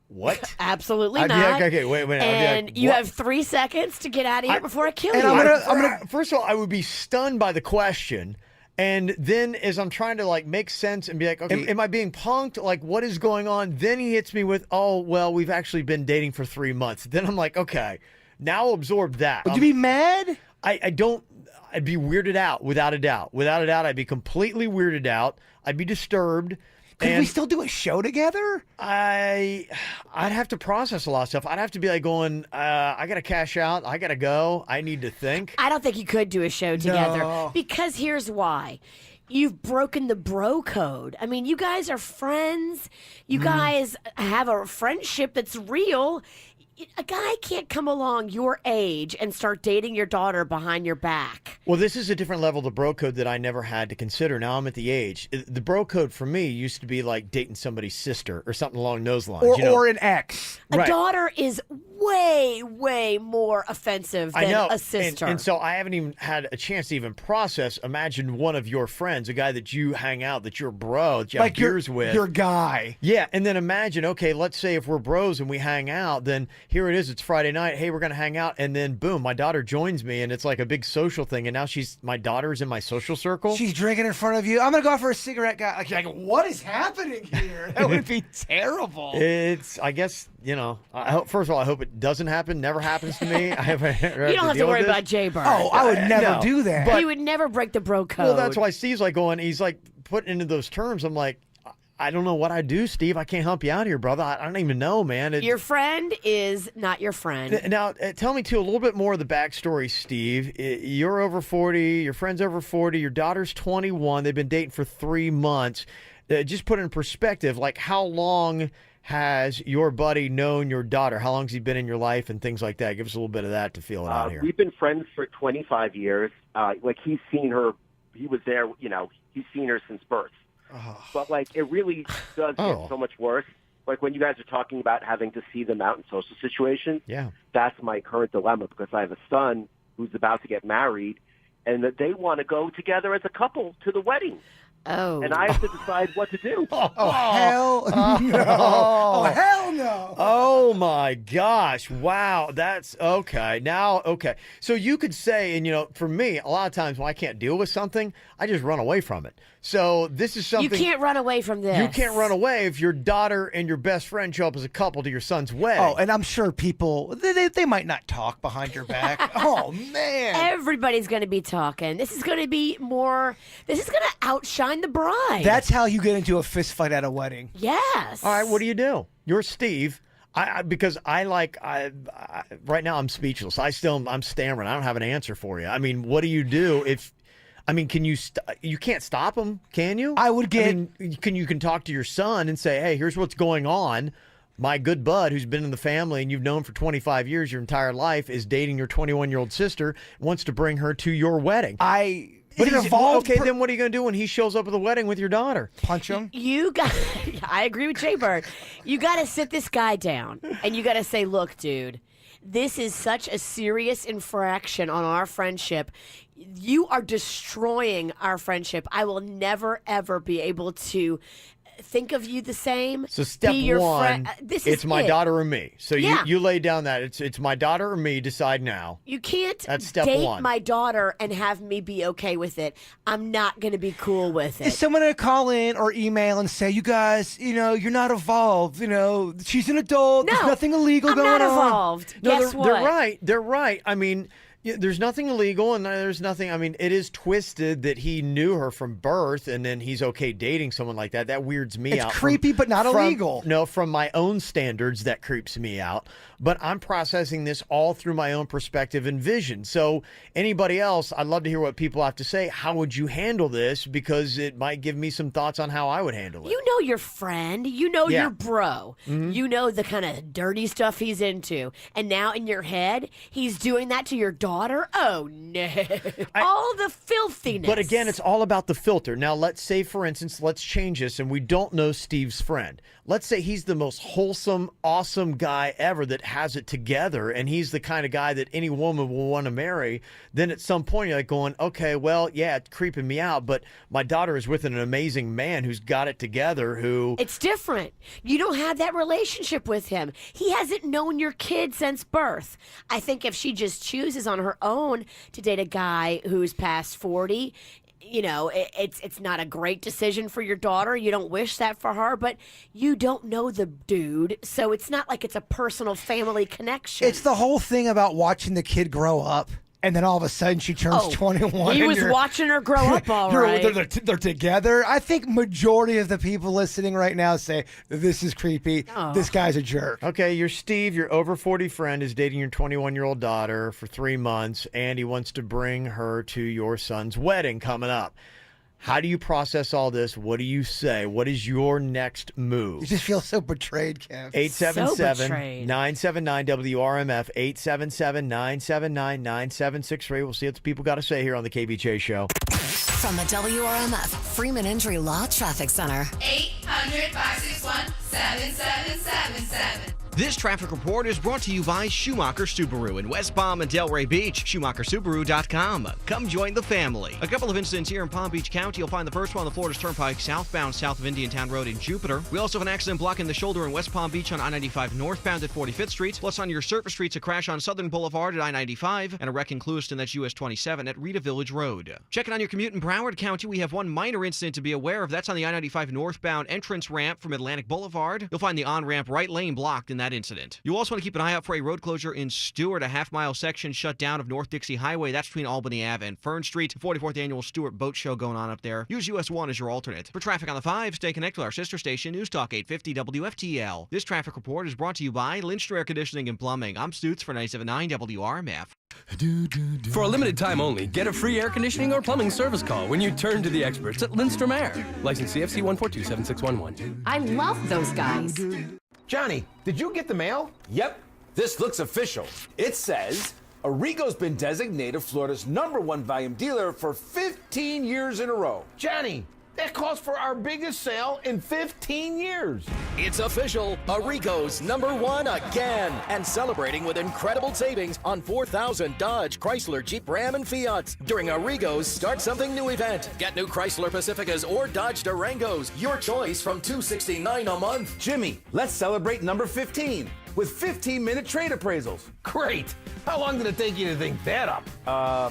what? Absolutely I'd not. Be like, okay, wait. I'd be And like, you what? have 3 seconds to get out of here before I kill And you. I'm gonna. First of all, I would be stunned by the question, and then as I'm trying to like make sense and be like, okay, am I being punked? Like, what is going on? Then he hits me with, oh, well, we've actually been dating for 3 months. Then I'm like, okay, now I'll absorb that. Would you be mad? I don't. I'd be weirded out, without a doubt. Without a doubt, I'd be completely weirded out. I'd be disturbed. Could we still do a show together? I'd have to process a lot of stuff. I'd have to be like going, I got to cash out. I got to go. I need to think. I don't think you could do a show together No. because here's why. You've broken the bro code. I mean, you guys are friends. You guys have a friendship that's real. A guy can't come along your age and start dating your daughter behind your back. Well, this is a different level of the bro code that I never had to consider. Now I'm at the age. The bro code for me used to be like dating somebody's sister or something along those lines. Or an ex. A daughter is way, way more offensive than a sister. And so I haven't even had a chance to even process. Imagine one of your friends, a guy that you hang out, that you're bro, that you have beers with. Your guy. Yeah, and then imagine, okay, let's say if we're bros and we hang out, then here it is, it's Friday night, hey, we're going to hang out, and then boom, my daughter joins me, and it's like a big social thing, and now my daughter's in my social circle. She's drinking in front of you. I'm going to go out for a cigarette, guy. Like, what is happening here? That would be terrible. I guess, first of all, I hope it doesn't happen, never happens to me. You don't have to worry about Jay-Bird. Oh, I would never do that. But he would never break the bro code. Well, that's why Steve's like he's like putting into those terms. I'm like, I don't know what I do, Steve. I can't help you out here, brother. I don't even know, man. Your friend is not your friend. Now, tell me, too, a little bit more of the backstory, Steve. You're over 40. Your friend's over 40. Your daughter's 21. They've been dating for 3 months. Just put it in perspective, like how long has your buddy known your daughter? How long has he been in your life and things like that? Give us a little bit of that to feel it out here. We've been friends for 25 years. Like he's seen her. He was there, he's seen her since birth. But like it really does get so much worse. Like when you guys are talking about having to see them out in social situations, that's my current dilemma because I have a son who's about to get married and that they want to go together as a couple to the wedding. Oh. And I have to decide what to do. Oh, hell no. Oh, hell no. Oh, my gosh. Wow. That's okay. Now, okay. So you could say, and, for me, a lot of times when I can't deal with something, I just run away from it. So this is something. You can't run away from this. You can't run away if your daughter and your best friend show up as a couple to your son's wedding. Oh, and I'm sure people, they might not talk behind your back. Oh, man. Everybody's going to be talking. This is going to be this is going to outshine the bride. That's how you get into a fist fight at a wedding. Yes. All right, what do? You're Steve. Because right now I'm speechless. I'm stammering. I don't have an answer for you. I mean, what do you do if... can you you can't stop him, can you? I would get... you can talk to your son and say, hey, here's what's going on. My good bud who's been in the family and you've known for 25 years, your entire life, is dating your 21-year-old sister, wants to bring her to your wedding. But it evolved. Okay, then what are you going to do when he shows up at the wedding with your daughter? Punch him? I agree with Jay-Bird. You got to sit this guy down and you got to say, look, dude, this is such a serious infraction on our friendship. You are destroying our friendship. I will never, ever be able to think of you the same. So step one, it's my daughter or me. So you lay down that. It's my daughter or me, decide now. You can't That's step date one. my daughter and have me be okay with it. I'm not going to be cool with it. Is someone going to call in or email and say, you guys, you're not evolved. She's an adult. No, There's nothing illegal going on. I'm not evolved. No, Guess what? They're right. They're right. I mean, there's nothing illegal and there's nothing. I mean, it is twisted that he knew her from birth and then he's okay dating someone like that. That weirds me out. It's creepy, but not illegal. No, from my own standards, that creeps me out. But I'm processing this all through my own perspective and vision. So anybody else, I'd love to hear what people have to say. How would you handle this? Because it might give me some thoughts on how I would handle it. You know your friend. You know your bro. Mm-hmm. You know the kind of dirty stuff he's into. And now in your head, he's doing that to your daughter? Oh, no. All the filthiness. But again, it's all about the filter. Now, let's say, for instance, let's change this, and we don't know Steve's friend. Let's say he's the most wholesome, awesome guy ever that has it together, and he's the kind of guy that any woman will want to marry. Then at some point, you're like going, okay, well, yeah, it's creeping me out, but my daughter is with an amazing man who's got it together, who... It's different. You don't have that relationship with him. He hasn't known your kid since birth. I think if she just chooses on her own to date a guy who's past 40... it's not a great decision for your daughter. You don't wish that for her, but you don't know the dude, so it's not like it's a personal family connection. It's the whole thing about watching the kid grow up. and then all of a sudden she turns 21. He and was watching her grow up all right. They're together. I think majority of the people listening right now say, this is creepy. Oh. This guy's a jerk. Okay, your Steve, your over 40 friend, is dating your 21-year-old daughter for 3 months, and he wants to bring her to your son's wedding coming up. How do you process all this? What do you say? What is your next move? You just feel so betrayed, Kev. 877-979-WRMF, 877-979-9763. We'll see what the people got to say here on the KVJ Show. From the WRMF Freeman Injury Law Traffic Center. 800-561-7777. This traffic report is brought to you by Schumacher Subaru in West Palm and Delray Beach. SchumacherSubaru.com. Come join the family. A couple of incidents here in Palm Beach County. You'll find the first one on the Florida Turnpike southbound south of Indiantown Road in Jupiter. We also have an accident blocking the shoulder in West Palm Beach on I-95 northbound at 45th Street. Plus on your surface streets, a crash on Southern Boulevard at I-95 and a wreck in Clewiston, that's US 27 at Rita Village Road. Checking on your commute in Broward County, we have one minor incident to be aware of. That's on the I-95 northbound entrance ramp from Atlantic Boulevard. You'll find the on-ramp right lane blocked in that incident. You also want to keep an eye out for a road closure in Stewart, a half-mile section shut down of North Dixie Highway. That's between Albany Ave and Fern Street. 44th Annual Stewart Boat Show going on up there. Use US 1 as your alternate. For traffic on the 5, stay connected to our sister station, News Talk 850 WFTL. This traffic report is brought to you by Lindstrom Air Conditioning and Plumbing. I'm Stutz for 97.9 WRMF. For a limited time only, get a free air conditioning or plumbing service call when you turn to the experts at Lindstrom Air. License CFC 1427611. I love those guys. Johnny, did you get the mail? Yep. This looks official. It says Arrigo's been designated Florida's #1 volume dealer for 15 years in a row. Johnny, that calls for our biggest sale in 15 years. It's official. Arrigo's #1 again. And celebrating with incredible savings on 4,000 Dodge, Chrysler, Jeep, Ram, and Fiats during Arrigo's Start Something New event. Get new Chrysler Pacificas or Dodge Durangos. Your choice from $269 a month. Jimmy, let's celebrate number 15 with 15-minute trade appraisals. Great. How long did it take you to think that up?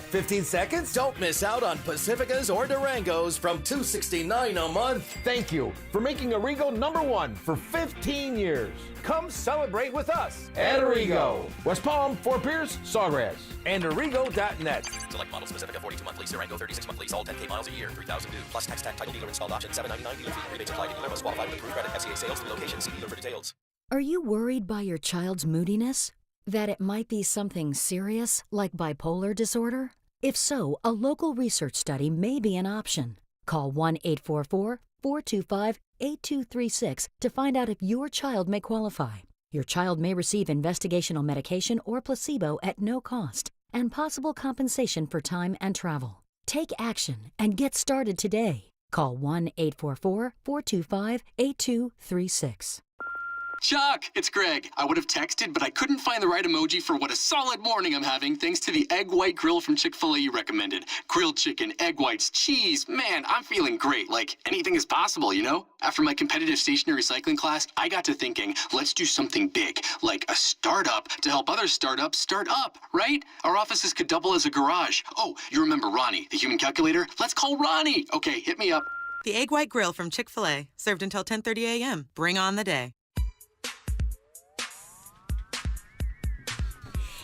15 seconds? Don't miss out on Pacificas or Durangos from $269 a month. Thank you for making Arrigo #1 for 15 years. Come celebrate with us at Arrigo. West Palm, Fort Pierce, Sawgrass, and Arrigo.net. Select models: Pacifica 42-month lease, Durango 36-month lease, all 10K miles a year, 3,000 due, plus tax title dealer installed option, $799 dealer fee. Rebates apply to dealer must qualify with approved credit. FCA sales through location. See dealer for details. Are you worried by your child's moodiness? That it might be something serious, like bipolar disorder? If so, a local research study may be an option. Call 1-844-425-8236 to find out if your child may qualify. Your child may receive investigational medication or placebo at no cost, and possible compensation for time and travel. Take action and get started today. Call 1-844-425-8236. Chuck, it's Greg. I would have texted, but I couldn't find the right emoji for what a solid morning I'm having thanks to the egg white grill from Chick-fil-A you recommended. Grilled chicken, egg whites, cheese. Man, I'm feeling great. Like, anything is possible, you know? After my competitive stationary cycling class, I got to thinking, let's do something big, like a startup to help other startups start up, right? Our offices could double as a garage. Oh, you remember Ronnie, the human calculator? Let's call Ronnie. Okay, hit me up. The egg white grill from Chick-fil-A, served until 10:30 a.m. Bring on the day.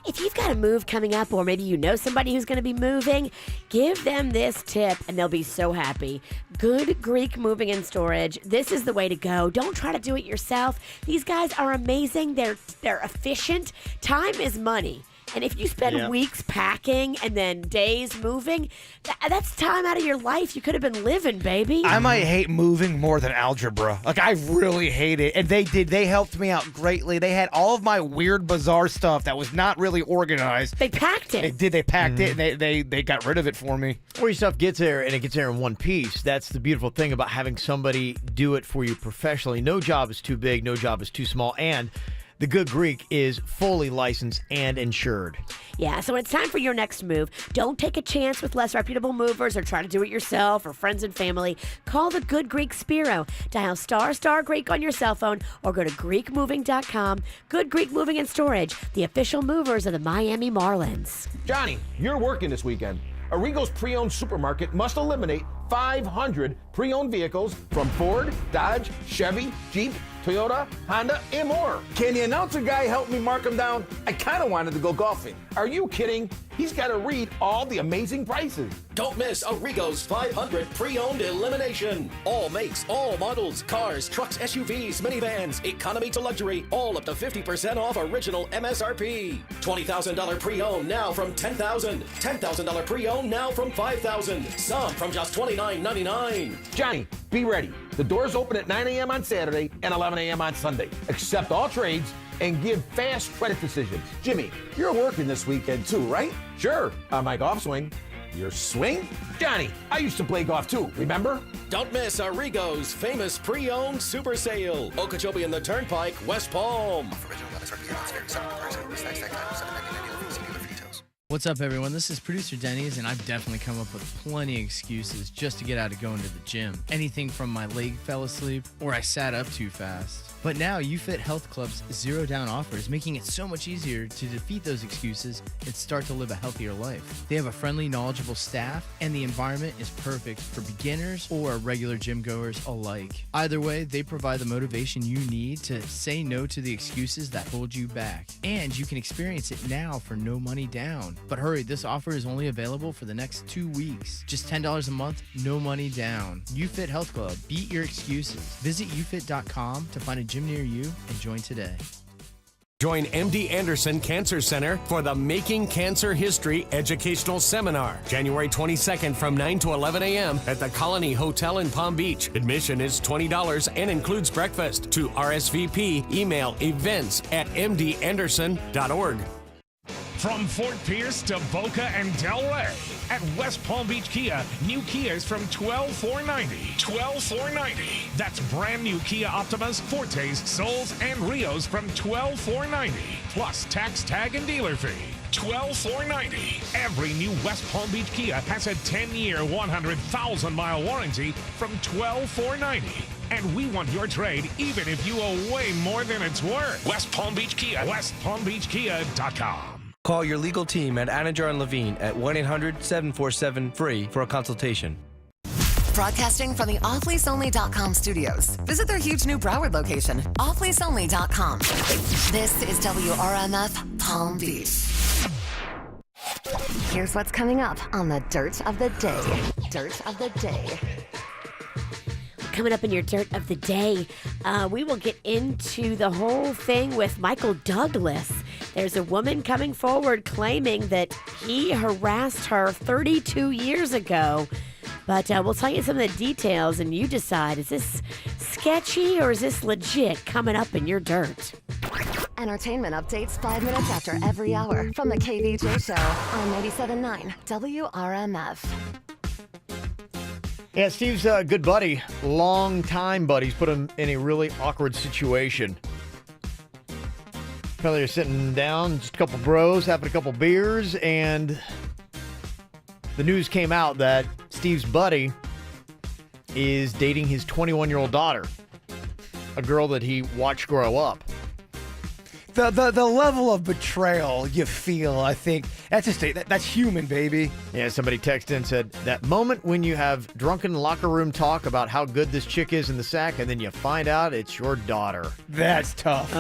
If you've got a move coming up, or maybe you know somebody who's going to be moving, give them this tip and they'll be so happy. Good Greek Moving and Storage. This is the way to go. Don't try to do it yourself. These guys are amazing. They're efficient. Time is money. And if you spend weeks packing and then days moving, that's time out of your life you could have been living, baby. I might hate moving more than algebra. Like, I really hate it. And they helped me out greatly. They had all of my weird, bizarre stuff that was not really organized. They packed it. They packed it, and they got rid of it for me. Or your stuff gets there, and it gets there in one piece. That's the beautiful thing about having somebody do it for you professionally. No job is too big. No job is too small. And the Good Greek is fully licensed and insured. Yeah, so when it's time for your next move, don't take a chance with less reputable movers or try to do it yourself or friends and family. Call the Good Greek Spiro. Dial ** Greek on your cell phone or go to GreekMoving.com. Good Greek Moving and Storage, the official movers of the Miami Marlins. Johnny, you're working this weekend. Arrigo's pre-owned supermarket must eliminate 500 pre-owned vehicles from Ford, Dodge, Chevy, Jeep, Toyota, Honda, and more. Can the announcer guy help me mark them down? I kind of wanted to go golfing. Are you kidding? He's got to read all the amazing prices. Don't miss Arrigo's 500 pre-owned elimination. All makes, all models, cars, trucks, SUVs, minivans, economy to luxury, all up to 50% off original MSRP. $20,000 pre-owned now from $10,000. $10,000 pre-owned now from $5,000. Some from just $29.99. Johnny, be ready. The doors open at 9 a.m. on Saturday and 11 a.m. on Sunday. Accept all trades and give fast credit decisions. Jimmy, you're working this weekend too, right? Sure, on my golf swing. Your swing? Johnny, I used to play golf too, remember? Don't miss Arrigo's famous pre-owned super sale. Okeechobee and the Turnpike, West Palm. What's up, everyone? This is producer Denny's, and I've definitely come up with plenty of excuses just to get out of going to the gym. Anything from my leg fell asleep or I sat up too fast. But now UFit Health Club's Zero Down offer is making it so much easier to defeat those excuses and start to live a healthier life. They have a friendly, knowledgeable staff, and the environment is perfect for beginners or regular gym goers alike. Either way, they provide the motivation you need to say no to the excuses that hold you back. And you can experience it now for no money down. But hurry, this offer is only available for the next 2 weeks. Just $10 a month, no money down. UFit Health Club. Beat your excuses. Visit ufit.com to find a gym near you and join today. Join MD Anderson Cancer Center for the Making Cancer History Educational Seminar, January 22nd from 9 to 11 a.m. at the Colony Hotel in Palm Beach. Admission is $20 and includes breakfast. To RSVP, email events@mdanderson.org. From Fort Pierce to Boca and Del Rey, at West Palm Beach Kia, new Kias from $12,490. $12,490. That's brand new Kia Optimas, Fortes, Souls, and Rios from $12,490. Plus tax, tag, and dealer fee. $12,490. Every new West Palm Beach Kia has a 10-year, 100,000-mile warranty from $12,490. And we want your trade even if you owe way more than it's worth. West Palm Beach Kia. WestPalmBeachKia.com. Call your legal team at Anajar and Levine at 1-800-747-FREE for a consultation. Broadcasting from the offleaseonly.com studios. Visit their huge new Broward location, offleaseonly.com. This is WRMF Palm Beach. Here's what's coming up on the Dirt of the Day. Dirt of the Day. Coming up in your Dirt of the Day, we will get into the whole thing with Michael Douglas. There's a woman coming forward claiming that he harassed her 32 years ago. But we'll tell you some of the details, and you decide, is this sketchy or is this legit? Coming up in your Dirt. Entertainment updates 5 minutes after every hour from the KVJ Show on 97.9 WRMF. Yeah, Steve's a good buddy, long-time buddies, put him in a really awkward situation. Apparently they're sitting down, just a couple bros, having a couple beers, and the news came out that Steve's buddy is dating his 21-year-old daughter, a girl that he watched grow up. The level of betrayal you feel, I think, that's human, baby. Yeah, somebody texted and said, that moment when you have drunken locker room talk about how good this chick is in the sack, and then you find out it's your daughter. That's tough.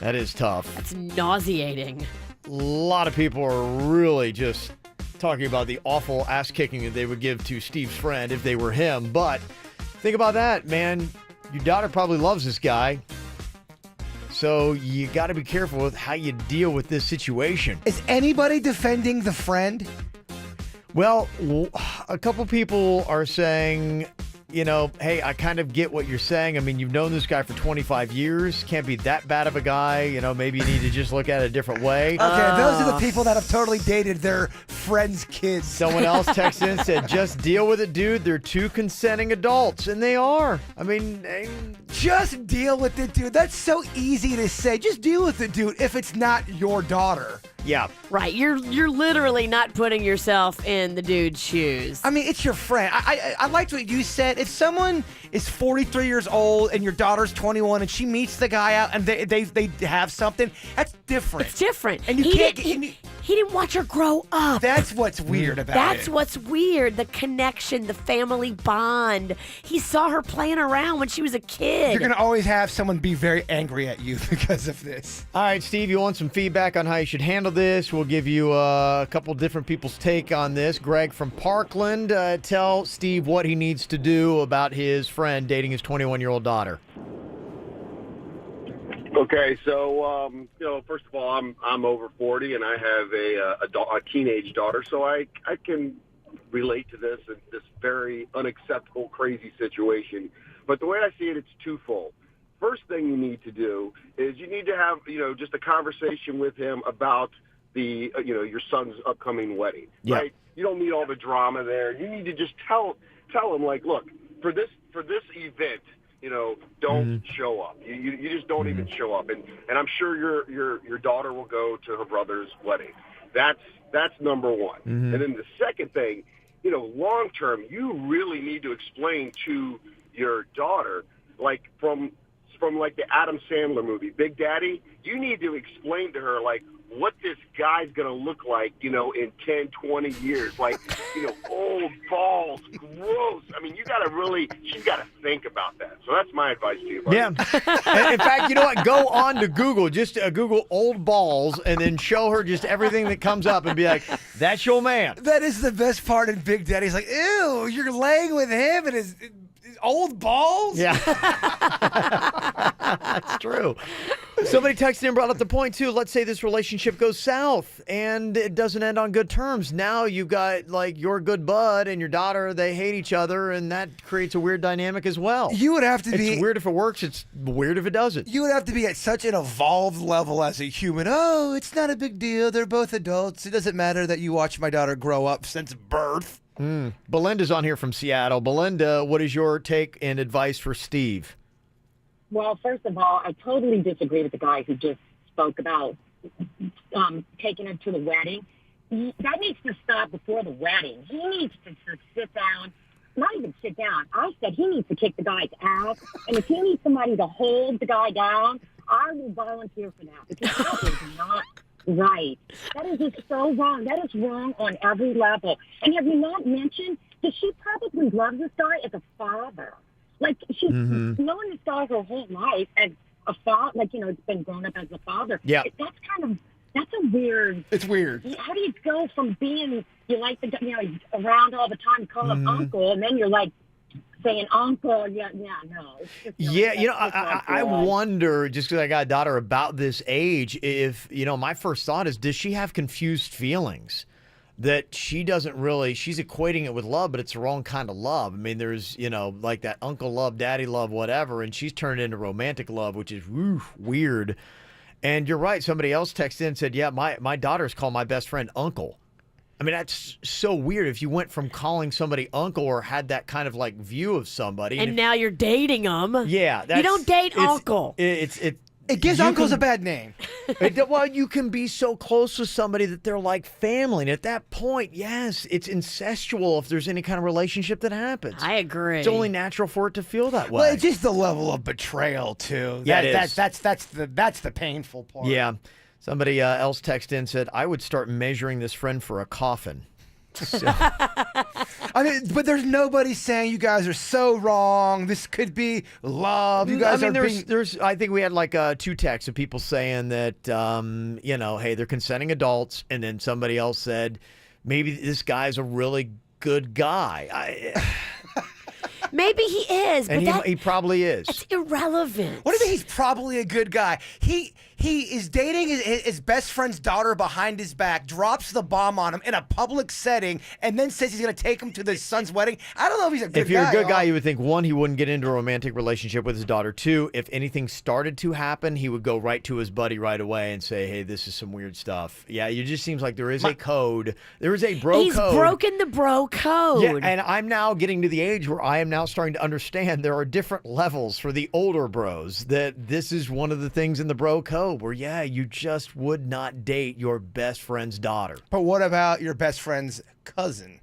That is tough. That's nauseating. A lot of people are really just talking about the awful ass-kicking that they would give to Steve's friend if they were him. But think about that, man. Your daughter probably loves this guy. So you got to be careful with how you deal with this situation. Is anybody defending the friend? Well, a couple people are saying, you know, hey, I kind of get what you're saying. I mean, you've known this guy for 25 years. Can't be that bad of a guy. You know, maybe you need to just look at it a different way. Okay, those are the people that have totally dated their friends' kids. Someone else texted in and said, just deal with it, dude. They're two consenting adults, and they are. I mean, just deal with it, dude. That's so easy to say. Just deal with it, dude, if it's not your daughter. Yeah. Right. You're literally not putting yourself in the dude's shoes. I mean, it's your friend. I liked what you said. If someone is 43 years old and your daughter's 21 and she meets the guy out and they have something, that's different. It's different. And you he can't didn't He didn't watch her grow up. That's what's weird about it. That's what's weird. The connection, the family bond. He saw her playing around when she was a kid. You're going to always have someone be very angry at you because of this. All right, Steve, you want some feedback on how you should handle this? We'll give you a couple different people's take on this. Greg from Parkland, tell Steve what he needs to do about his friend dating his 21-year-old daughter. Okay, so first of all, I'm over 40 and I have a teenage daughter, so I can relate to this very unacceptable, crazy situation. But the way I see it, it's twofold. First thing you need to do is you need to have just a conversation with him about the your son's upcoming wedding, right? You don't need all the drama there. You need to just tell him, like, look, for this event, don't show up. You just don't even show up. And I'm sure your daughter will go to her brother's wedding. That's number one. And then the second thing, long term, you really need to explain to your daughter, like from like the Adam Sandler movie, Big Daddy, you need to explain to her, like, what this guy's going to look like, in 10, 20 years. Like, old balls, gross. I mean, she's got to think about that. So that's my advice to you, buddy. Yeah. In fact, you know what? Go on to Google, just Google old balls, and then show her just everything that comes up and be like, that's your man. That is the best part in Big Daddy. He's like, ew, you're laying with him and his old balls? Yeah. That's true. Somebody texted and brought up the point, too. Let's say this relationship goes south and it doesn't end on good terms. Now you've got, like, your good bud and your daughter, they hate each other, and that creates a weird dynamic as well. You would have to be... It's weird if it works. It's weird if it doesn't. You would have to be at such an evolved level as a human. Oh, it's not a big deal. They're both adults. It doesn't matter that you watch my daughter grow up since birth. Belinda's on here from Seattle. Belinda, what is your take and advice for Steve? Well, first of all, I totally disagree with the guy who just spoke about taking her to the wedding. That needs to stop before the wedding. He needs to sit down, not even sit down. I said he needs to kick the guy's ass, and if he needs somebody to hold the guy down, I will volunteer for that, because that is not right. That is just so wrong. That is wrong on every level. And have you not mentioned that she probably loves this guy as a father? Like, she's known this guy her whole life as a father, like, it's been grown up as a father. Yeah. That's a weird... It's weird. How do you go from being, around all the time, call him uncle, and then you're like, saying uncle, no. I wonder, just because I got a daughter about this age, if, my first thought is, does she have confused feelings? That she doesn't really, she's equating it with love, but it's the wrong kind of love. I mean, there's, like that uncle love, daddy love, whatever, and she's turned into romantic love, which is weird. And you're right, somebody else texted in and said, yeah, my daughters call my best friend uncle. I mean, that's so weird if you went from calling somebody uncle or had that kind of, like, view of somebody. And now you're dating them. Yeah. You don't date uncle. It gives uncles a bad name. Well, you can be so close with somebody that they're like family. And at that point, yes, it's incestual if there's any kind of relationship that happens. I agree. It's only natural for it to feel that way. Well, it's just the level of betrayal, too. Yeah, it is. That's the painful part. Yeah. Somebody else texted in and said, I would start measuring this friend for a coffin. So. I mean, but there's nobody saying you guys are so wrong. This could be love. You guys I think we had like 2 texts of people saying that, hey, they're consenting adults. And then somebody else said, maybe this guy's a really good guy. Maybe he is, but and he probably is. It's irrelevant. What do you mean he's probably a good guy? He is dating his best friend's daughter behind his back, drops the bomb on him in a public setting, and then says he's going to take him to his son's wedding. I don't know if he's a good guy. If you're a good guy, you would think, 1, he wouldn't get into a romantic relationship with his daughter. 2, if anything started to happen, he would go right to his buddy right away and say, hey, this is some weird stuff. Yeah, it just seems like there is a code. There is a bro code. He's broken the bro code. Yeah, and I'm now getting to the age where I am now starting to understand there are different levels for the older bros, that this is one of the things in the bro code where, yeah, you just would not date your best friend's daughter. But what about your best friend's cousin?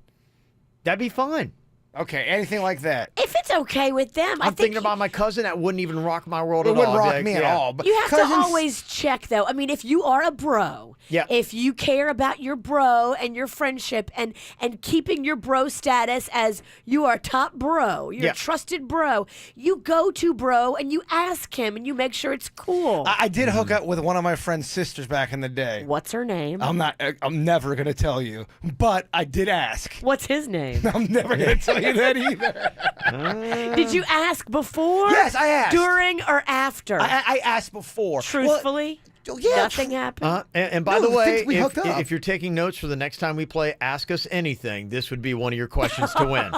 That'd be fine. Okay, anything like that. If it's okay with them, I I'm think thinking about my cousin. That wouldn't even rock my world It at all. wouldn't I'd be rock like, me at yeah. all. But you have cousins, to always check, though. I mean, if you are a bro, Yeah. if you care about your bro and your friendship and keeping your bro status as you are top bro, you're Yeah. a trusted bro, you go to bro and you ask him and you make sure it's cool. I did hook up with one of my friend's sisters back in the day. What's her name? I'm never gonna tell you, but I did ask. What's his name? I'm never gonna tell you that either. Did you ask before? Yes, I asked. During or after? I asked before. Truthfully? Yeah, Nothing happened? And by No, the way, things we hooked up. if you're taking notes for the next time we play Ask Us Anything, this would be one of your questions to win.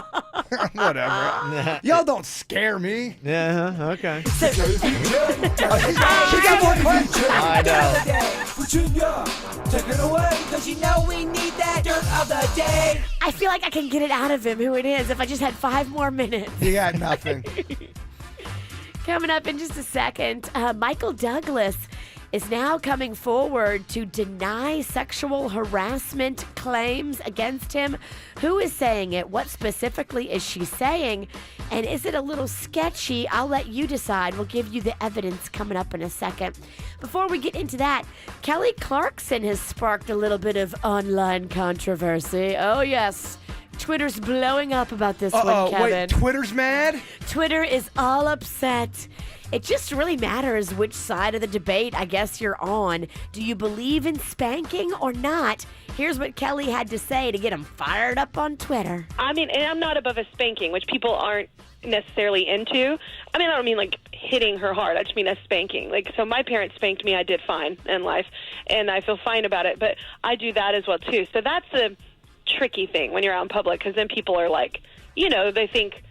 Whatever. Y'all don't scare me. Yeah, okay. She got more questions. I know. Virginia, take it away, cause you know we need that dirt of the day. I feel like I can get it out of him who it is if I just had 5 more minutes. You got nothing. Coming up in just a second, Michael Douglas is now coming forward to deny sexual harassment claims against him. Who is saying it? What specifically is she saying? And is it a little sketchy? I'll let you decide. We'll give you the evidence coming up in a second. Before we get into that, Kelly Clarkson has sparked a little bit of online controversy. Oh, yes. Twitter's blowing up about this one, Kevin. Wait, Twitter's mad? Twitter is all upset. It just really matters which side of the debate I guess you're on. Do you believe in spanking or not? Here's what Kelly had to say to get him fired up on Twitter. I mean, and I'm not above a spanking, which people aren't necessarily into. I mean, I don't mean like hitting her hard. I just mean a spanking. Like, so my parents spanked me. I did fine in life, and I feel fine about it. But I do that as well, too. So that's a tricky thing when you're out in public, because then people are like, you know, they think,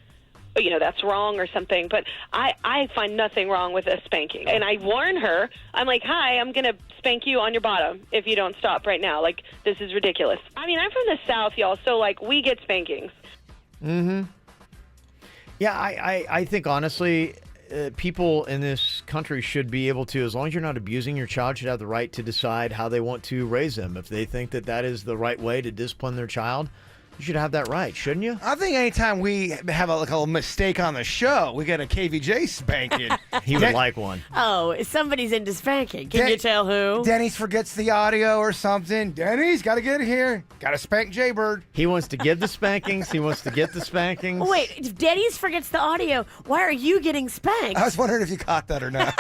you know, that's wrong or something. But I find nothing wrong with a spanking. And I warn her, I'm like, hi, I'm going to spank you on your bottom if you don't stop right now. Like, this is ridiculous. I mean, I'm from the South, y'all, so, like, we get spankings. Mm-hmm. Yeah, I think, honestly, people in this country should be able to, as long as you're not abusing your child, should have the right to decide how they want to raise them. If they think that that is the right way to discipline their child, you should have that right, shouldn't you? I think anytime we have a mistake on the show, we get a KVJ spanking. He would like one. Oh, somebody's into spanking. Can you tell who? Denny's forgets the audio or something. Denny's got to get here. Got to spank Jaybird. He wants to give the spankings. He wants to get the spankings. Oh, wait, if Denny's forgets the audio, why are you getting spanked? I was wondering if you caught that or not.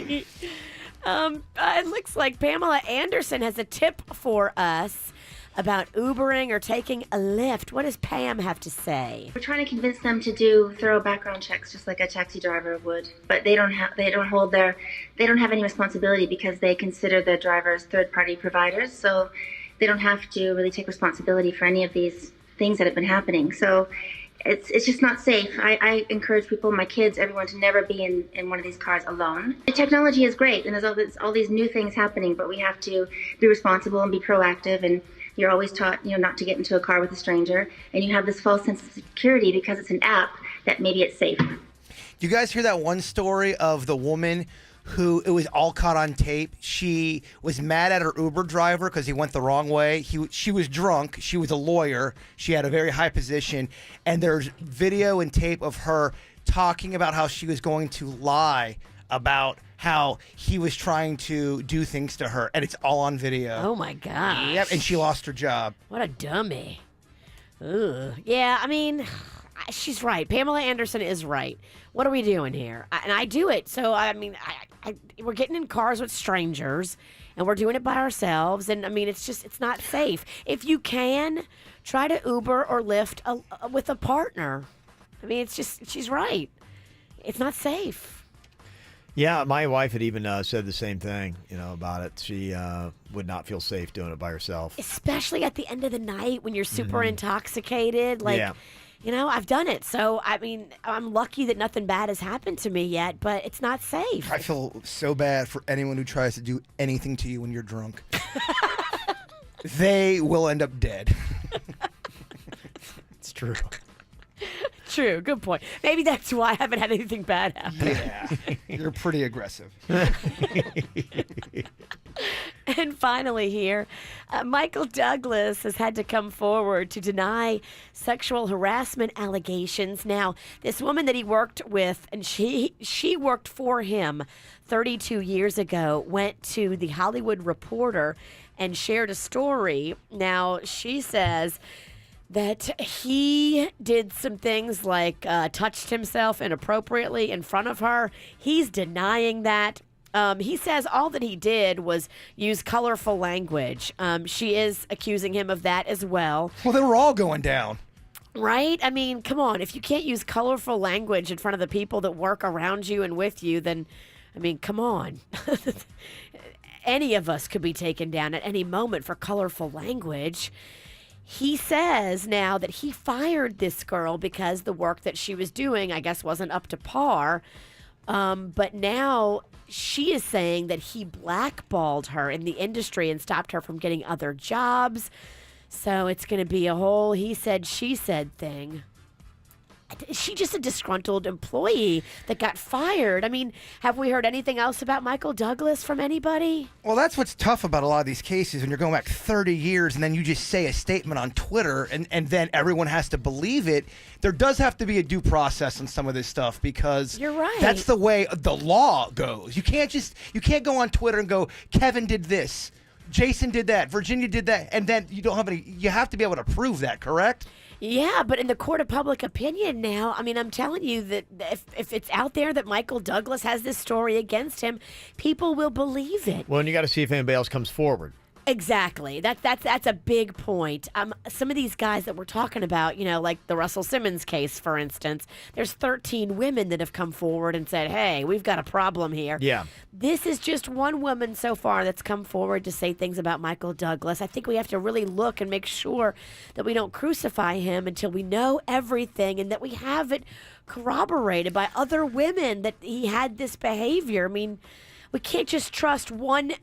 It looks like Pamela Anderson has a tip for us about Ubering or taking a Lyft. What does Pam have to say? We're trying to convince them to do thorough background checks, just like a taxi driver would. But they don't have any responsibility because they consider the drivers third-party providers. So they don't have to really take responsibility for any of these things that have been happening. So it's just not safe. I encourage people, my kids, everyone, to never be in one of these cars alone. The technology is great, and there's all these new things happening, but we have to be responsible and be proactive. And you're always taught, not to get into a car with a stranger, and you have this false sense of security because it's an app that maybe it's safe. You guys hear that one story of the woman who, it was all caught on tape? She was mad at her Uber driver because he went the wrong way. She was drunk. She was a lawyer. She had a very high position. And there's video and tape of her talking about how she was going to lie about how he was trying to do things to her. And it's all on video. Oh, my God. Yep, and she lost her job. What a dummy. Ugh. Yeah, I mean, she's right. Pamela Anderson is right. What are we doing here? And I do it. So, I mean, we're getting in cars with strangers, and we're doing it by ourselves. And, I mean, it's not safe. If you can, try to Uber or Lyft with a partner. I mean, she's right. It's not safe. Yeah, my wife had even said the same thing, about it. She would not feel safe doing it by herself. Especially at the end of the night when you're super intoxicated. Like, Yeah. I've done it. So, I mean, I'm lucky that nothing bad has happened to me yet, but it's not safe. I feel so bad for anyone who tries to do anything to you when you're drunk. They will end up dead. It's true. True. Good point. Maybe that's why I haven't had anything bad happen. Yeah. You're pretty aggressive. And finally here, Michael Douglas has had to come forward to deny sexual harassment allegations. Now, this woman that he worked with, and she worked for him 32 years ago, went to the Hollywood Reporter and shared a story. Now, she says that he did some things like touched himself inappropriately in front of her. He's denying that. He says all that he did was use colorful language. She is accusing him of that as well. Well, they were all going down. Right? I mean, come on. If you can't use colorful language in front of the people that work around you and with you, then, I mean, come on. Any of us could be taken down at any moment for colorful language. He says now that he fired this girl because the work that she was doing, I guess, wasn't up to par. But now she is saying that he blackballed her in the industry and stopped her from getting other jobs. So it's going to be a whole he said, she said thing. Is she just a disgruntled employee that got fired? I mean, have we heard anything else about Michael Douglas from anybody? Well, that's what's tough about a lot of these cases when you're going back 30 years and then you just say a statement on Twitter and then everyone has to believe it. There does have to be a due process on some of this stuff because you're right. That's the way the law goes. You can't go on Twitter and go, Kevin did this, Jason did that, Virginia did that, and then you have to be able to prove that, correct? Yeah, but in the court of public opinion now, I mean, I'm telling you that if it's out there that Michael Douglas has this story against him, people will believe it. Well, and you got to see if anybody else comes forward. Exactly. That's a big point. Some of these guys that we're talking about, like the Russell Simmons case, for instance, there's 13 women that have come forward and said, hey, we've got a problem here. Yeah. This is just one woman so far that's come forward to say things about Michael Douglas. I think we have to really look and make sure that we don't crucify him until we know everything and that we have it corroborated by other women that he had this behavior. I mean, we can't just trust one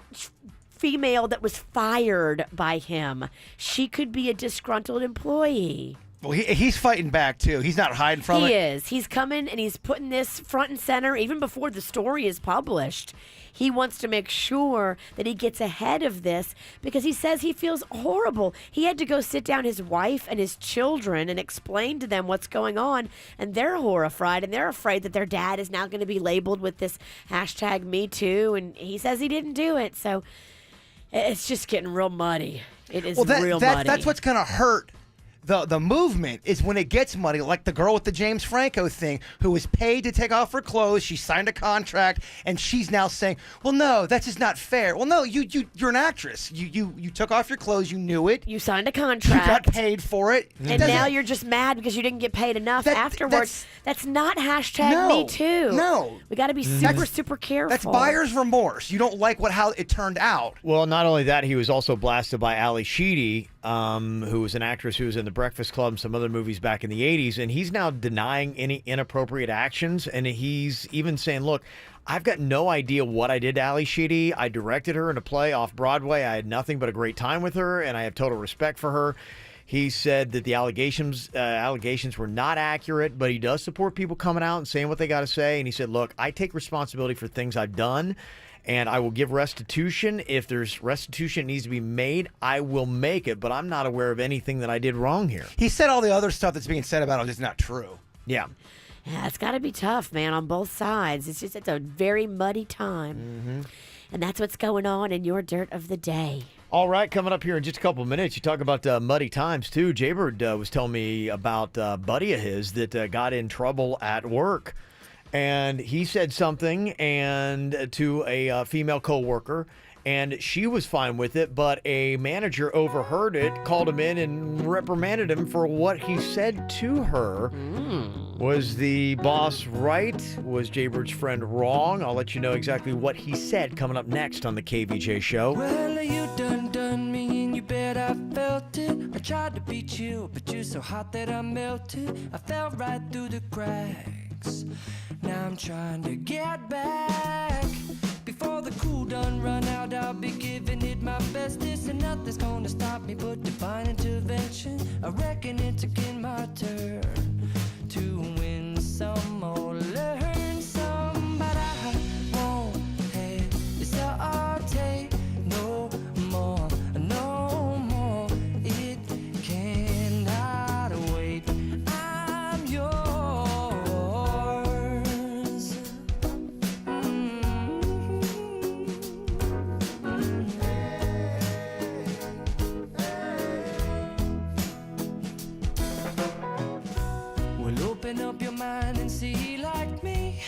female that was fired by him. She could be a disgruntled employee. Well, he's fighting back, too. He's not hiding from it. He is. He's coming and he's putting this front and center even before the story is published. He wants to make sure that he gets ahead of this because he says he feels horrible. He had to go sit down his wife and his children and explain to them what's going on, and they're horrified and they're afraid that their dad is now going to be labeled with this hashtag Me Too, and he says he didn't do it. So it's just getting real muddy. It is real muddy. That's what's going to hurt the movement is when it gets muddy, like the girl with the James Franco thing who was paid to take off her clothes. She signed a contract, and she's now saying, well, no, that's just not fair. Well, no, you're an actress. You took off your clothes. You knew it. You signed a contract. You got paid for it. And now you're just mad because you didn't get paid enough afterwards. That's not hashtag Me Too. No. We got to be super careful. That's buyer's remorse. You don't like how it turned out. Well, not only that, he was also blasted by Ali Sheedy, who was an actress who was in The Breakfast Club and some other movies back in the 80s, and he's now denying any inappropriate actions, and he's even saying, look, I've got no idea what I did to Ali Sheedy. I directed her in a play off Broadway. I had nothing but a great time with her, and I have total respect for her. He said that the allegations were not accurate, but he does support people coming out and saying what they got to say, and he said, look, I take responsibility for things I've done, and I will give restitution. If there's restitution needs to be made, I will make it. But I'm not aware of anything that I did wrong here. He said all the other stuff that's being said about him is not true. Yeah. Yeah, it's got to be tough, man, on both sides. It's a very muddy time. Mm-hmm. And that's what's going on in your Dirt of the Day. All right, coming up here in just a couple of minutes, you talk about muddy times, too. Jaybird was telling me about a buddy of his that got in trouble at work. And he said something to a female coworker, and she was fine with it, but a manager overheard it, called him in, and reprimanded him for what he said to her. Was the boss right? Was Jaybird's friend wrong? I'll let you know exactly what he said coming up next on the KVJ Show. Well, you done me, and you bet I felt it. I tried to beat you, but you're so hot that I melted. I fell right through the cracks. Now I'm trying to get back. Before the cool done run out, I'll be giving it my bestest, and nothing's gonna stop me but divine intervention. I reckon it's again my turn to win some or learn some, but I won't hesitate. No, open up your mind and see like me.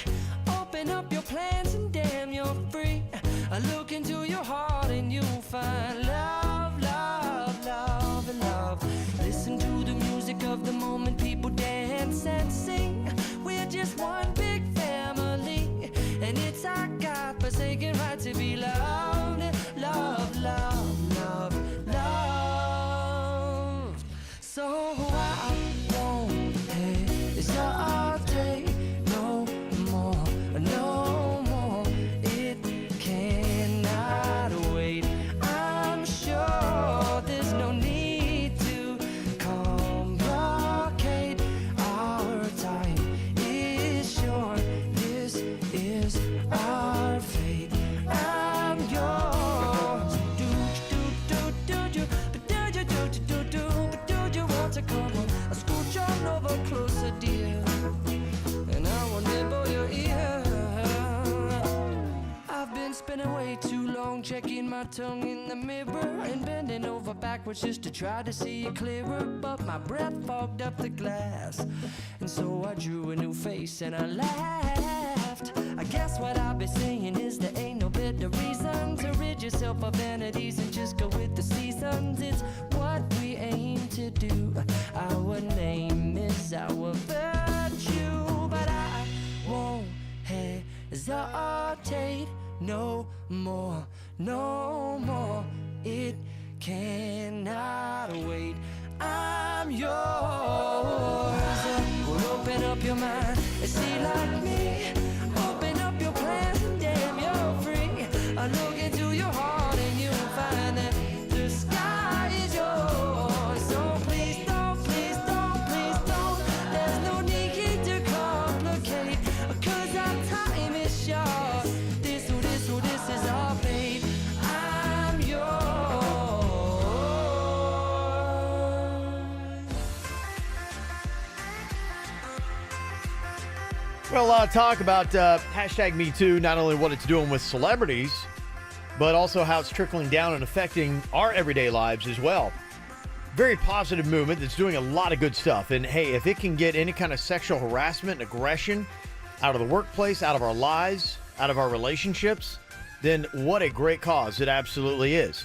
Open up your plans and damn, you're free. I look into your heart and you'll find love, love, love, and love. Listen to the music of the moment, people dance and sing. We're just one big family, and it's our God-forsaken right to be loved, love, love, love, love. So I won't hesitate no more, no more. It cannot wait. I'm sure there's no need to complicate. Our time is short. This is our fate. I'm yours. Do you want to come on? I'll scooch on over closer, dear, and I will nibble your ear. I've been spending way too long checking my tongue in the mirror and bending over backwards just to try to see it clearer, but my breath fogged up the glass, and so I drew a new face and I laughed. I guess what I'll be saying is there ain't no better reason to rid yourself of vanities and just go with the seasons. It's what we aim to do. Our name is our virtue, but I won't hesitate no more, no more. It cannot wait. I'm yours. Well, open up your mind and see like me. Open up your plans and damn, you're free. I look into your heart and you'll find that the sky is yours. So please don't, please don't, please don't. There's no need to complicate, 'cause our time is short. This is our fate. I'm yours. Well, a lot of talk about hashtag Me Too, not only what it's doing with celebrities, but also how it's trickling down and affecting our everyday lives as well. Very positive movement that's doing a lot of good stuff. And hey, if it can get any kind of sexual harassment and aggression out of the workplace, out of our lives, out of our relationships, then what a great cause it absolutely is.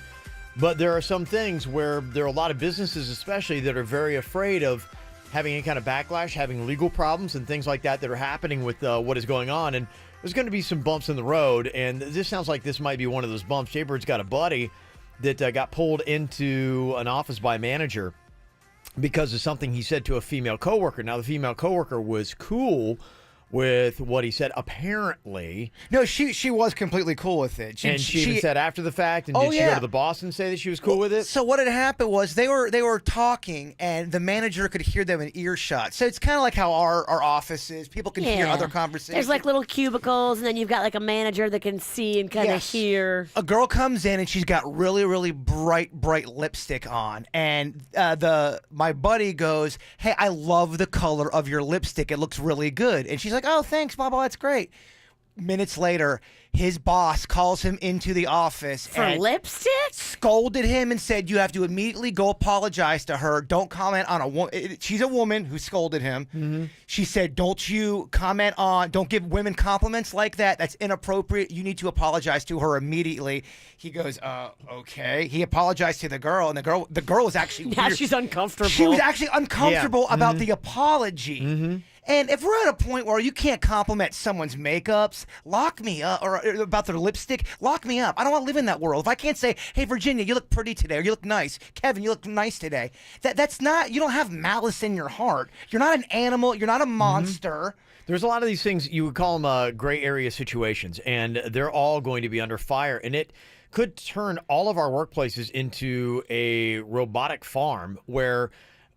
But there are some things where there are a lot of businesses especially that are very afraid of having any kind of backlash, having legal problems and things like that that are happening with what is going on. And there's going to be some bumps in the road, and this sounds like this might be one of those bumps. Jaybird's got a buddy that got pulled into an office by a manager because of something he said to a female coworker. Now, the female coworker was cool with what he said, apparently. No, she was completely cool with it. She even said after the fact, and did she go to the boss and say that she was cool with it? So what had happened was they were talking, and the manager could hear them in earshot. So it's kind of like how our office is. People can hear other conversations. There's like little cubicles, and then you've got like a manager that can see and kind of hear. A girl comes in, and she's got really, really bright lipstick on. And my buddy goes, "Hey, I love the color of your lipstick. It looks really good." And she's like, "Oh, thanks, blah, blah, that's great." Minutes later, his boss calls him into the office for and lipstick, scolded him and said, "You have to immediately go apologize to her. Don't comment on a woman." She's a woman who scolded him. Mm-hmm. She said, don't give women compliments like that. That's inappropriate. You need to apologize to her immediately. He goes, okay. He apologized to the girl, and the girl was actually now weird. she's uncomfortable. She was actually uncomfortable about Mm-hmm. the apology. Mm-hmm. And if we're at a point where you can't compliment someone's makeups, lock me up, or about their lipstick, lock me up. I don't want to live in that world. If I can't say, "Hey, Virginia, you look pretty today," or "You look nice," "Kevin, you look nice today," that's not, you don't have malice in your heart. You're not an animal. You're not a monster. There's a lot of these things, you would call them gray area situations, and they're all going to be under fire. And it could turn all of our workplaces into a robotic farm where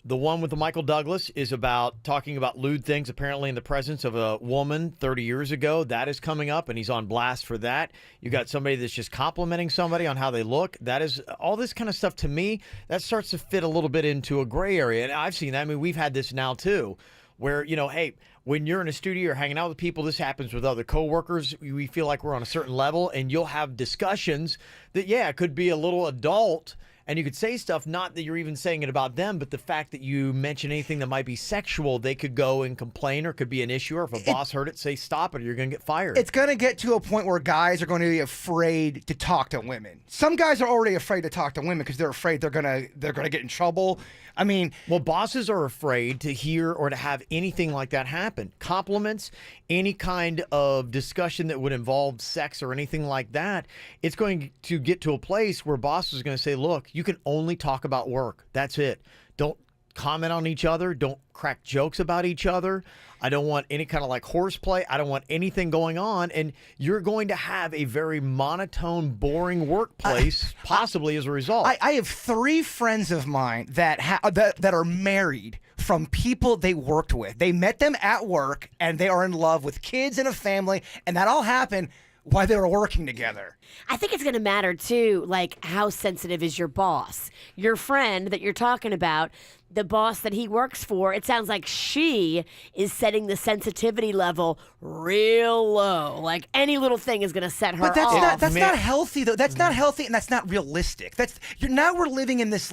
the one with the Michael Douglas is about talking about lewd things, apparently in the presence of a woman 30 years ago. That is coming up, and he's on blast for that. You got somebody that's just complimenting somebody on how they look. That is all this kind of stuff. To me, that starts to fit a little bit into a gray area, and I've seen that. I mean, we've had this now too, where, hey, when you're in a studio or hanging out with people, this happens with other coworkers. We feel like we're on a certain level, and you'll have discussions that, it could be a little adult. And you could say stuff, not that you're even saying it about them, but the fact that you mention anything that might be sexual, they could go and complain or could be an issue. Or if a boss heard it, say stop it or you're going to get fired. It's going to get to a point where guys are going to be afraid to talk to women. Some guys are already afraid to talk to women because they're afraid they're going to get in trouble. I mean, well, bosses are afraid to hear or to have anything like that happen. Compliments, any kind of discussion that would involve sex or anything like that, it's going to get to a place where bosses are going to say, look, you can only talk about work. That's it. Don't comment on each other. Don't crack jokes about each other. I don't want any kind of like horseplay. I don't want anything going on. And you're going to have a very monotone, boring workplace, possibly as a result. I have 3 friends of mine that that are married from people they worked with. They met them at work, and they are in love with kids and a family, and that all happened while they were working together. I think it's going to matter, too, like how sensitive is your boss? Your friend that you're talking about, the boss that he works for, it sounds like she is setting the sensitivity level real low. Like any little thing is going to set her But that's off. not healthy, though. That's not healthy, and that's not realistic. Now we're living in this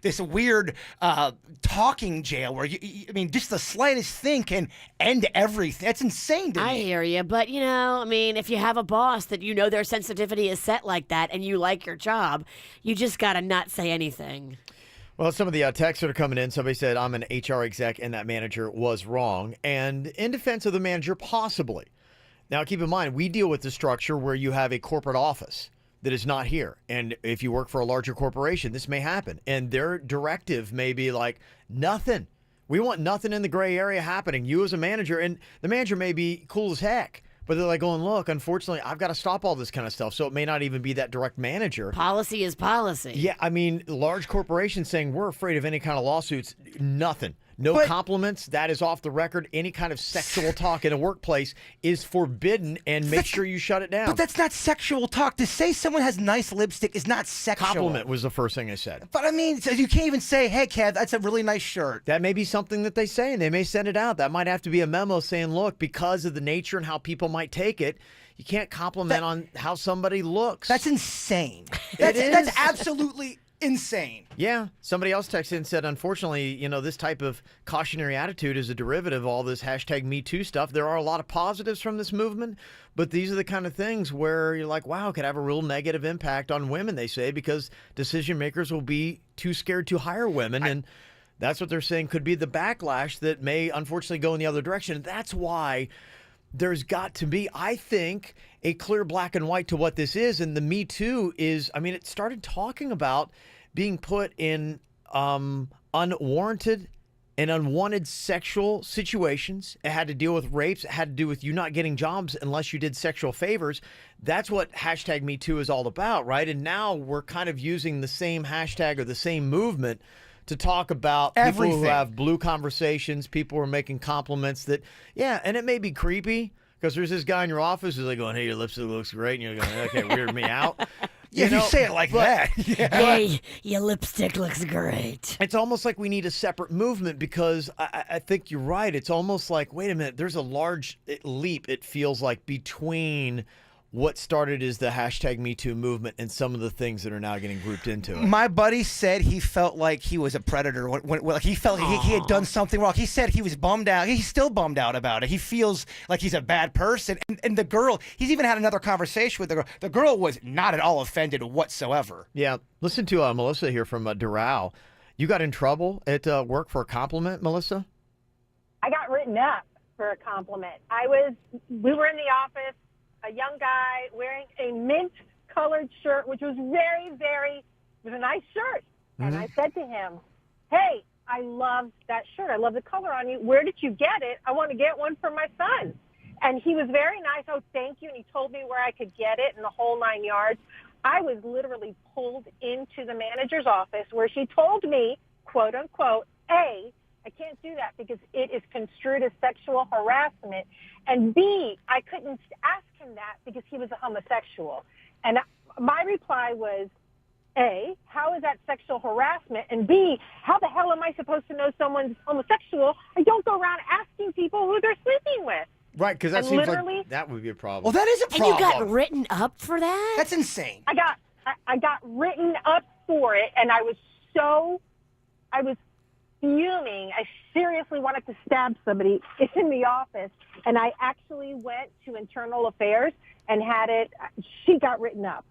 this weird talking jail where I mean, just the slightest thing can end everything. That's insane to me. I hear you, but I mean, if you have a boss that you know their sensitivity is set like that, and you like your job, you just got to not say anything. Well, some of the texts that are coming in, somebody said, I'm an HR exec and that manager was wrong. And in defense of the manager, possibly. Now, keep in mind, we deal with the structure where you have a corporate office that is not here. And if you work for a larger corporation, this may happen. And their directive may be like, nothing. We want nothing in the gray area happening. You as a manager, and the manager may be cool as heck. But they're like going, look, unfortunately, I've got to stop all this kind of stuff. So it may not even be that direct manager. Policy is policy. Yeah, I mean, large corporations saying we're afraid of any kind of lawsuits, nothing. No compliments. That is off the record. Any kind of sexual talk in a workplace is forbidden, and make sure you shut it down. But that's not sexual talk. To say someone has nice lipstick is not sexual. Compliment was the first thing I said. But I mean, so you can't even say, hey, Kev, that's a really nice shirt. That may be something that they say, and they may send it out. That might have to be a memo saying, look, because of the nature and how people might take it, you can't compliment on how somebody looks. That's insane. That's absolutely insane. Yeah. Somebody else texted and said, unfortunately, this type of cautionary attitude is a derivative of all this #MeToo stuff. There are a lot of positives from this movement, but these are the kind of things where you're like, wow, it could have a real negative impact on women, they say, because decision makers will be too scared to hire women. And that's what they're saying could be the backlash that may unfortunately go in the other direction. That's why there's got to be, I think, a clear black and white to what this is. And the Me Too is, I mean, it started talking about being put in unwarranted and unwanted sexual situations. It had to deal with rapes. It had to do with you not getting jobs unless you did sexual favors. That's what #MeToo is all about, right? And now we're kind of using the same hashtag or the same movement to talk about everything. People who have blue conversations, people who are making compliments that, yeah, and it may be creepy because there's this guy in your office who's like going, hey, your lipstick looks great, and you're going, okay, weird me out. If you say it like that. Hey, your lipstick looks great. It's almost like we need a separate movement because I think you're right. It's almost like, wait a minute, there's a large leap, it feels like, between what started as the #MeToo movement and some of the things that are now getting grouped into it. My buddy said he felt like he was a predator. When he felt he had done something wrong. He said he was bummed out. He's still bummed out about it. He feels like he's a bad person. And the girl, he's even had another conversation with the girl. The girl was not at all offended whatsoever. Yeah. Listen to Melissa here from Doral. You got in trouble at work for a compliment, Melissa? I got written up for a compliment. We were in the office, a young guy wearing a mint-colored shirt, which was it was a nice shirt. And I said to him, hey, I love that shirt. I love the color on you. Where did you get it? I want to get one for my son. And he was very nice. Oh, thank you. And he told me where I could get it and the whole 9 yards. I was literally pulled into the manager's office where she told me, quote, unquote, A, I can't do that because it is construed as sexual harassment. And B, I couldn't ask him that because he was a homosexual. And my reply was, A, how is that sexual harassment? And B, how the hell am I supposed to know someone's homosexual? I don't go around asking people who they're sleeping with. Right, because that seems like that would be a problem. Well, that is a problem. And you got written up for that? That's insane. I got written up for it, and I was fuming. I seriously wanted to stab somebody in the office, and I actually went to internal affairs and had it. She got written up.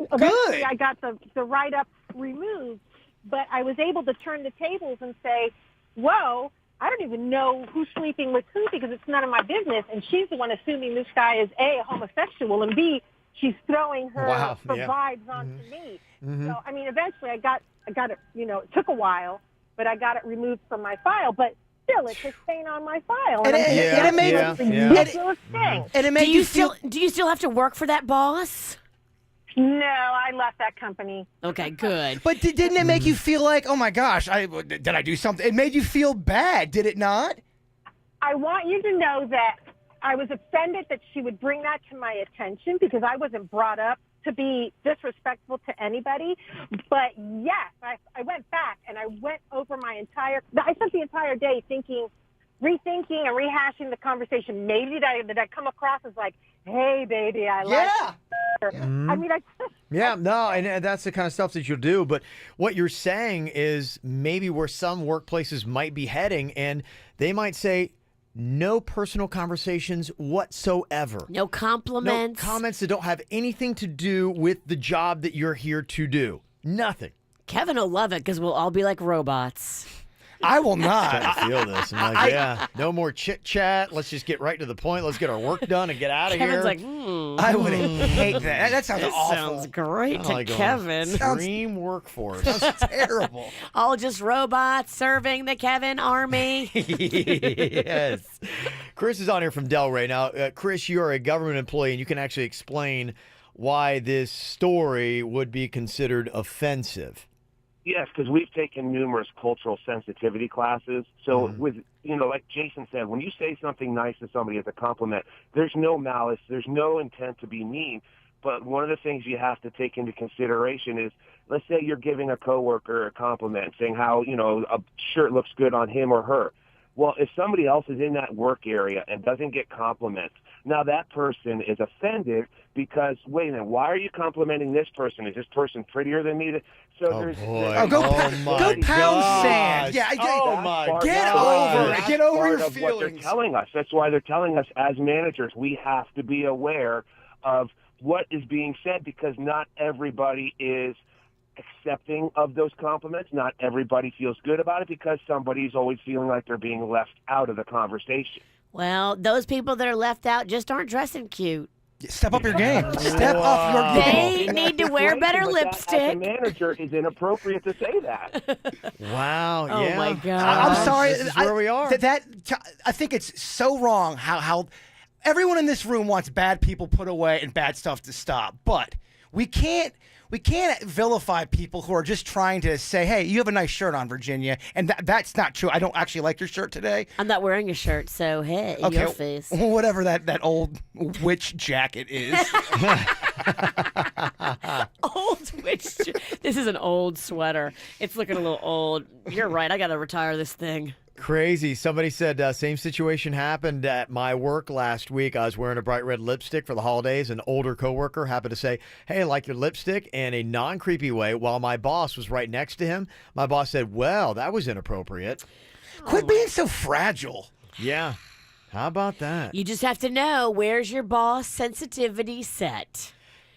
Eventually I got the write-up removed, but I was able to turn the tables and say, whoa, I don't even know who's sleeping with who because it's none of my business. And she's the one assuming this guy is A, a homosexual, and B, she's throwing her vibes onto me. So, I mean, eventually I got it, it took a while, but I got it removed from my file. But still, it's a stain on my file. And it made ridiculous thing. And it made you feel. Do you still have to work for that boss? No, I left that company. Okay, good. But didn't it make you feel like, oh my gosh, did I do something? It made you feel bad, did it not? I want you to know that I was offended that she would bring that to my attention because I wasn't brought up to be disrespectful to anybody. But yes, I went back and I went over I spent the entire day rethinking and rehashing the conversation. Maybe did I come across as like, hey, baby, I like her. I mean, and that's the kind of stuff that you'll do. But what you're saying is maybe where some workplaces might be heading, and they might say, no personal conversations whatsoever. No compliments. No comments that don't have anything to do with the job that you're here to do. Nothing. Kevin will love it because we'll all be like robots. I will not. I feel this. I'm like, no more chit chat. Let's just get right to the point. Let's get our work done and get out of here. Kevin's like, I would hate that. That sounds awful. Sounds great to Kevin. Dream workforce. Sounds terrible. All just robots serving the Kevin army. Yes. Chris is on here from Delray. Now, Chris, you are a government employee, and you can actually explain why this story would be considered offensive. Yes, because we've taken numerous cultural sensitivity classes. So with, like Jason said, when you say something nice to somebody as a compliment, there's no malice, there's no intent to be mean. But one of the things you have to take into consideration is, let's say you're giving a coworker a compliment, saying how, a shirt looks good on him or her. Well, if somebody else is in that work area and doesn't get compliments, now that person is offended because, wait a minute, why are you complimenting this person? Is this person prettier than me? So go pound sand. Yeah, get over your feelings. What they're telling us. That's why they're telling us as managers we have to be aware of what is being said because not everybody is accepting of those compliments. Not everybody feels good about it because somebody's always feeling like they're being left out of the conversation. Well, those people that are left out just aren't dressing cute. Step up your game. Step up your game. They need to wear better lipstick. That, as a manager, is inappropriate to say that. Wow. Oh, yeah. my God. I'm sorry. This is where we are. I think it's so wrong how everyone in this room wants bad people put away and bad stuff to stop. But we can't vilify people who are just trying to say, hey, you have a nice shirt on, Virginia. And that's not true. I don't actually like your shirt today. I'm not wearing a shirt, so hey, okay, your face. Whatever that old witch jacket is. Old witch. This is an old sweater. It's looking a little old. You're right. I got to retire this thing. Crazy. Somebody said same situation happened at my work last week. I was wearing a bright red lipstick for the holidays. An older coworker happened to say, hey, I like your lipstick, in a non-creepy way. While my boss was right next to him, my boss said, well, that was inappropriate. Quit being so fragile. Yeah. How about that? You just have to know, where's your boss sensitivity set?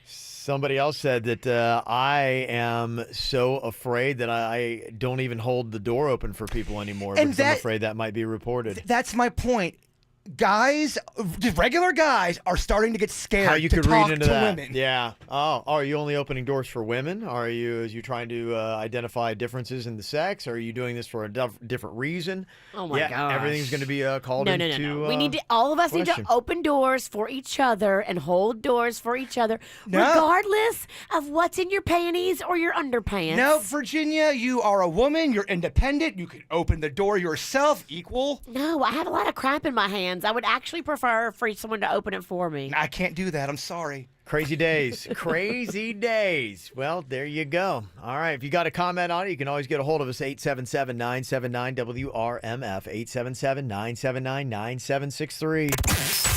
Somebody else said that I am so afraid that I don't even hold the door open for people anymore because I'm afraid that might be reported. That's my point. Guys, just regular guys, are starting to get scared How you to could talk read into to that. women. Yeah. Oh, are you only opening doors for women? Are you trying to identify differences in the sex? Are you doing this for a different reason? Oh my gosh. Everything's going to be called into. No. We need to. All of us need to open doors for each other and hold doors for each other, regardless of what's in your panties or your underpants. No, Virginia, you are a woman. You're independent. You can open the door yourself. Equal. No, I have a lot of crap in my hands. I would actually prefer for someone to open it for me. I can't do that. I'm sorry. Crazy days. Crazy days. Well, there you go. All right. If you got a comment on it, you can always get a hold of us, 877-979-WRMF, 877-979-9763.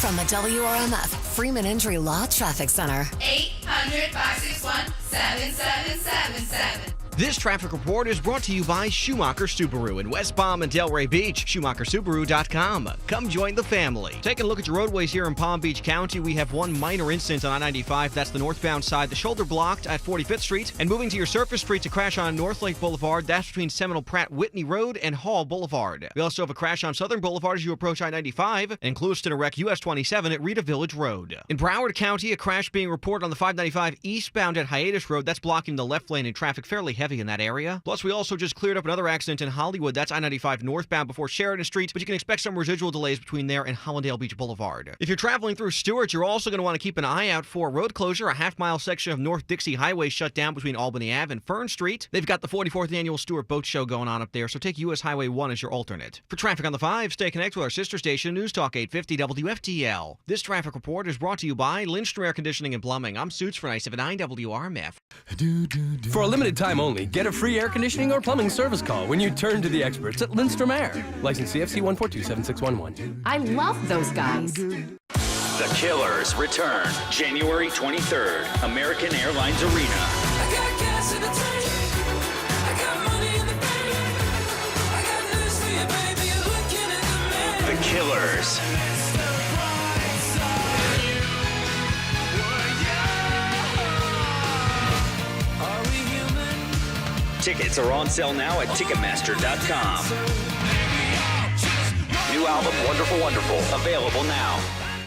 From the WRMF Freeman Injury Law Traffic Center. 800-561-7777. This traffic report is brought to you by Schumacher Subaru in West Palm and Delray Beach. SchumacherSubaru.com. Come join the family. Taking a look at your roadways here in Palm Beach County, we have one minor incident on I-95. That's the northbound side. The shoulder blocked at 45th Street. And moving to your surface streets, a crash on North Lake Boulevard. That's between Seminole Pratt Whitney Road and Hall Boulevard. We also have a crash on Southern Boulevard as you approach I-95. And close to a wreck US 27 at Rita Village Road. In Broward County, a crash being reported on the 595 eastbound at Hiatus Road. That's blocking the left lane and traffic fairly heavy in that area. Plus, we also just cleared up another accident in Hollywood. That's I-95 northbound before Sheridan Street, but you can expect some residual delays between there and Hollandale Beach Boulevard. If you're traveling through Stewart, you're also going to want to keep an eye out for road closure. A half-mile section of North Dixie Highway shut down between Albany Ave and Fern Street. They've got the 44th Annual Stewart Boat Show going on up there, so take US Highway 1 as your alternate. For traffic on the 5, stay connected with our sister station, News Talk 850 WFTL. This traffic report is brought to you by Lindstrom Air Conditioning and Plumbing. I'm Suits for 979 WRMF. For a limited time only, get a free air conditioning or plumbing service call when you turn to the experts at Lindstrom Air. License CFC 1427611. I love those guys. The Killers return January 23rd, American Airlines Arena. I got gas in the tank. I got money in the bank. I got news for you, baby. You're looking at the man. The Killers. Are we human? Tickets are on sale now at Ticketmaster.com. New album, Wonderful Wonderful, available now.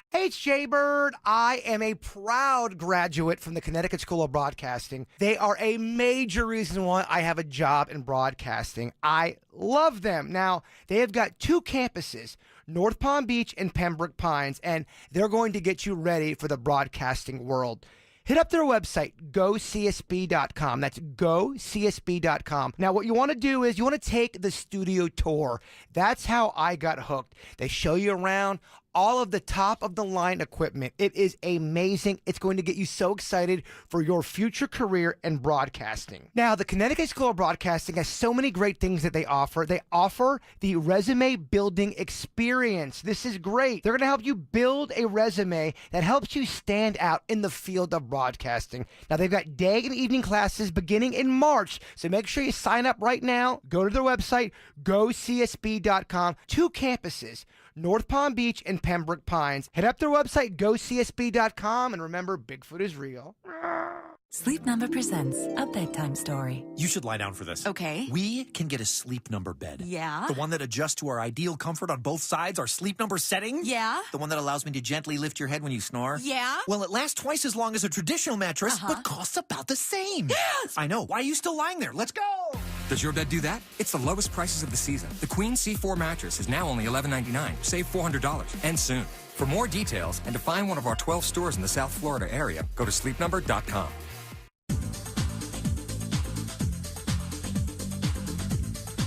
Hey, it's Jay Bird. I am a proud graduate from the Connecticut School of Broadcasting. They are a major reason why I have a job in broadcasting. I love them. Now, they have got 2 campuses, North Palm Beach and Pembroke Pines, and they're going to get you ready for the broadcasting world. Hit up their website, gocsb.com. That's gocsb.com. Now, what you want to do is you want to take the studio tour. That's how I got hooked. They show you around all of the top-of-the-line equipment. It is amazing. It's going to get you so excited for your future career in broadcasting. Now, the Connecticut School of Broadcasting has so many great things that they offer. They offer the resume building experience. This is great. They're going to help you build a resume that helps you stand out in the field of broadcasting. Now, they've got day and evening classes beginning in March, so make sure you sign up right now. Go to their website, gocsb.com. 2 campuses, North Palm Beach and Pembroke Pines. Head up their website, gocsb.com, and remember, Bigfoot is real. Sleep Number presents a bedtime story. You should lie down for this. Okay. We can get a Sleep Number bed. Yeah? The one that adjusts to our ideal comfort on both sides, our Sleep Number setting. Yeah? The one that allows me to gently lift your head when you snore. Yeah? Well, it lasts twice as long as a traditional mattress, but costs about the same. Yes! I know. Why are you still lying there? Let's go! Does your bed do that? It's the lowest prices of the season. The Queen C4 mattress is now only $11.99. Save $400. And soon. For more details and to find one of our 12 stores in the South Florida area, go to sleepnumber.com.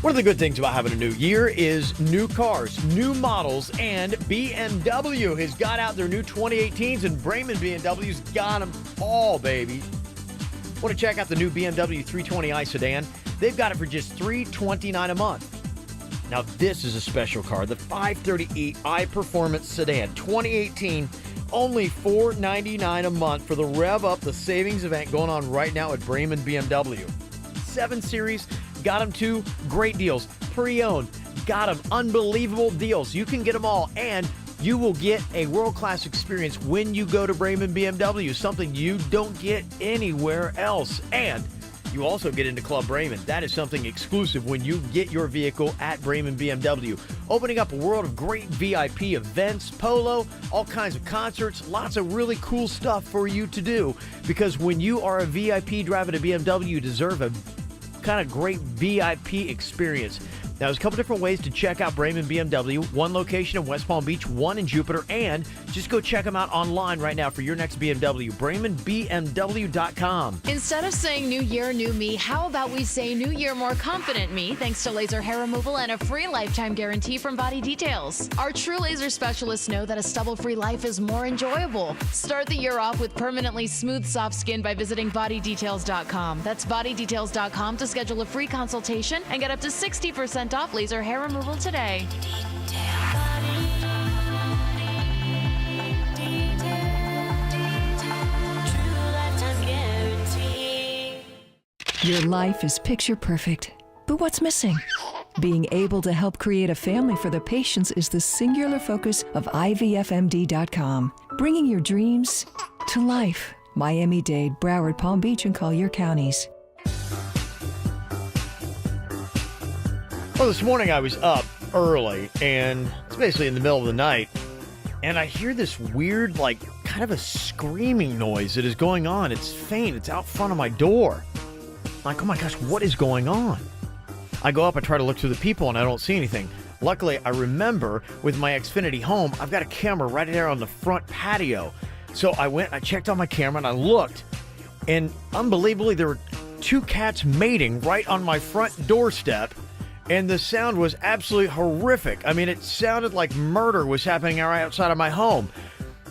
One of the good things about having a new year is new cars, new models, and BMW has got out their new 2018s, and Bremen BMW's got them all, baby. Want to check out the new BMW 320i sedan? They've got it for just $329 a month. Now, this is a special car, the 530e Performance Sedan, 2018, only $499 a month for the Rev Up the Savings event going on right now at Bremen BMW. 7 Series, got them too. Great deals. Pre-owned, got them. Unbelievable deals. You can get them all, and you will get a world-class experience when you go to Bremen BMW, something you don't get anywhere else. And you also get into Club Bremen. That is something exclusive when you get your vehicle at Bremen BMW. Opening up a world of great VIP events, polo, all kinds of concerts, lots of really cool stuff for you to do. Because when you are a VIP driving a BMW, you deserve a kind of great VIP experience. Now, there's a couple different ways to check out Bremen BMW. One location in West Palm Beach, one in Jupiter, and just go check them out online right now for your next BMW. BremenBMW.com. Instead of saying new year, new me, how about we say new year, more confident me, thanks to laser hair removal and a free lifetime guarantee from Body Details. Our true laser specialists know that a stubble-free life is more enjoyable. Start the year off with permanently smooth, soft skin by visiting BodyDetails.com. That's BodyDetails.com to schedule a free consultation and get up to 60% off laser hair removal today. Your life is picture perfect, but what's missing? Being able to help create a family for the patients is the singular focus of IVFMD.com. Bringing your dreams to life. Miami-Dade, Broward, Palm Beach, and Collier counties. Well, this morning I was up early, and it's basically in the middle of the night, and I hear this weird, kind of a screaming noise that is going on. It's faint. It's out front of my door. I'm like, oh my gosh, what is going on? I go up, I try to look through the people, and I don't see anything. Luckily, I remember with my Xfinity home, I've got a camera right there on the front patio. So I went, I checked on my camera, and I looked, and unbelievably, there were two cats mating right on my front doorstep, and the sound was absolutely horrific. I mean, it sounded like murder was happening right outside of my home.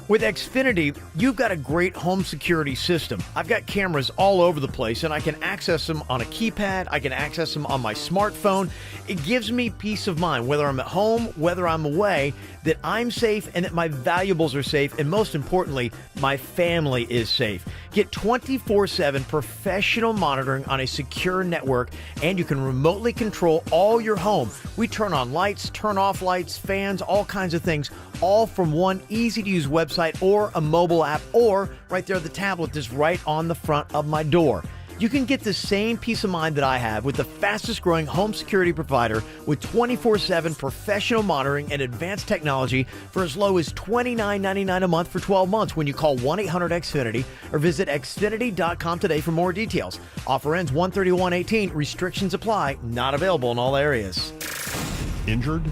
With Xfinity, you've got a great home security system. I've got cameras all over the place, and I can access them on a keypad. I can access them on my smartphone. It gives me peace of mind, whether I'm at home, whether I'm away, that I'm safe and that my valuables are safe, and most importantly, my family is safe. Get 24/7 professional monitoring on a secure network, and you can remotely control all your home. We turn on lights, turn off lights, fans, all kinds of things, all from one easy-to-use website or a mobile app, or right there, the tablet that's right on the front of my door. You can get the same peace of mind that I have with the fastest growing home security provider with 24/7 professional monitoring and advanced technology for as low as $29.99 a month for 12 months when you call 1-800-XFINITY or visit Xfinity.com today for more details. Offer ends 1/31/18. Restrictions apply. Not available in all areas. Injured?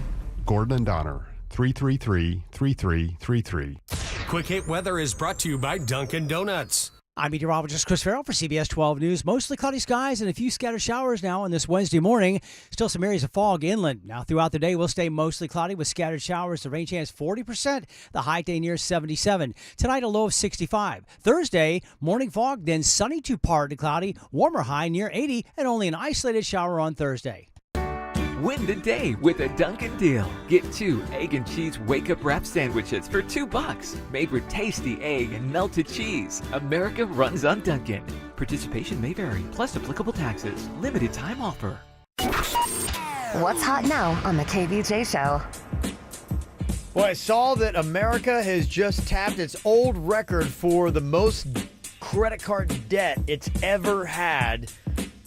Gordon and Donner. 333-3333. Quick Hit Weather is brought to you by Dunkin' Donuts. I'm meteorologist Chris Farrell for CBS 12 News. Mostly cloudy skies and a few scattered showers now on this Wednesday morning. Still some areas of fog inland. Now throughout the day, we'll stay mostly cloudy with scattered showers. The rain chance 40%. The high day near 77. Tonight, a low of 65. Thursday, morning fog, then sunny to partly cloudy. Warmer high near 80 and only an isolated shower on Thursday. Win the day with a Dunkin' deal. Get 2 egg and cheese wake-up wrap sandwiches for $2. Made with tasty egg and melted cheese. America runs on Dunkin'. Participation may vary, plus applicable taxes. Limited time offer. What's hot now on the KVJ Show? Well, I saw that America has just tapped its old record for the most credit card debt it's ever had,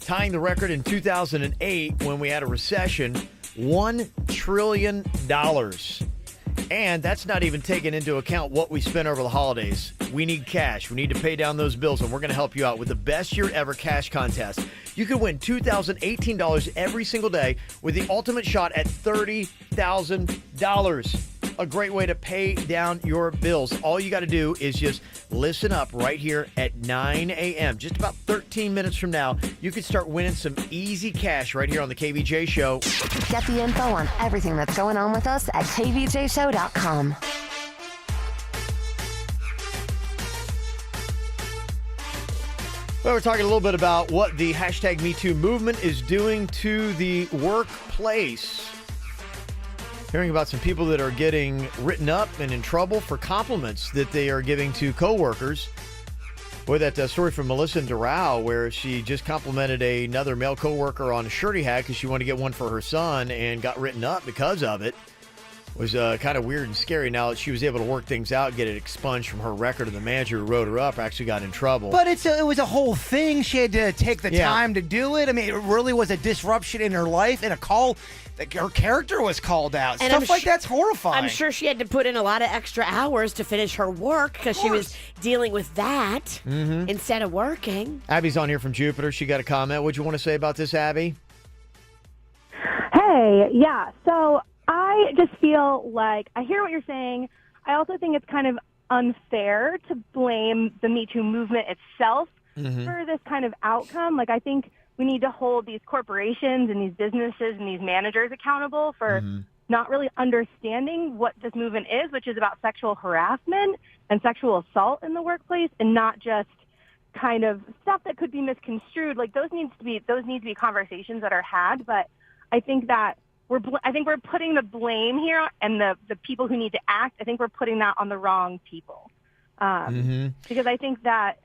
tying the record in 2008 when we had a recession, $1 trillion. And that's not even taking into account what we spent over the holidays. We need cash. We need to pay down those bills, and we're going to help you out with the best year ever cash contest. You can win $2,018 every single day with the ultimate shot at $30,000. A great way to pay down your bills. All you got to do is just listen up right here at 9 a.m. Just about 13 minutes from now, you can start winning some easy cash right here on the KVJ Show. Get the info on everything that's going on with us at kvjshow.com. Well, we're talking a little bit about what the hashtag #MeToo movement is doing to the workplace. Hearing about some people that are getting written up and in trouble for compliments that they are giving to coworkers. Boy, that story from Melissa in Doral, where she just complimented another male coworker on a shirt he had because she wanted to get one for her son and got written up because of it, was kind of weird and scary. Now that she was able to work things out, get it expunged from her record, and the manager who wrote her up actually got in trouble. But it was a whole thing. She had to take the time to do it. I mean, it really was a disruption in her life, and a call. Her character was called out. And Stuff like that's horrifying. I'm sure she had to put in a lot of extra hours to finish her work because she was dealing with that instead of working. Abby's on here from Jupiter. She got a comment. What'd you want to say about this, Abby? Hey, yeah. So I just feel like I hear what you're saying. I also think it's kind of unfair to blame the Me Too movement itself for this kind of outcome. Like, I think we need to hold these corporations and these businesses and these managers accountable for not really understanding what this movement is, which is about sexual harassment and sexual assault in the workplace, and not just kind of stuff that could be misconstrued. Like, those need to be conversations that are had. But I think that we're putting the blame here, and the people who need to act, I think we're putting that on the wrong people. Because I think that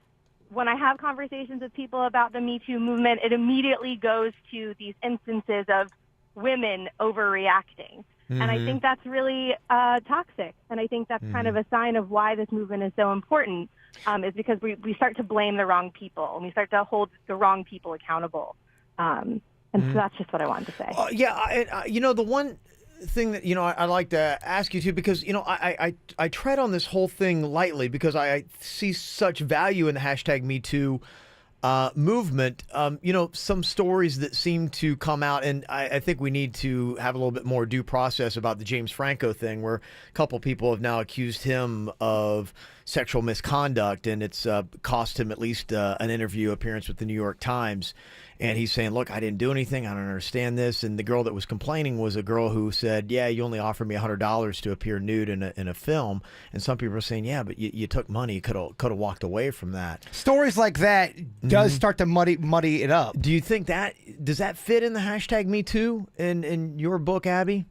when I have conversations with people about the Me Too movement, it immediately goes to these instances of women overreacting. And I think that's really toxic. And I think that's kind of a sign of why this movement is so important, is because we start to blame the wrong people and we start to hold the wrong people accountable. And so that's just what I wanted to say. The one thing that, I'd like to ask you too, because, I tread on this whole thing lightly because I see such value in the hashtag Me Too movement. Some stories that seem to come out, and I think we need to have a little bit more due process about the James Franco thing, where a couple people have now accused him of sexual misconduct, and it's cost him at least an interview appearance with the New York Times. And he's saying, look, I didn't do anything. I don't understand this. And the girl that was complaining was a girl who said, yeah, you only offered me $100 to appear nude in a film. And some people are saying, yeah, but you took money. You could have walked away from that. Stories like that does start to muddy it up. Do you think does that fit in the hashtag Me Too in your book, Abby?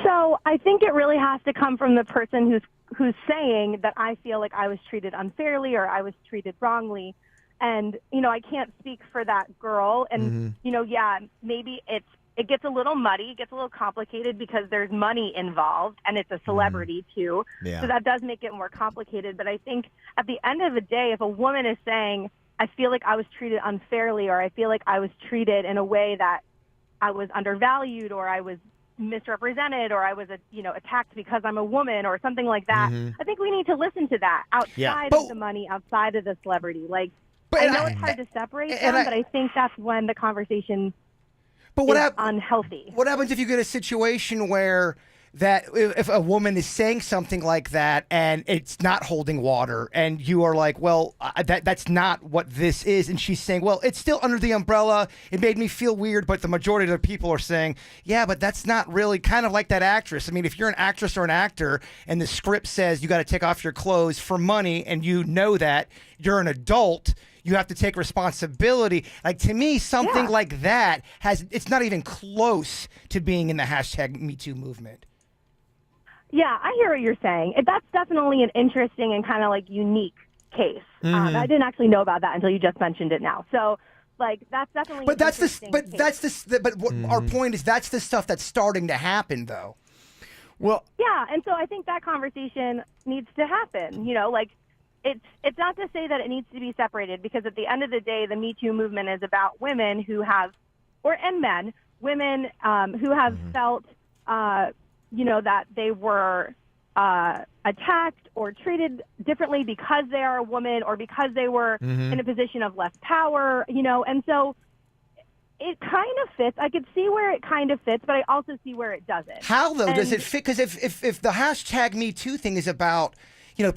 So I think it really has to come from the person who's saying that I feel like I was treated unfairly or I was treated wrongly. And, I can't speak for that girl. And, maybe it gets a little muddy, it gets a little complicated because there's money involved and it's a celebrity too. Yeah. So that does make it more complicated. But I think at the end of the day, if a woman is saying, I feel like I was treated unfairly or I feel like I was treated in a way that I was undervalued or I was misrepresented or I was attacked because I'm a woman or something like that, I think we need to listen to that outside of the money, outside of the celebrity. I know it's hard to separate them, but I think that's when the conversation is unhealthy. What happens if you get a situation where if a woman is saying something like that and it's not holding water and you are like, well, that's not what this is, and she's saying, well, it's still under the umbrella, it made me feel weird, but the majority of the people are saying, yeah, but that's not really, kind of like that actress. I mean, if you're an actress or an actor and the script says you got to take off your clothes for money and you know that you're an adult, you have to take responsibility. Like, to me, something like that it's not even close to being in the hashtag Me Too movement. Yeah, I hear what you're saying. That's definitely an interesting and kind of unique case. I didn't actually know about that until you just mentioned it now. So, that's definitely. But our point is that's the stuff that's starting to happen, though. Well, yeah, and so I think that conversation needs to happen. It's not to say that it needs to be separated, because at the end of the day, the Me Too movement is about women who have, and men, women who have felt, that they were attacked or treated differently because they are a woman or because they were in a position of less power, and so it kind of fits. I could see where it kind of fits, but I also see where it doesn't. How, though, does it fit? Because if the hashtag Me Too thing is about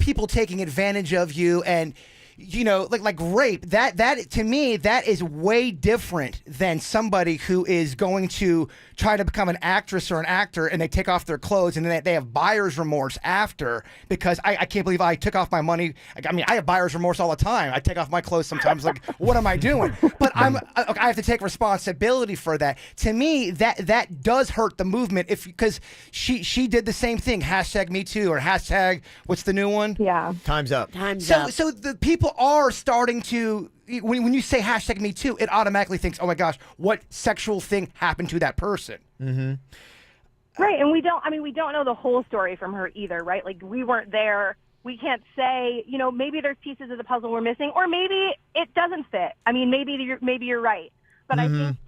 people taking advantage of you and, like rape, that to me, that is way different than somebody who is going to try to become an actress or an actor and they take off their clothes and then they have buyer's remorse after because I can't believe I took off my money. I mean, I have buyer's remorse all the time. I take off my clothes sometimes, like, what am I doing? But I have to take responsibility for that. To me, that does hurt the movement because she did the same thing. Hashtag Me Too or hashtag, what's the new one? Yeah. Time's up. So the people are starting to, when you say hashtag Me Too, it automatically thinks, oh my gosh, what sexual thing happened to that person? Right, and we don't know the whole story from her either, right? Like, we weren't there. We can't say, maybe there's pieces of the puzzle we're missing, or maybe it doesn't fit. I mean, maybe you're right. But I think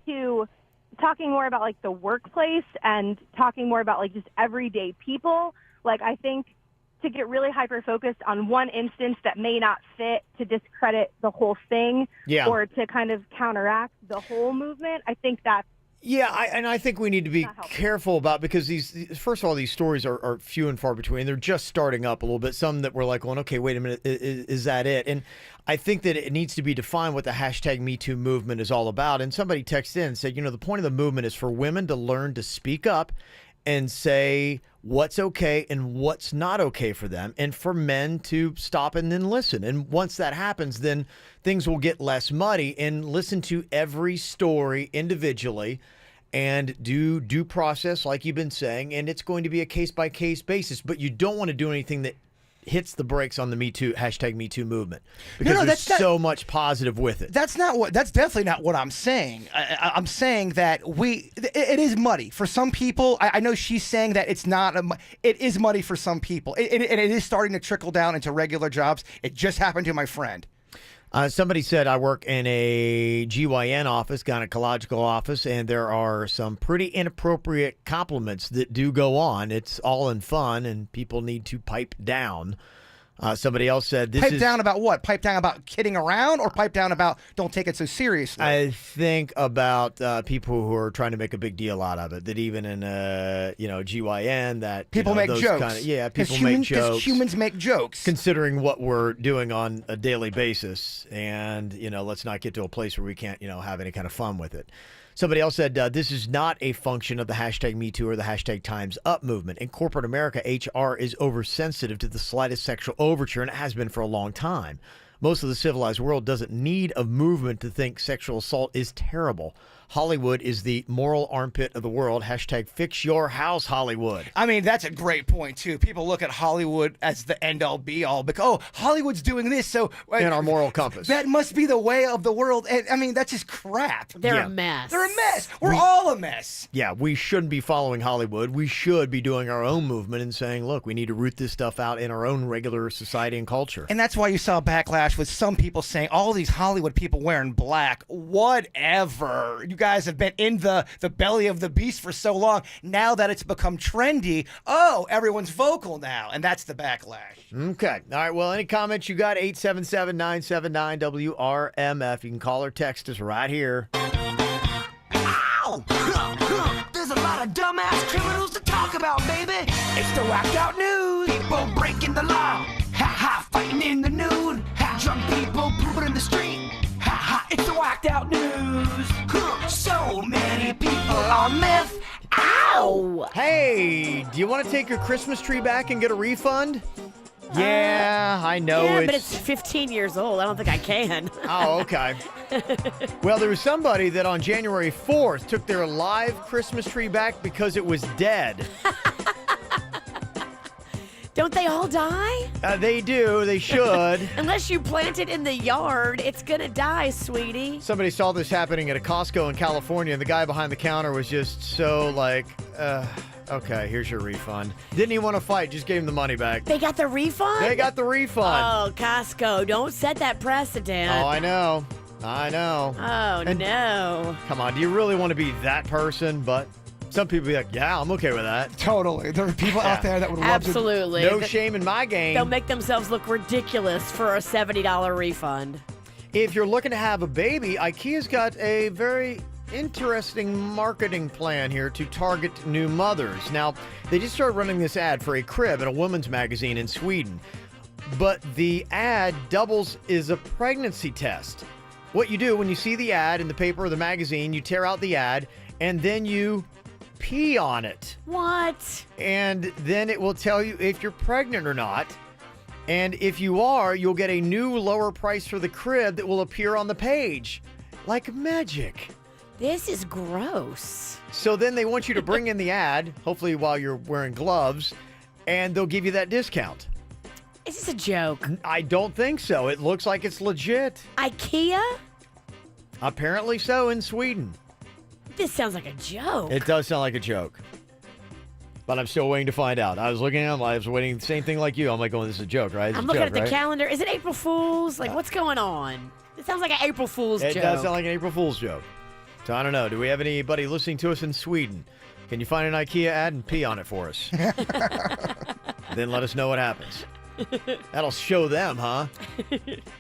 talking more about the workplace and talking more about just everyday people, I think to get really hyper-focused on one instance that may not fit to discredit the whole thing or to kind of counteract the whole movement, I think that's I think we need to be careful about, because first of all, these stories are few and far between. They're just starting up a little bit. Some that we're going, okay, wait a minute, is that it? And I think that it needs to be defined what the hashtag Me Too movement is all about. And somebody texted in and said, the point of the movement is for women to learn to speak up and say what's okay and what's not okay for them, and for men to stop and then listen. And once that happens, then things will get less muddy, and listen to every story individually and do due process like you've been saying, and it's going to be a case-by-case basis. But you don't want to do anything that hits the brakes on the Me Too movement because there's so much positive with it. That's definitely not what I'm saying. I'm saying that it is muddy for some people. I know she's saying that it's not. It is muddy for some people, and it is starting to trickle down into regular jobs. It just happened to my friend. Somebody said I work in a GYN office, gynecological office, and there are some pretty inappropriate compliments that do go on. It's all in fun, and people need to pipe down. Somebody else said Pipe down about what? Pipe down about kidding around, or pipe down about don't take it so seriously? I think about people who are trying to make a big deal out of it. That even in GYN, that people make jokes. People make jokes. Because humans make jokes. Considering what we're doing on a daily basis, and let's not get to a place where we can't have any kind of fun with it. Somebody else said, this is not a function of the hashtag #MeToo or the hashtag Time's Up movement. In corporate America, HR is oversensitive to the slightest sexual overture, and it has been for a long time. Most of the civilized world doesn't need a movement to think sexual assault is terrible. Hollywood is the moral armpit of the world. Hashtag fix your house, Hollywood. I mean, that's a great point, too. People look at Hollywood as the end-all, be-all. Because, Hollywood's doing this, so... And our moral compass. That must be the way of the world. And, I mean, that's just crap. They're a mess. They're a mess. We're all a mess. Yeah, we shouldn't be following Hollywood. We should be doing our own movement and saying, look, we need to root this stuff out in our own regular society and culture. And that's why you saw backlash with some people saying, all these Hollywood people wearing black. Whatever. You guys have been in the belly of the beast for so long. Now that it's become trendy, everyone's vocal now, and that's the backlash. Okay. All right, well, any comments you got, 877-979-WRMF. You can call or text us right here. Ow! There's a lot of dumbass criminals to talk about, baby. It's the whacked out news. People breaking the law. Ha-ha, fighting in the nude. Drunk people pooping in the street. Ha-ha, it's the whacked out news. So many people on meth. Ow! Hey, do you want to take your Christmas tree back and get a refund? Yeah, I know. Yeah, but it's 15 years old. I don't think I can. Oh, okay. Well, there was somebody that on January 4th took their live Christmas tree back because it was dead. Don't they all die? They do. They should. Unless you plant it in the yard, it's going to die, sweetie. Somebody saw this happening at a Costco in California, and the guy behind the counter was just so like, okay, here's your refund. Didn't even want to fight, just gave him the money back. They got the refund? They got the refund. Oh, Costco, don't set that precedent. Oh, I know. Oh, no. Come on, do you really want to be that person? But some people be like, yeah, I'm okay with that. Totally. There are people out there that would love Absolutely. No shame in my game. They'll make themselves look ridiculous for a $70 refund. If you're looking to have a baby, IKEA's got a very interesting marketing plan here to target new mothers. Now, they just started running this ad for a crib in a women's magazine in Sweden. But the ad doubles as a pregnancy test. What you do when you see the ad in the paper or the magazine, you tear out the ad, and then you pee on it. What? And then it will tell you if you're pregnant or not. And if you are, you'll get a new lower price for the crib that will appear on the page. Like magic. This is gross. So then they want you to bring in the ad, hopefully while you're wearing gloves, and they'll give you that discount. Is this a joke? I don't think so. It looks like it's legit. IKEA? Apparently so in Sweden. This sounds like a joke. It does sound like a joke. But I'm still waiting to find out. I was looking at them. I was waiting, same thing like you. I'm like, this is a joke, right? I'm looking at the calendar. Is it April Fool's? Like, what's going on? It sounds like an April Fool's joke. It does sound like an April Fool's joke. So I don't know. Do we have anybody listening to us in Sweden? Can you find an IKEA ad and pee on it for us? Then let us know what happens. That'll show them, huh?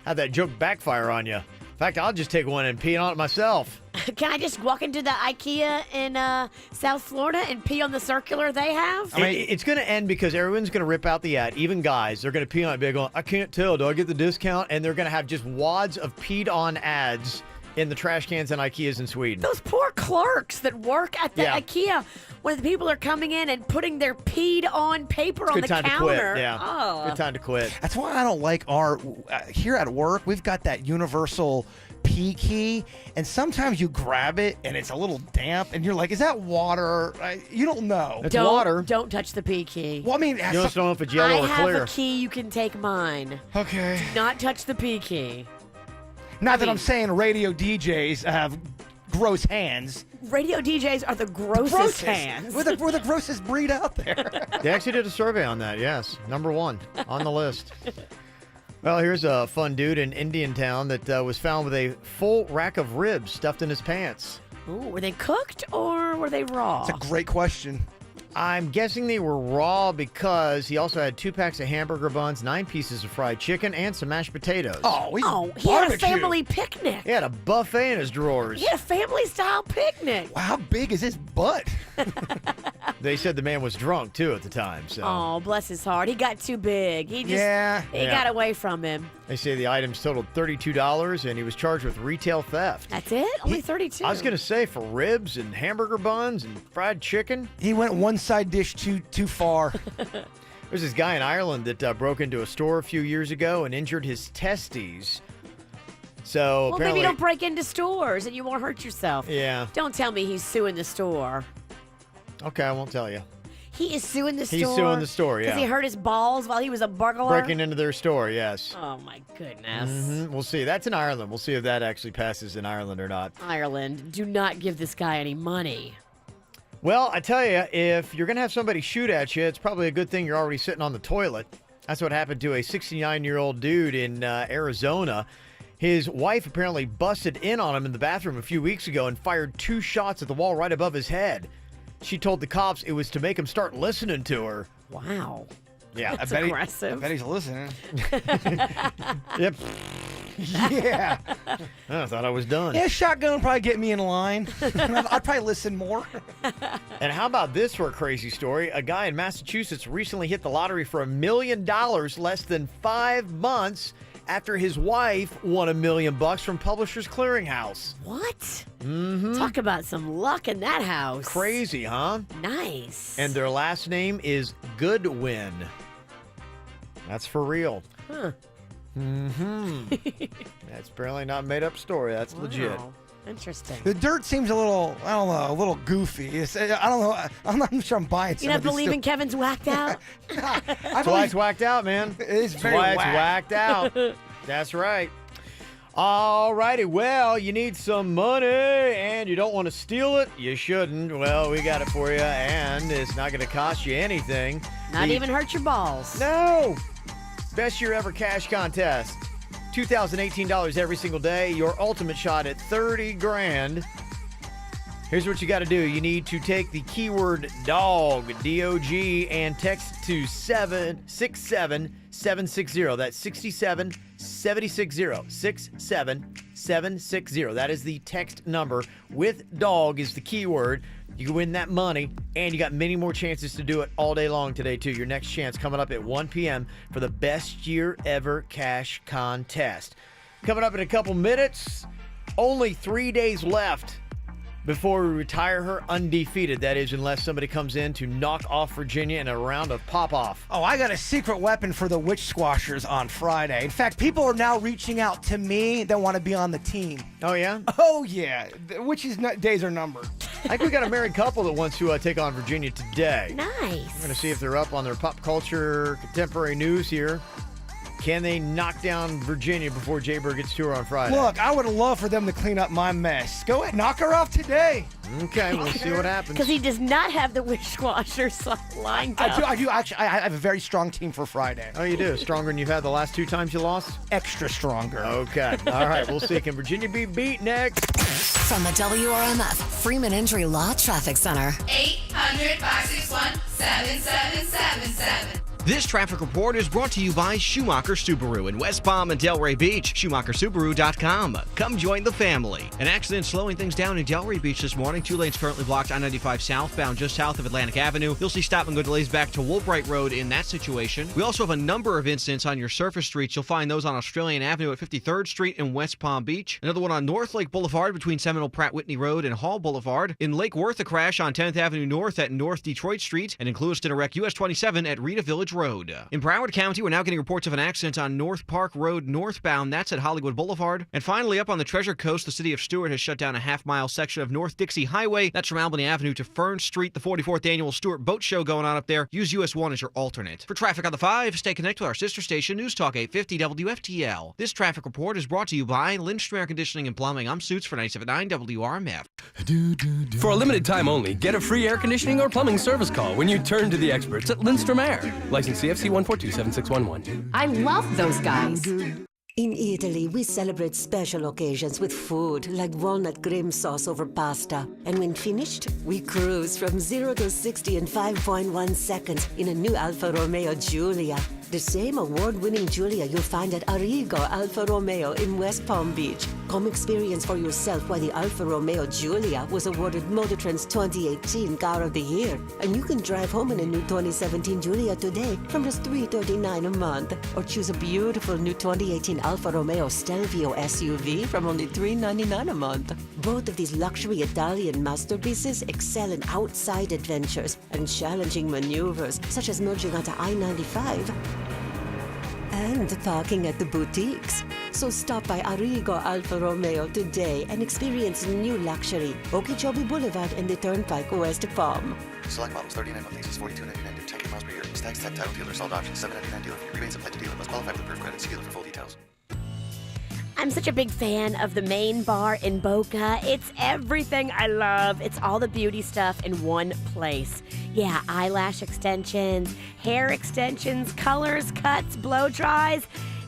Have that joke backfire on you. In fact, I'll just take one and pee on it myself. Can I just walk into the IKEA in South Florida and pee on the circular they have? I mean, it's going to end because everyone's going to rip out the ad. Even guys, they're going to pee on it. They're going, I can't tell. Do I get the discount? And they're going to have just wads of peed-on ads in the trash cans and IKEAs in Sweden. Those poor clerks that work at the IKEA when the people are coming in and putting their peed-on paper on the counter. Good time to quit, yeah. Good time to quit. That's why I don't like here at work, we've got that universal P key, and sometimes you grab it and it's a little damp, and you're like, "Is that water?" You don't know. It's water. Don't touch the P key. Well, I mean, You just don't know if it's yellow or I have clear. a key. You can take mine. Okay. Do not touch the P key. Not that I'm saying radio DJs have gross hands. Radio DJs are the grossest hands. We're the grossest breed out there. They actually did a survey on that, yes. Number 1 on the list. Well, here's a fun dude in Indiantown that was found with a full rack of ribs stuffed in his pants. Ooh, were they cooked or were they raw? That's a great question. I'm guessing they were raw because he also had 2 packs of hamburger buns, 9 pieces of fried chicken, and some mashed potatoes. He had a family picnic. He had a buffet in his drawers. He had a family-style picnic. Wow, how big is his butt? They said the man was drunk, too, at the time. So Oh, bless his heart. He got too big. He just he got away from him. They say the items totaled $32, and he was charged with retail theft. That's it? Only 32. I was going to say, for ribs and hamburger buns and fried chicken. He went one side dish too far. There's this guy in Ireland that broke into a store a few years ago and injured his testes. So Well, apparently, maybe don't break into stores and you won't hurt yourself. Yeah. Don't tell me he's suing the store. Okay, I won't tell you. He is suing the store? He's suing the store, Because yeah. he hurt his balls while he was a burglar? Breaking into their store, yes. Oh, my goodness. We'll see. That's in Ireland. We'll see if that actually passes in Ireland or not. Ireland, do not give this guy any money. Well, I tell you, if you're going to have somebody shoot at you, it's probably a good thing you're already sitting on the toilet. That's what happened to a 69-year-old dude in Arizona. His wife apparently busted in on him in the bathroom a few weeks ago and fired 2 shots at the wall right above his head. She told the cops it was to make him start listening to her. Wow. Yeah. That's I aggressive. bet he's listening. Yep. Yeah. I thought I was done. Yeah, shotgun would probably get me in line. I'd probably listen more. And how about this for a crazy story? A guy in Massachusetts recently hit the lottery for $1 million less than 5 months after his wife won $1 million from Publishers Clearinghouse. What? Mm-hmm. Talk about some luck in that house. Crazy, huh? Nice. And their last name is Goodwin. That's for real. Huh. Mm-hmm. That's apparently not a made-up story. That's legit. Wow. Interesting. The dirt seems a little, I don't know, a little goofy. I don't know. I'm not sure I'm buying You not believing Kevin's whacked out? That's why it's whacked out, man. It is That's very why it's whacked. whacked out. That's right. All righty. Well, you need some money and you don't want to steal it. You shouldn't. Well, we got it for you, and it's not going to cost you anything. Not even hurt your balls. No. Best year ever cash contest. $2,018 every single day. Your ultimate shot at 30 grand. Here's what you got to do. You need to take the keyword DOG, D-O-G, and text to 67760. That's 67760. 67760. That is the text number. With DOG is the keyword. You can win that money, and you got many more chances to do it all day long today, too. Your next chance coming up at 1 p.m. for the best year ever cash contest. Coming up in a couple minutes, only 3 days left before we retire her undefeated. That is, unless somebody comes in to knock off Virginia in a round of pop-off. Oh, I got a secret weapon for the witch squashers on Friday. In fact, people are now reaching out to me that want to be on the team. Oh, yeah? Oh, yeah. The witches' days are numbered. I think we got a married couple that wants to take on Virginia today. Nice. We're going to see if they're up on their pop culture contemporary news here. Can they knock down Virginia before Jaybird gets to her on Friday? Look, I would love for them to clean up my mess. Go ahead, knock her off today. Okay, we'll see what happens. Because he does not have the witch squashers lined up. I do. Actually, I have a very strong team for Friday. Oh, you do? Stronger than you've had the last 2 times you lost? Extra stronger. Okay. All right, we'll see. Can Virginia be beat next? From the WRMF Freeman Injury Law Traffic Center. 800-561-7777. This traffic report is brought to you by Schumacher Subaru in West Palm and Delray Beach. SchumacherSubaru.com. Come join the family. An accident slowing things down in Delray Beach this morning. 2 lanes currently blocked I-95 southbound just south of Atlantic Avenue. You'll see stop-and-go delays back to Woolbright Road in that situation. We also have a number of incidents on your surface streets. You'll find those on Australian Avenue at 53rd Street in West Palm Beach. Another one on North Lake Boulevard between Seminole Pratt Whitney Road and Hall Boulevard. In Lake Worth, a crash on 10th Avenue North at North Detroit Street. And in Clewiston, a wreck US 27 at Rita Village College Road. In Broward County, we're now getting reports of an accident on North Park Road northbound. That's at Hollywood Boulevard. And finally, up on the Treasure Coast, the city of Stewart has shut down a half-mile section of North Dixie Highway. That's from Albany Avenue to Fern Street. The 44th Annual Stewart Boat Show going on up there. Use US 1 as your alternate. For traffic on the 5, stay connected with our sister station, News Talk 850 WFTL. This traffic report is brought to you by Lindstrom Air Conditioning and Plumbing. I'm Suits for 97.9 WRMF. For a limited time only, get a free air conditioning or plumbing service call when you turn to the experts at Lindstrom Air. License CFC 1427611. I love those guys. In Italy, we celebrate special occasions with food like walnut cream sauce over pasta. And when finished, we cruise from 0 to 60 in 5.1 seconds in a new Alfa Romeo Giulia. The same award-winning Giulia you'll find at Arrigo Alfa Romeo in West Palm Beach. Come experience for yourself why the Alfa Romeo Giulia was awarded Motor Trend's 2018 Car of the Year. And you can drive home in a new 2017 Giulia today from just $339 a month. Or choose a beautiful new 2018 Alfa Romeo Stelvio SUV from only $399 a month. Both of these luxury Italian masterpieces excel in outside adventures and challenging maneuvers, such as merging onto I-95 and parking at the boutiques. So stop by Arrigo Alfa Romeo today and experience new luxury. Okeechobee Boulevard and the Turnpike West Palm. Select models, 39 month leases, $42.99 due, 10K miles per year. Tax, tech, title, dealer, sold options, $7.99 dealer fee. Rebates applied to dealer. Must qualify with approved credit. See dealer for full details. I'm such a big fan of the Main Bar in Boca. It's everything I love. It's all the beauty stuff in one place. Yeah, eyelash extensions, hair extensions, colors, cuts, blow dries.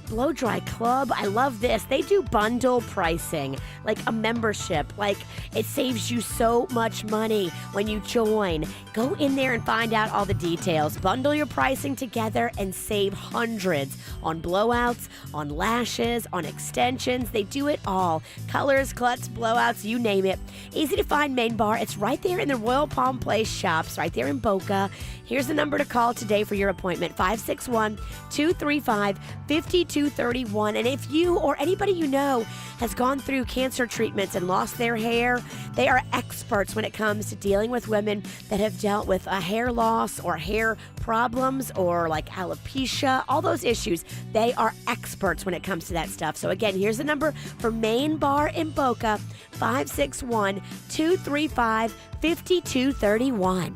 Blow Dry Club, I love this. They do bundle pricing, like a membership. Like, it saves you so much money when you join. Go in there and find out all the details. Bundle your pricing together and save hundreds on blowouts, on lashes, on extensions. They do it all. Colors, cuts, blowouts, you name it. Easy to find Main Bar. It's right there in the Royal Palm Place shops, right there in Boca. Here's the number to call today for your appointment, 561-235-5231. And if you or anybody you know has gone through cancer treatments and lost their hair, they are experts when it comes to dealing with women that have dealt with a hair loss or hair problems or like alopecia, all those issues. They are experts when it comes to that stuff. So again, here's the number for Main Bar in Boca, 561-235-5231.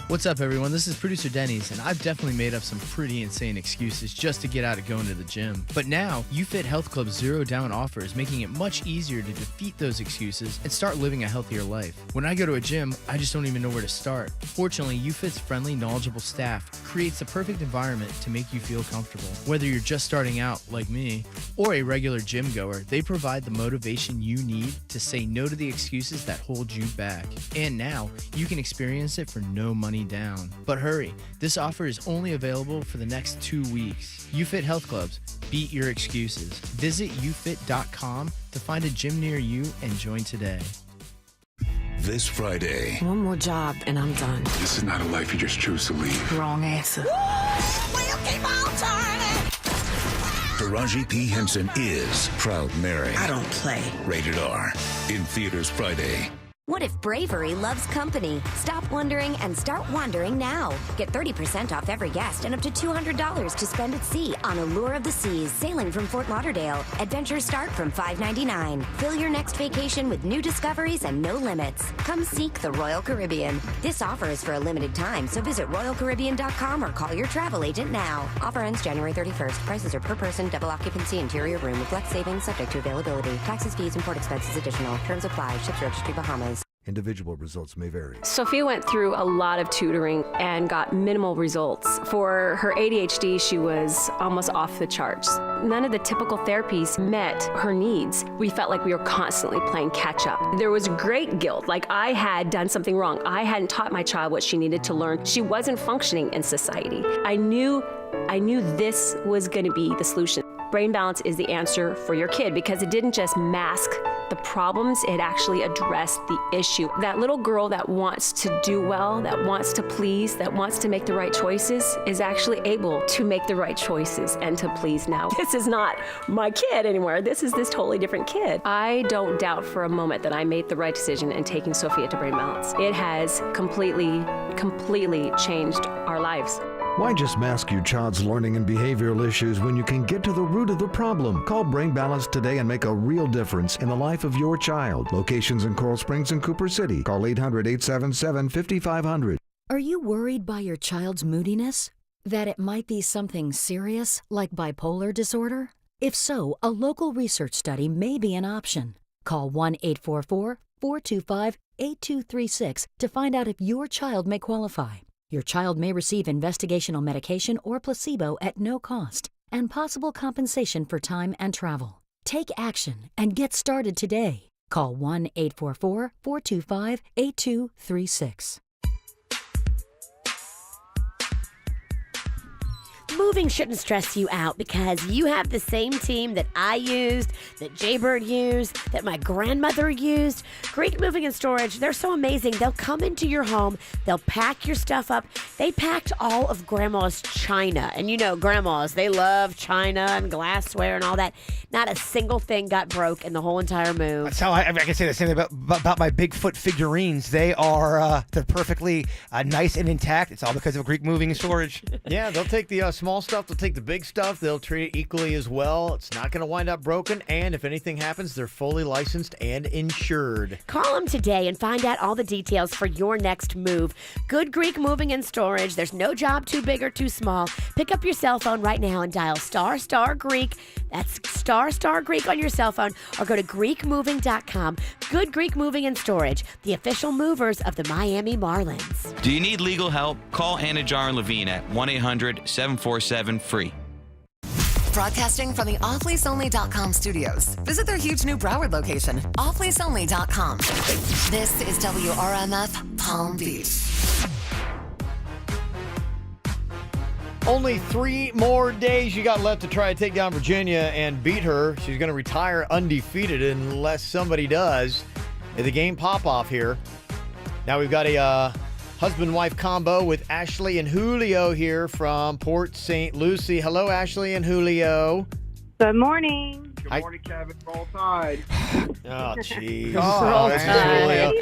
What's up, everyone? This is producer Denny's, and I've definitely made up some pretty insane excuses just to get out of going to the gym. But now, UFit Health Club's Zero Down offer is making it much easier to defeat those excuses and start living a healthier life. When I go to a gym, I just don't even know where to start. Fortunately, UFit's friendly, knowledgeable staff creates the perfect environment to make you feel comfortable. Whether you're just starting out, like me, or a regular gym goer, they provide the motivation you need to say no to the excuses that hold you back. And now, you can experience it for no money down. But hurry, this offer is only available for the next 2 weeks. UFit Health Clubs, beat your excuses. Visit ufit.com to find a gym near you and join today. This Friday. One more job and I'm done. This is not a life you just choose to leave. Wrong answer. We'll keep on turning. Taraji P. Henson is Proud Mary. I don't play. Rated R. In theaters Friday. What if bravery loves company? Stop wondering and start wandering now. Get 30% off every guest and up to $200 to spend at sea on Allure of the Seas, sailing from Fort Lauderdale. Adventures start from $5.99. Fill your next vacation with new discoveries and no limits. Come seek the Royal Caribbean. This offer is for a limited time, so visit RoyalCaribbean.com or call your travel agent now. Offer ends January 31st. Prices are per person, double occupancy, interior room with flex savings subject to availability. Taxes, fees, and port expenses additional. Terms apply. Ships Registry, Bahamas. Individual results may vary. Sophia went through a lot of tutoring and got minimal results. For her ADHD, she was almost off the charts. None of the typical therapies met her needs. We felt like we were constantly playing catch up. There was great guilt, like I had done something wrong. I hadn't taught my child what she needed to learn. She wasn't functioning in society. I knew this was going to be the solution. Brain Balance is the answer for your kid because it didn't just mask the problems, it actually addressed the issue. That little girl that wants to do well, that wants to please, that wants to make the right choices is actually able to make the right choices and to please now. This is not my kid anymore. This is this totally different kid. I don't doubt for a moment that I made the right decision in taking Sophia to Brain Balance. It has completely changed our lives. Why just mask your child's learning and behavioral issues when you can get to the root of the problem? Call Brain Balance today and make a real difference in the life of your child. Locations in Coral Springs and Cooper City. Call 800-877-5500. Are you worried by your child's moodiness? That it might be something serious, like bipolar disorder? If so, a local research study may be an option. Call 1-844-425-8236 to find out if your child may qualify. Your child may receive investigational medication or placebo at no cost and possible compensation for time and travel. Take action and get started today. Call 1-844-425-8236. Moving shouldn't stress you out because you have the same team that I used, that Jaybird used, that my grandmother used. Greek Moving and Storage, they're so amazing. They'll come into your home, they'll pack your stuff up. They packed all of Grandma's china. And you know, grandmas, they love china and glassware and all that. Not a single thing got broke in the whole entire move. That's how I can say the same thing about my Bigfoot figurines. They're perfectly nice and intact. It's all because of Greek Moving and Storage. Yeah, they'll take the small stuff, they'll take the big stuff, they'll treat it equally as well. It's not going to wind up broken, and if anything happens, they're fully licensed and insured. Call them today and find out all the details for your next move. Good Greek Moving and Storage. There's no job too big or too small. Pick up your cell phone right now and dial ** Greek. That's ** Greek on your cell phone, or go to GreekMoving.com. Good Greek Moving and Storage, the official movers of the Miami Marlins. Do you need legal help? Call Anna Jar and Levine at 1-800-747-FREE. Broadcasting from the offleaseonly.com studios. Visit their huge new Broward location, offleaseonly.com. This is WRMF Palm Beach. Only 3 more days you got left to try to take down Virginia and beat her. She's going to retire undefeated unless somebody does. The game pop-off here. Now we've got a husband-wife combo with Ashley and Julio here from Port St. Lucie. Hello, Ashley and Julio. Good morning. Good morning, Kevin. Roll Tide. Oh, jeez. Roll Tide.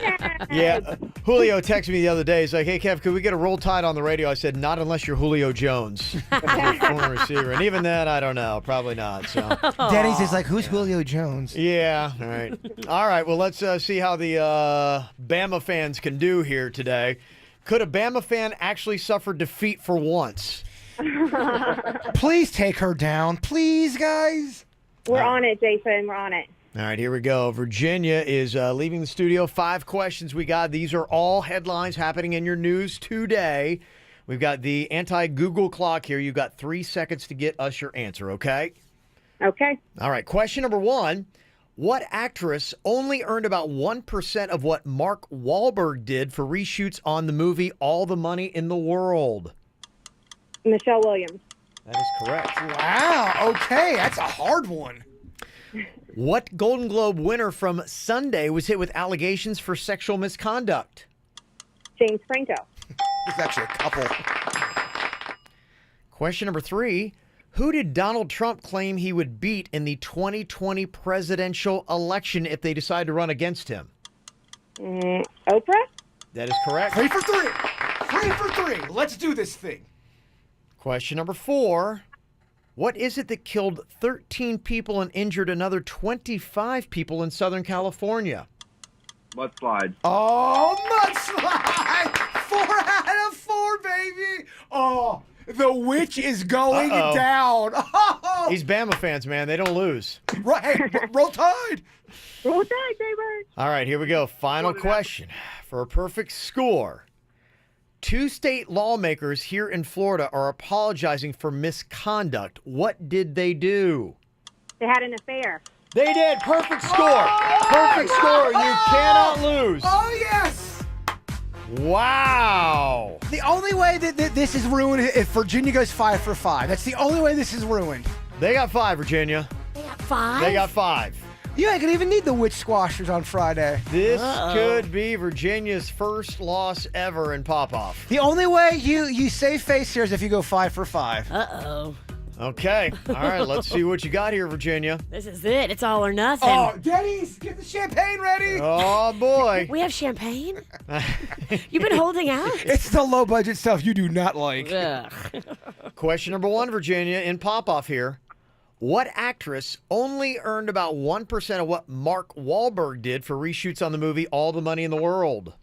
Yeah, Julio texted me the other day. He's like, hey, Kev, could we get a Roll Tide on the radio? I said, not unless you're Julio Jones, former receiver. And even then, I don't know. Probably not. So Denny's is like, who's Julio Jones? Yeah, all right. All right, well, let's see how the Bama fans can do here today. Could a Bama fan actually suffer defeat for once? Please take her down. Please, guys. We're on it, Jason. We're on it. All right, here we go. Virginia is leaving the studio. 5 questions we got. These are all headlines happening in your news today. We've got the anti-Google clock here. You've got 3 seconds to get us your answer, okay? Okay. All right, question number 1. What actress only earned about 1% of what Mark Wahlberg did for reshoots on the movie All the Money in the World? Michelle Williams. That is correct. Wow. Okay, that's a hard one. What Golden Globe winner from Sunday was hit with allegations for sexual misconduct? James Franco. There's actually a couple. Question number 3. Who did Donald Trump claim he would beat in the 2020 presidential election if they decide to run against him? Oprah? That is correct. 3 for 3. 3 for 3. Let's do this thing. Question number 4. What is it that killed 13 people and injured another 25 people in Southern California? Mudslide. Oh, mudslide! 4 out of 4, baby. Oh, the witch is going down. Oh. These Bama fans, man, they don't lose. Right, Roll Tide. Roll Tide, Jaybird. All right, here we go. Final question. For a perfect score, 2 state lawmakers here in Florida are apologizing for misconduct. What did they do? They had an affair. They did. Perfect score. Perfect score. You cannot lose. Oh, yes. Wow. The only way that this is ruined if Virginia goes 5 for 5. That's the only way this is ruined. They got 5, Virginia. They got 5? They got 5. You ain't gonna even need the witch squashers on Friday. This could be Virginia's first loss ever in pop-off. The only way you save face here is if you go 5 for 5. Uh-oh. Okay. All right, let's see what you got here, Virginia. This is it. It's all or nothing. Oh, Denny's, get the champagne ready. Oh, boy. We have champagne? You've been holding out? It's the low budget stuff you do not like. Question number 1, Virginia, in pop-off here. What actress only earned about 1% of what Mark Wahlberg did for reshoots on the movie All the Money in the World?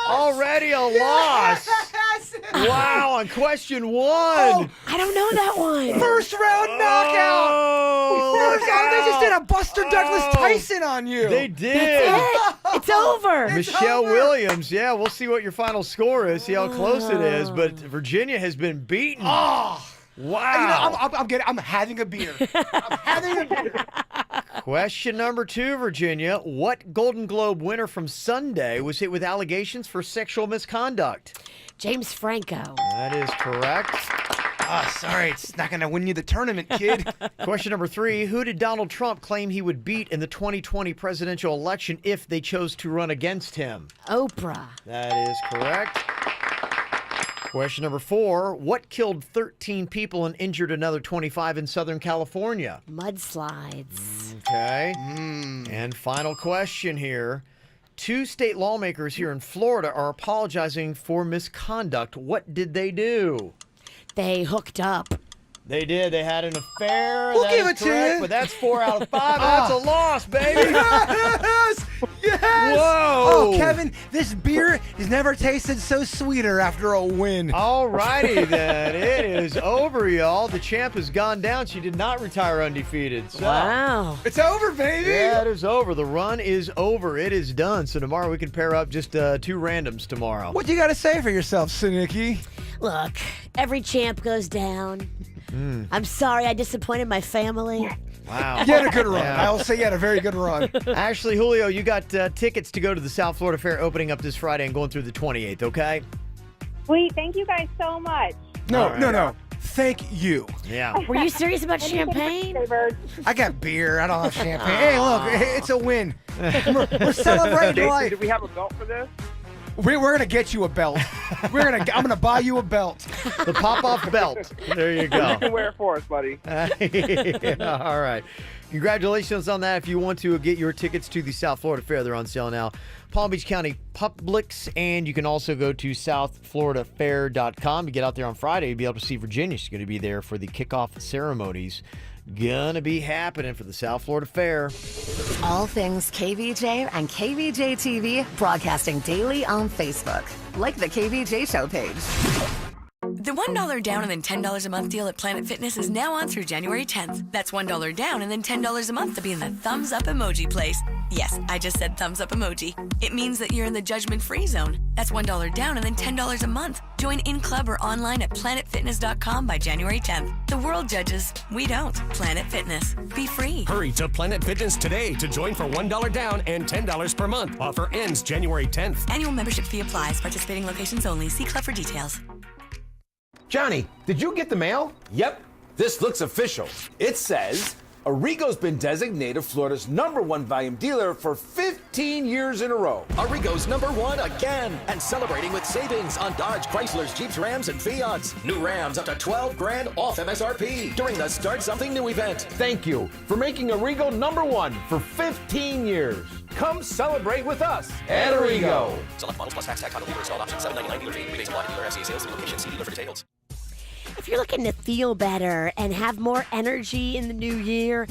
Already a loss. Wow, on question 1. I don't know that one. First round knockout. They just did a Buster Douglas Tyson on you. They did. That's it. It's over. Michelle Williams. Yeah, we'll see what your final score is, see how close it is. But Virginia has been beaten. Oh. Wow. I'm having a beer. I'm having a beer. Question number 2, Virginia. What Golden Globe winner from Sunday was hit with allegations for sexual misconduct? James Franco. That is correct. Sorry, it's not going to win you the tournament, kid. Question number 3. Who did Donald Trump claim he would beat in the 2020 presidential election if they chose to run against him? Oprah. That is correct. Question number 4. What killed 13 people and injured another 25 in Southern California? Mudslides. Okay. And final question here. 2 state lawmakers here in Florida are apologizing for misconduct. What did they do? They hooked up. They did. They had an affair. We'll That give is it to correct, you. But that's 4 out of 5. That's a loss, baby. Yes! Yes! Whoa! Oh, Kevin, this beer has never tasted so sweeter after a win. All righty, then. It is over, y'all. The champ has gone down. She did not retire undefeated. So. Wow. It's over, baby. Yeah, it is over. The run is over. It is done. So tomorrow we can pair up just 2 randoms tomorrow. What you got to say for yourself, Sinicki? Look, every champ goes down. I'm sorry I disappointed my family. Wow. You had a good run. Yeah. I will say you had a very good run. Ashley, Julio, you got tickets to go to the South Florida Fair opening up this Friday and going through the 28th, okay? Sweet. Thank you guys so much. No. Thank you. Yeah. Were you serious about champagne? I got beer. I don't have champagne. Hey, look, it's a win. We're celebrating Jason, life. do we have a belt for this? We're gonna get you a belt. I'm gonna buy you a belt. The pop-off belt. There you go. You can wear it for us, buddy. All right. Congratulations on that. If you want to get your tickets to the South Florida Fair, they're on sale now. Palm Beach County Publix, and you can also go to southfloridafair.com to get out there on Friday. You'll be able to see Virginia. She's going to be there for the kickoff ceremonies. Gonna be happening for the South Florida Fair. All things KVJ and KVJ TV broadcasting daily on Facebook. Like the KVJ Show page. The $1 down and then $10 a month deal at Planet Fitness is now on through January 10th. That's $1 down and then $10 a month to be in the thumbs up emoji place. Yes, I just said thumbs up emoji. It means that you're in the judgment-free zone. That's $1 down and then $10 a month. Join in club or online at planetfitness.com by January 10th. The world judges. We don't. Planet Fitness. Be free. Hurry to Planet Fitness today to join for $1 down and $10 per month. Offer ends January 10th. Annual membership fee applies. Participating locations only. See club for details. Johnny, did you get the mail? Yep. This looks official. It says Arrigo's been designated Florida's #1 volume dealer for 15 years in a row. Arrigo's #1 again, and celebrating with savings on Dodge, Chryslers, Jeeps, Rams, and Fiats. New Rams up to $12 grand off MSRP during the Start Something New event. Thank you for making Arrigo #1 for 15 years. Come celebrate with us at Arrigo. Select models plus tax title dealer installed option $7.99 dealer fee. Rebates apply to dealer FCA sales through location. See dealer for details. If you're looking to feel better and have more energy in the new year,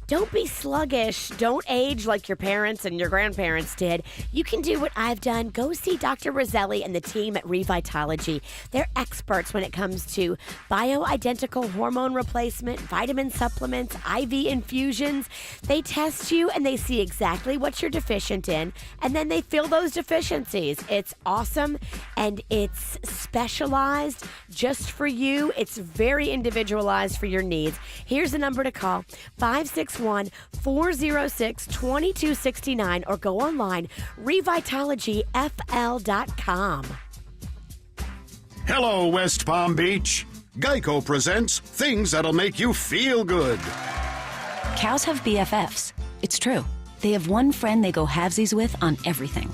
don't be sluggish. Don't age like your parents and your grandparents did. You can do what I've done. Go see Dr. Roselli and the team at Revitology. They're experts when it comes to bioidentical hormone replacement, vitamin supplements, IV infusions. They test you and they see exactly what you're deficient in, and then they fill those deficiencies. It's awesome, and it's specialized just for you. It's very individualized for your needs. Here's the number to call, 561-406-2269, or go online, revitologyfl.com. Hello, West Palm Beach. Geico presents things that'll make you feel good. Cows have BFFs. It's true. They have one friend they go halvesies with on everything.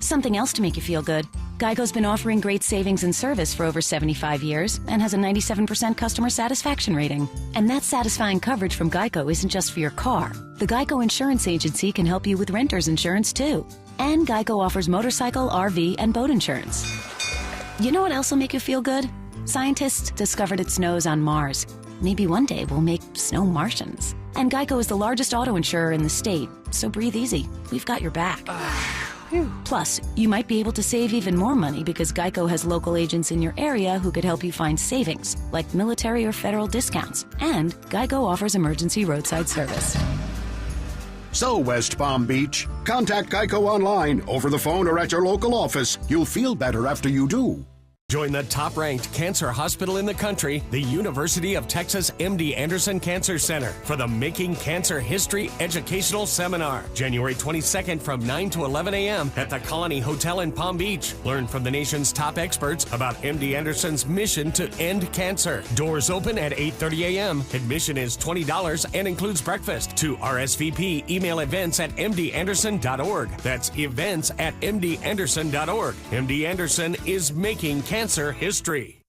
Something else to make you feel good. Geico's been offering great savings and service for over 75 years and has a 97% customer satisfaction rating. And that satisfying coverage from Geico isn't just for your car. The Geico Insurance Agency can help you with renter's insurance, too. And Geico offers motorcycle, RV, and boat insurance. You know what else will make you feel good? Scientists discovered it snows on Mars. Maybe one day we'll make snow Martians. And Geico is the largest auto insurer in the state, so breathe easy. We've got your back. Plus, you might be able to save even more money because Geico has local agents in your area who could help you find savings, like military or federal discounts. And Geico offers emergency roadside service. So, West Palm Beach, contact Geico online, over the phone, or at your local office. You'll feel better after you do. Join the top-ranked cancer hospital in the country, the University of Texas MD Anderson Cancer Center, for the Making Cancer History Educational Seminar, January 22nd from 9 to 11 a.m. at the Colony Hotel in Palm Beach. Learn from the nation's top experts about MD Anderson's mission to end cancer. Doors open at 8:30 a.m. Admission is $20 and includes breakfast. To RSVP, email events@mdanderson.org. That's events@mdanderson.org. MD Anderson is making cancer history.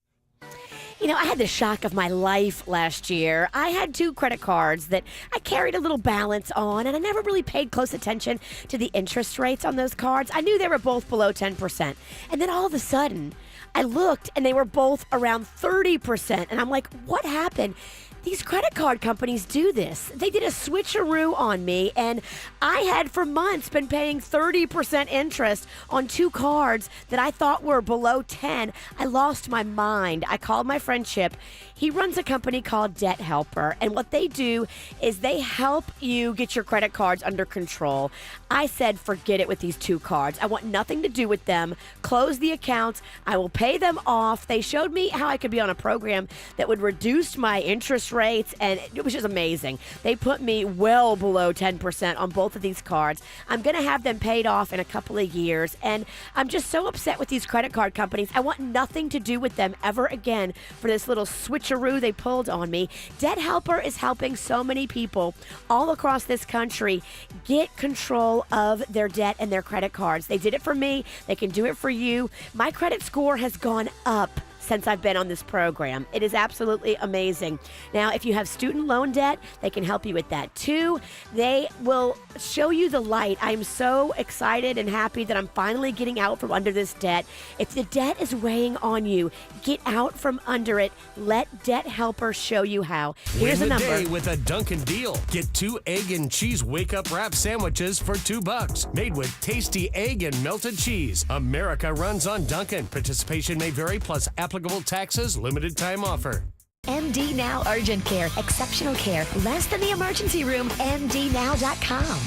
You know, I had the shock of my life last year. I had 2 credit cards that I carried a little balance on, and I never really paid close attention to the interest rates on those cards. I knew they were both below 10%. And then all of a sudden, I looked, and they were both around 30%. And I'm like, what happened? These credit card companies do this. They did a switcheroo on me, and I had for months been paying 30% interest on 2 cards that I thought were below 10. I lost my mind. I called my friend Chip. He runs a company called Debt Helper, and what they do is they help you get your credit cards under control. I said, forget it with these 2 cards. I want nothing to do with them. Close the accounts. I will pay them off. They showed me how I could be on a program that would reduce my interest rates, and it was just amazing. They put me well below 10% on both of these cards. I'm going to have them paid off in a couple of years, and I'm just so upset with these credit card companies. I want nothing to do with them ever again for this little switcheroo they pulled on me. Debt Helper is helping so many people all across this country get control of their debt and their credit cards. They did it for me. They can do it for you. My credit score has gone up since I've been on this program. It is absolutely amazing. Now, if you have student loan debt, they can help you with that too. They will show you the light. I'm so excited and happy that I'm finally getting out from under this debt. If the debt is weighing on you, get out from under it. Let Debt Helper show you how. Here's Win a the number. day with a Dunkin' deal. Get 2 egg and cheese wake-up wrap sandwiches for $2. Made with tasty egg and melted cheese. America runs on Dunkin'. Participation may vary, plus applicable taxes, limited time offer. MD Now Urgent Care. Exceptional care. Less than the emergency room. MDNow.com.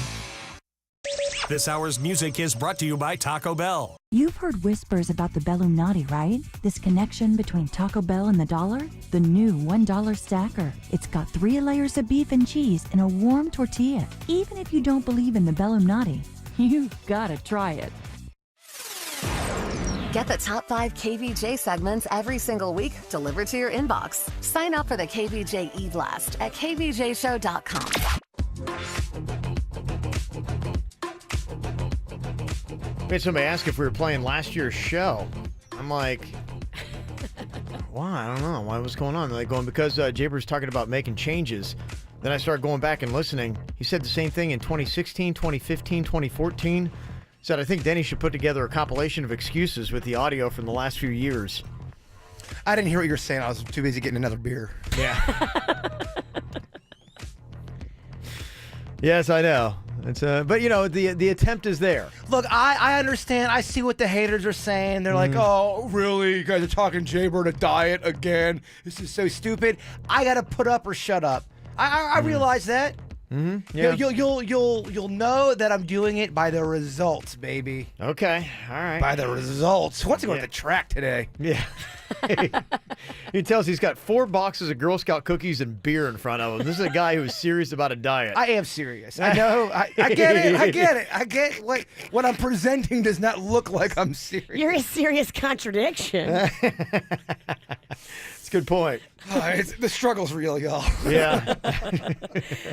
This hour's music is brought to you by Taco Bell. You've heard whispers about the Bellumati, right? This connection between Taco Bell and the dollar? The new $1 stacker. It's got 3 layers of beef and cheese and a warm tortilla. Even if you don't believe in the Bellumati, you've gotta try it. Get the top 5 KVJ segments every single week delivered to your inbox. Sign up for the KVJ e-blast at kvjshow.com. We had somebody ask if we were playing last year's show. I'm like, why? I don't know. Why? What's going on? They're like going, because Jaber's talking about making changes. Then I started going back and listening. He said the same thing in 2016, 2015, 2014. Said, I think Denny should put together a compilation of excuses with the audio from the last few years. I didn't hear what you were saying. I was too busy getting another beer. Yeah. Yes, I know. It's but you know, the attempt is there. Look, I understand. I see what the haters are saying. They're like, oh, really? You guys are talking Jaybird a diet again? This is so stupid. I got to put up or shut up. I realize that. Mm-hmm. Yeah. You'll know that I'm doing it by the results, baby. Okay. All right. By the results. What's going to the track today? Yeah. He tells he's got 4 boxes of Girl Scout cookies and beer in front of him. This is a guy who's serious about a diet. I am serious. I know. I get it. I get it. I get what I'm presenting does not look like I'm serious. You're a serious contradiction. It's a good point. The struggle's real, y'all. Yeah.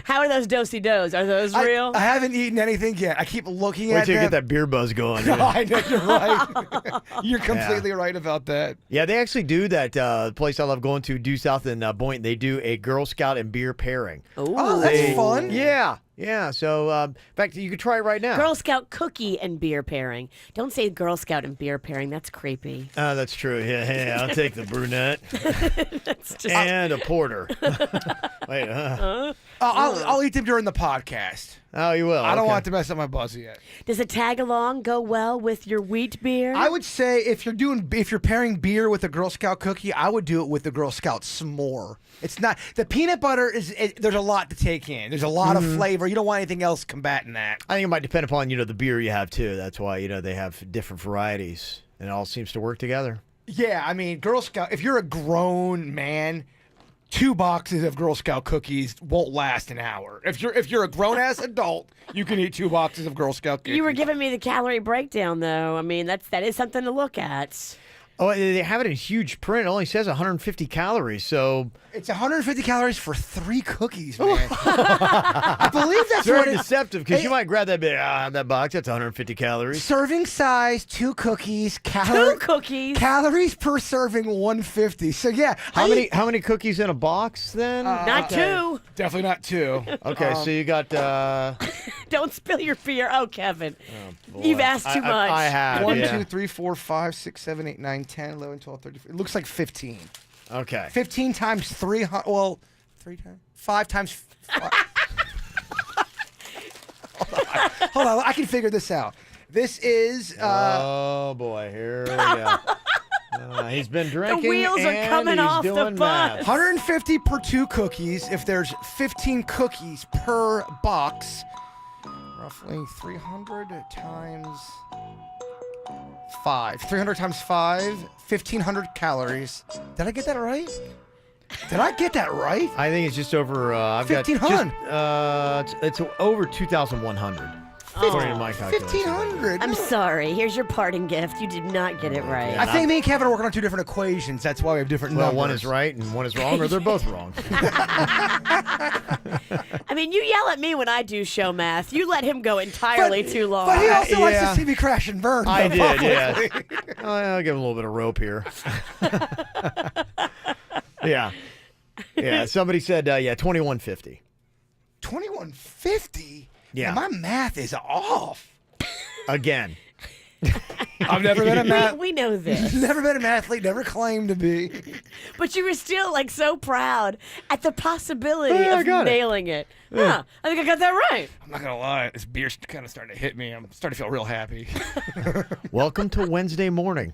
How are those do-si-dos? Are those real? I haven't eaten anything yet. I keep looking at Wait till you them. get that beer buzz going. No, Yeah. I know you're right. You're completely right about that. Yeah, they actually do that. Place I love going to, due south in Boynton, they do a Girl Scout and beer pairing. Oh, that's fun. Yeah. Yeah. So, in fact, you could try it right now. Girl Scout cookie and beer pairing. Don't say Girl Scout and beer pairing. That's creepy. Oh, that's true. Yeah, I'll take the brunette That's just and a porter. Wait, I'll eat them during the podcast. Oh, you will? I don't Okay. want to mess up my buzz yet. Does a tag along go well with your wheat beer? I would say if you're pairing beer with a Girl Scout cookie, I would do it with the Girl Scout s'more. It's not the peanut butter there's a lot to take in. There's a lot of flavor. You don't want anything else combating that. I think it might depend upon, the beer you have, too. That's why, they have different varieties. And it all seems to work together. Yeah, I mean, Girl Scout, if you're a grown man, 2 boxes of Girl Scout cookies won't last an hour. If you're a grown-ass adult, you can eat 2 boxes of Girl Scout cookies. You were giving me the calorie breakdown, though. I mean, that is something to look at. Oh, they have it in huge print. It only says 150 calories, so... It's 150 calories for 3 cookies, man. I believe that's It's very what deceptive, because you might grab that box. That's 150 calories. Serving size, 2 cookies. 2 cookies. Calories per serving, 150. So yeah, How many cookies in a box then? Not 2. Definitely not 2. Okay, so you got... Don't spill your beer. Oh, Kevin. You've asked too much. I have. 1, yeah. 2, 3, 4, 5, 6, 7, 8, 9, 10, 11, 12, 13. It looks like 15. Okay. 15 times 300. Well, 3 times. 5 times. 5. Hold on. I can figure this out. This is. Oh boy, here we go. He's been drinking. wheels are and coming he's off the doing bus. math. 150 per 2 cookies. If there's 15 cookies per box, roughly 300 times 5. 300 times 5, 1,500 calories. Did I get that right? Did I get that right? I think it's just over. I've 1,500. got just, it's over 2,100. According to my calculation. 1,500. I'm sorry. Here's your parting gift. You did not get it right. I think me and Kevin are working on 2 different equations. That's why we have different Well, numbers. one is right and one is wrong, or they're both wrong. I mean, you yell at me when I do show math. You let him go entirely too long. But he also likes Yeah. to see me crash and burn. I though, did, yeah. publicly. I'll give him a little bit of rope here. Yeah. Yeah, somebody said, 2150. 2150? Yeah. Now, my math is off. Again. I've never been a math. We know this. Never been an athlete. Never claimed to be. But you were still like so proud at the possibility Yeah, I of got it. nailing it. Yeah. Huh, I think I got that right. I'm not gonna lie. This beer's kind of starting to hit me. I'm starting to feel real happy. Welcome to Wednesday morning.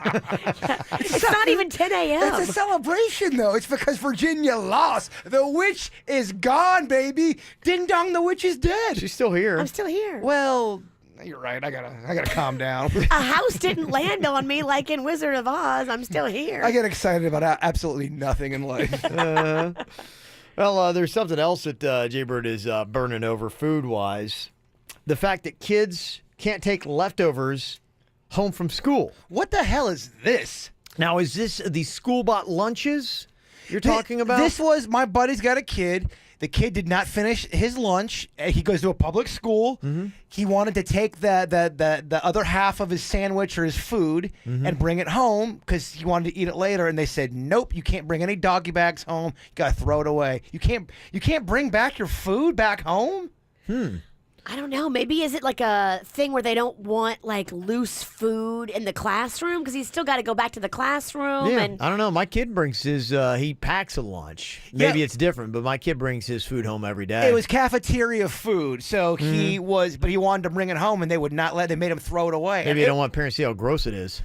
It's not even 10 a.m. It's a celebration, though. It's because Virginia lost. The witch is gone, baby. Ding dong, the witch is dead. She's still here. I'm still here. Well, you're right. I gotta calm down. A house didn't land on me like in Wizard of Oz. I'm still here. I get excited about absolutely nothing in life. Well, there's something else that Jaybird is burning over food-wise. The fact that kids can't take leftovers home from school. What the hell is this? Now, is this the school-bought lunches you're talking about? This was, my buddy's got a kid. The kid did not finish his lunch. He goes to a public school. Mm-hmm. He wanted to take the other half of his sandwich or his food and bring it home because he wanted to eat it later. And they said, nope, you can't bring any doggy bags home. You got to throw it away. You can't bring back your food back home? I don't know. Maybe is it like a thing where they don't want like loose food in the classroom because he's still got to go back to the classroom. Yeah, And I don't know. My kid brings his, he packs a lunch. Maybe it's different, but my kid brings his food home every day. It was cafeteria food. So he wanted to bring it home and they would not they made him throw it away. Maybe you don't want parents to see how gross it is.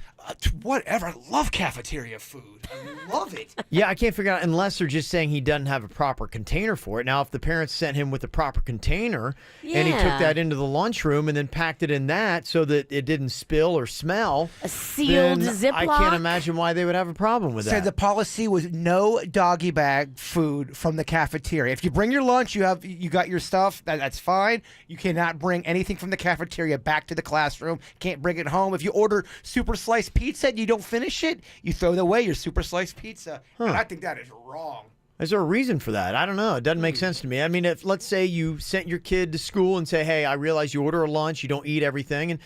Whatever. I love cafeteria food. I love it. Yeah, I can't figure out, unless they're just saying he doesn't have a proper container for it. Now, if the parents sent him with a proper container and he took Yeah. that into the lunchroom and then packed it in that so that it didn't spill or smell, a sealed then Ziploc. I can't imagine why they would have a problem with Said that. the policy was no doggy bag food from the cafeteria. If you bring your lunch, you got your stuff. That's fine. You cannot bring anything from the cafeteria back to the classroom. Can't bring it home. If you order super sliced pizza and you don't finish it, you throw it away, your super sliced pizza. And I think that is wrong. Is there a reason for that? I don't know. It doesn't make sense to me. I mean, if let's say you sent your kid to school and say, hey, I realize you order a lunch, you don't eat everything. And,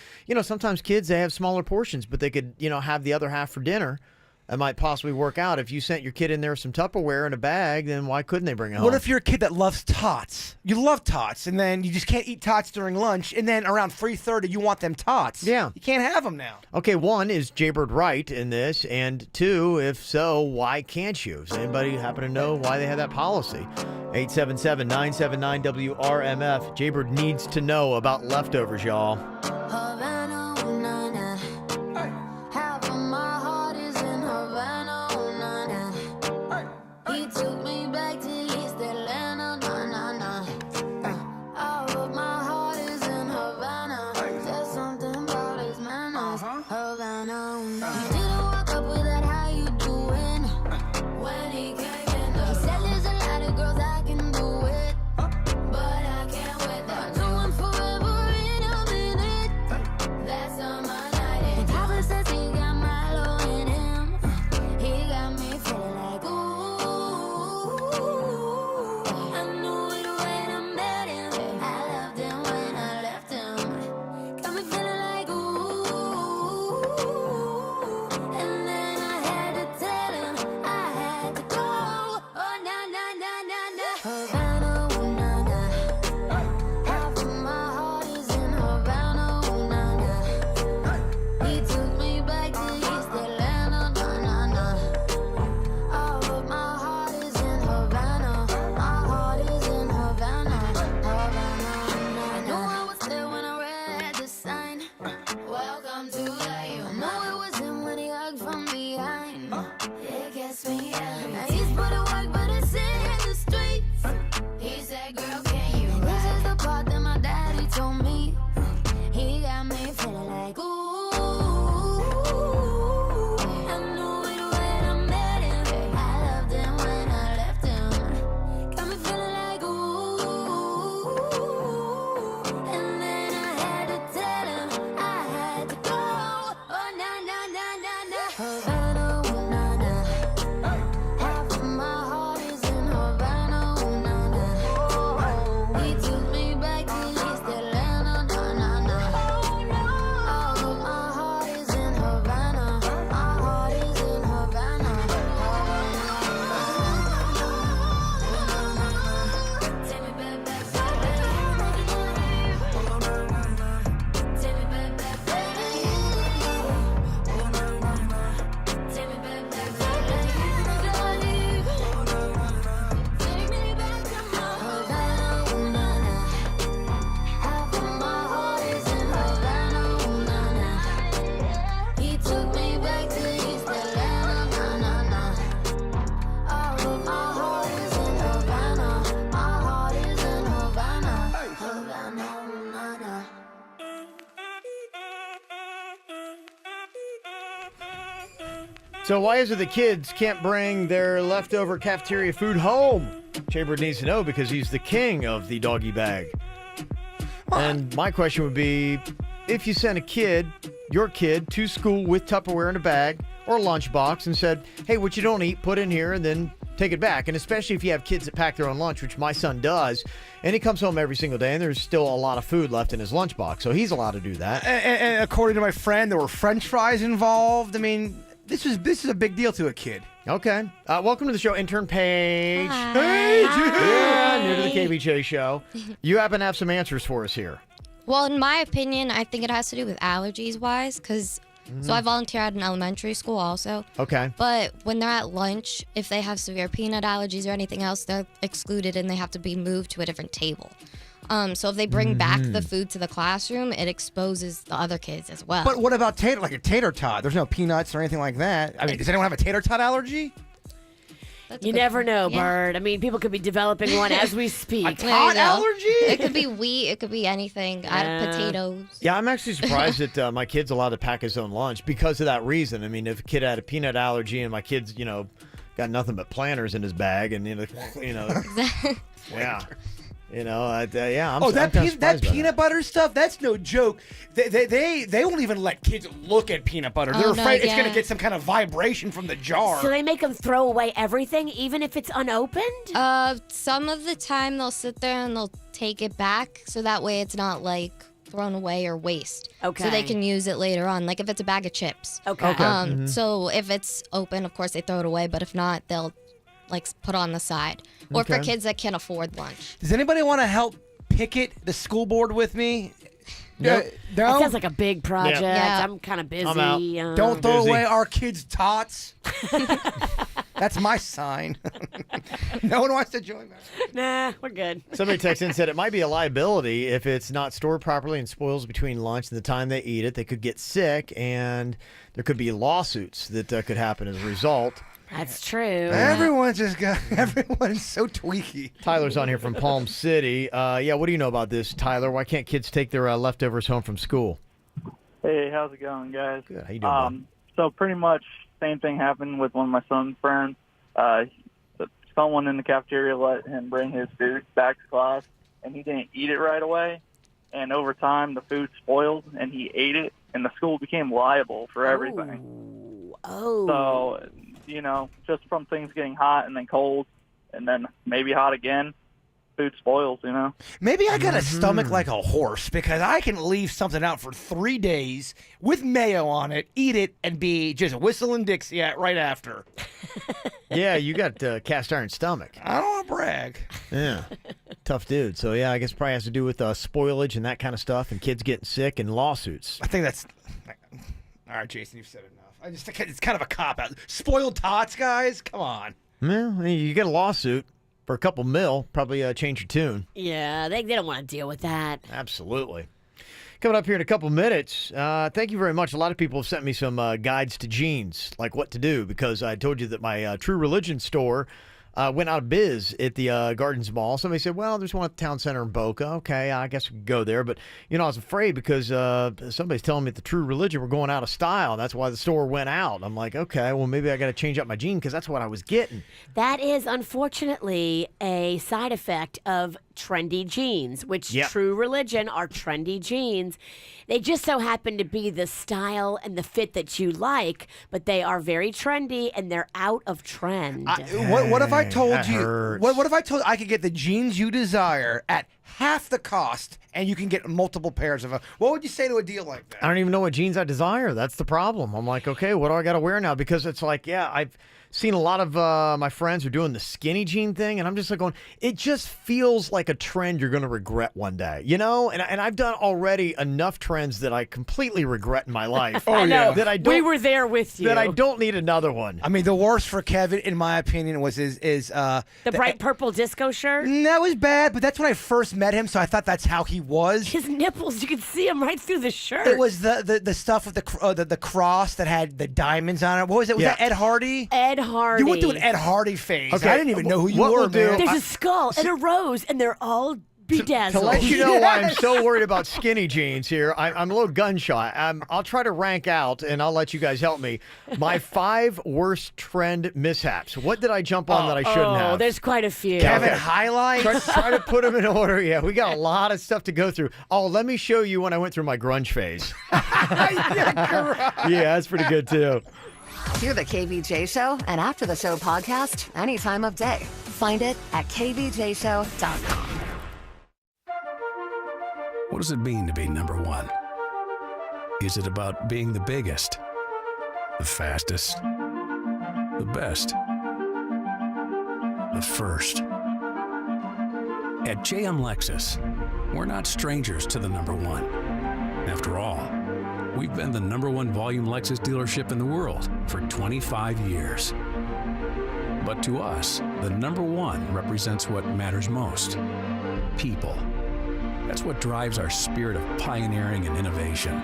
sometimes kids, they have smaller portions, but they could, have the other half for dinner. That might possibly work out. If you sent your kid in there some Tupperware in a bag, then why couldn't they bring it home? What if you're a kid that loves tots? You love tots, and then you just can't eat tots during lunch, and then around 3:30 you want them tots. Yeah. You can't have them now. Okay, one, is Jaybird right in this? And two, if so, why can't you? Does anybody happen to know why they have that policy? 877-979-WRMF. Jaybird needs to know about leftovers, y'all. He took me back to East Atlanta, na-na-na. All of my heart is in Havana. There's something about his manners, Havana. He didn't walk up with that, how you doing? When he came in, he said there's a lot of girls I can do it, but I can't wait. I'll do one forever in a minute. That's on my night. And Papa says he got Milo in him. He got me feeling like, ooh. So why is it the kids can't bring their leftover cafeteria food home? Jaybird needs to know because he's the king of the doggy bag. And my question would be, if you sent your kid to school with Tupperware in a bag or a lunchbox and said, hey, what you don't eat, put in here and then take it back. And especially if you have kids that pack their own lunch, which my son does, and he comes home every single day and there's still a lot of food left in his lunchbox. So he's allowed to do that. And according to my friend, there were French fries involved. I mean, this is a big deal to a kid. Okay. Welcome to the show, intern Paige. Hi. Paige! Hi. Yeah, new to the KVJ show. You happen to have some answers for us here. Well, in my opinion, I think it has to do with allergies-wise, because so I volunteer at an elementary school also. Okay. But when they're at lunch, if they have severe peanut allergies or anything else, they're excluded and they have to be moved to a different table. So if they bring back the food to the classroom, it exposes the other kids as well. But what about like a tater tot? There's no peanuts or anything like that. I mean, does anyone have a tater tot allergy? You never know, Bird. I mean, people could be developing one as we speak. A tot allergy? It could be wheat. It could be anything. Potatoes. Yeah, I'm actually surprised that my kid's allowed to pack his own lunch because of that reason. I mean, if a kid had a peanut allergy and my kid's, got nothing but planters in his bag and, yeah. You know, yeah. I'm that kinda surprised by peanut butter stuff, that's no joke. They won't even let kids look at peanut butter. They're afraid it's going to get some kind of vibration from the jar. So they make them throw away everything, even if it's unopened? Some of the time they'll sit there and they'll take it back, so that way it's not like thrown away or waste. Okay. So they can use it later on, like if it's a bag of chips. Okay. So if it's open, of course they throw it away, but if not, they'll like put on the side. Or for Okay. kids that can't afford lunch. Does anybody want to help picket the school board with me? Nope. That sounds like a big project. Yeah. I'm kind of busy. I'm out. Don't throw Busy. away our kids' tots. That's my sign. No one wants to join that. Nah, we're good. Somebody texted in and said it might be a liability if it's not stored properly and spoils between lunch and the time they eat it. They could get sick, and there could be lawsuits that could happen as a result. That's true. Everyone's so tweaky. Tyler's on here from Palm City. Yeah, what do you know about this, Tyler? Why can't kids take their leftovers home from school? Hey, how's it going, guys? Good. How you doing, bud? So pretty much same thing happened with one of my son's friends. Someone in the cafeteria let him bring his food back to class, and he didn't eat it right away. And over time, the food spoiled, and he ate it, and the school became liable for everything. Oh. So, you know, just from things getting hot and then cold and then maybe hot again, food spoils, you know? Maybe I got a stomach like a horse because I can leave something out for 3 days with mayo on it, eat it, and be just whistling Dixie right after. Yeah, you got cast iron stomach. I don't want to brag. Yeah. Tough dude. So, yeah, I guess it probably has to do with spoilage and that kind of stuff and kids getting sick and lawsuits. I think that's... All right, Jason, you've said enough. It's kind of a cop-out. Spoiled tots, guys? Come on. Well, you get a lawsuit for a couple mil, probably change your tune. Yeah, they don't want to deal with that. Absolutely. Coming up here in a couple minutes, thank you very much. A lot of people have sent me some guides to jeans, like what to do, because I told you that my True Religion store went out of biz at the Gardens Mall. Somebody said, well, there's one at the town center in Boca. Okay, I guess we could go there. But, you know, I was afraid because somebody's telling me that the True Religion were going out of style. And that's why the store went out. I'm like, okay, well, maybe I got to change up my jean because that's what I was getting. That is, unfortunately, a side effect of trendy jeans, which True Religion are trendy jeans. They just so happen to be the style and the fit that you like, but they are very trendy and they're out of trend. What if I told that you? hurts. What if I told I could get the jeans you desire at half the cost, and you can get multiple pairs of them? What would you say to a deal like that? I don't even know what jeans I desire. That's the problem. I'm like, okay, what do I got to wear now? Because it's like, yeah, I've seen a lot of my friends are doing the skinny jean thing, and I'm just like going, it just feels like a trend you're going to regret one day, you know? And I've done already enough trends that I completely regret in my life. I know. That I don't, we were there with you. That I don't need another one. I mean, the worst for Kevin, in my opinion, was the bright purple disco shirt. That was bad, but that's when I first met him, so I thought that's how he was. His nipples, you could see them right through the shirt. It was the stuff with the cross that had the diamonds on it. What was it? Was that Ed Hardy? Ed Hardy. You went through an Ed Hardy phase. Okay, I didn't even know who you what were, we'll do- man. There's a skull and a rose, and they're all bedazzled. To let you know why I'm so worried about skinny jeans here, I'm a little gun shy. I'll try to rank out, and I'll let you guys help me. My 5 worst trend mishaps. What did I jump on that I shouldn't have? Oh, there's quite a few. Kevin, highlights. Try to put them in order. Yeah, we got a lot of stuff to go through. Oh, let me show you when I went through my grunge phase. Yeah, that's pretty good, too. Hear the KVJ Show and After the Show podcast any time of day. Find it at kvjshow.com. What does it mean to be number one? Is it about being the biggest, the fastest, the best, the first? At JM Lexus, we're not strangers to the number one. After all, we've been the number one volume Lexus dealership in the world for 25 years. But to us, the number one represents what matters most: people. That's what drives our spirit of pioneering and innovation.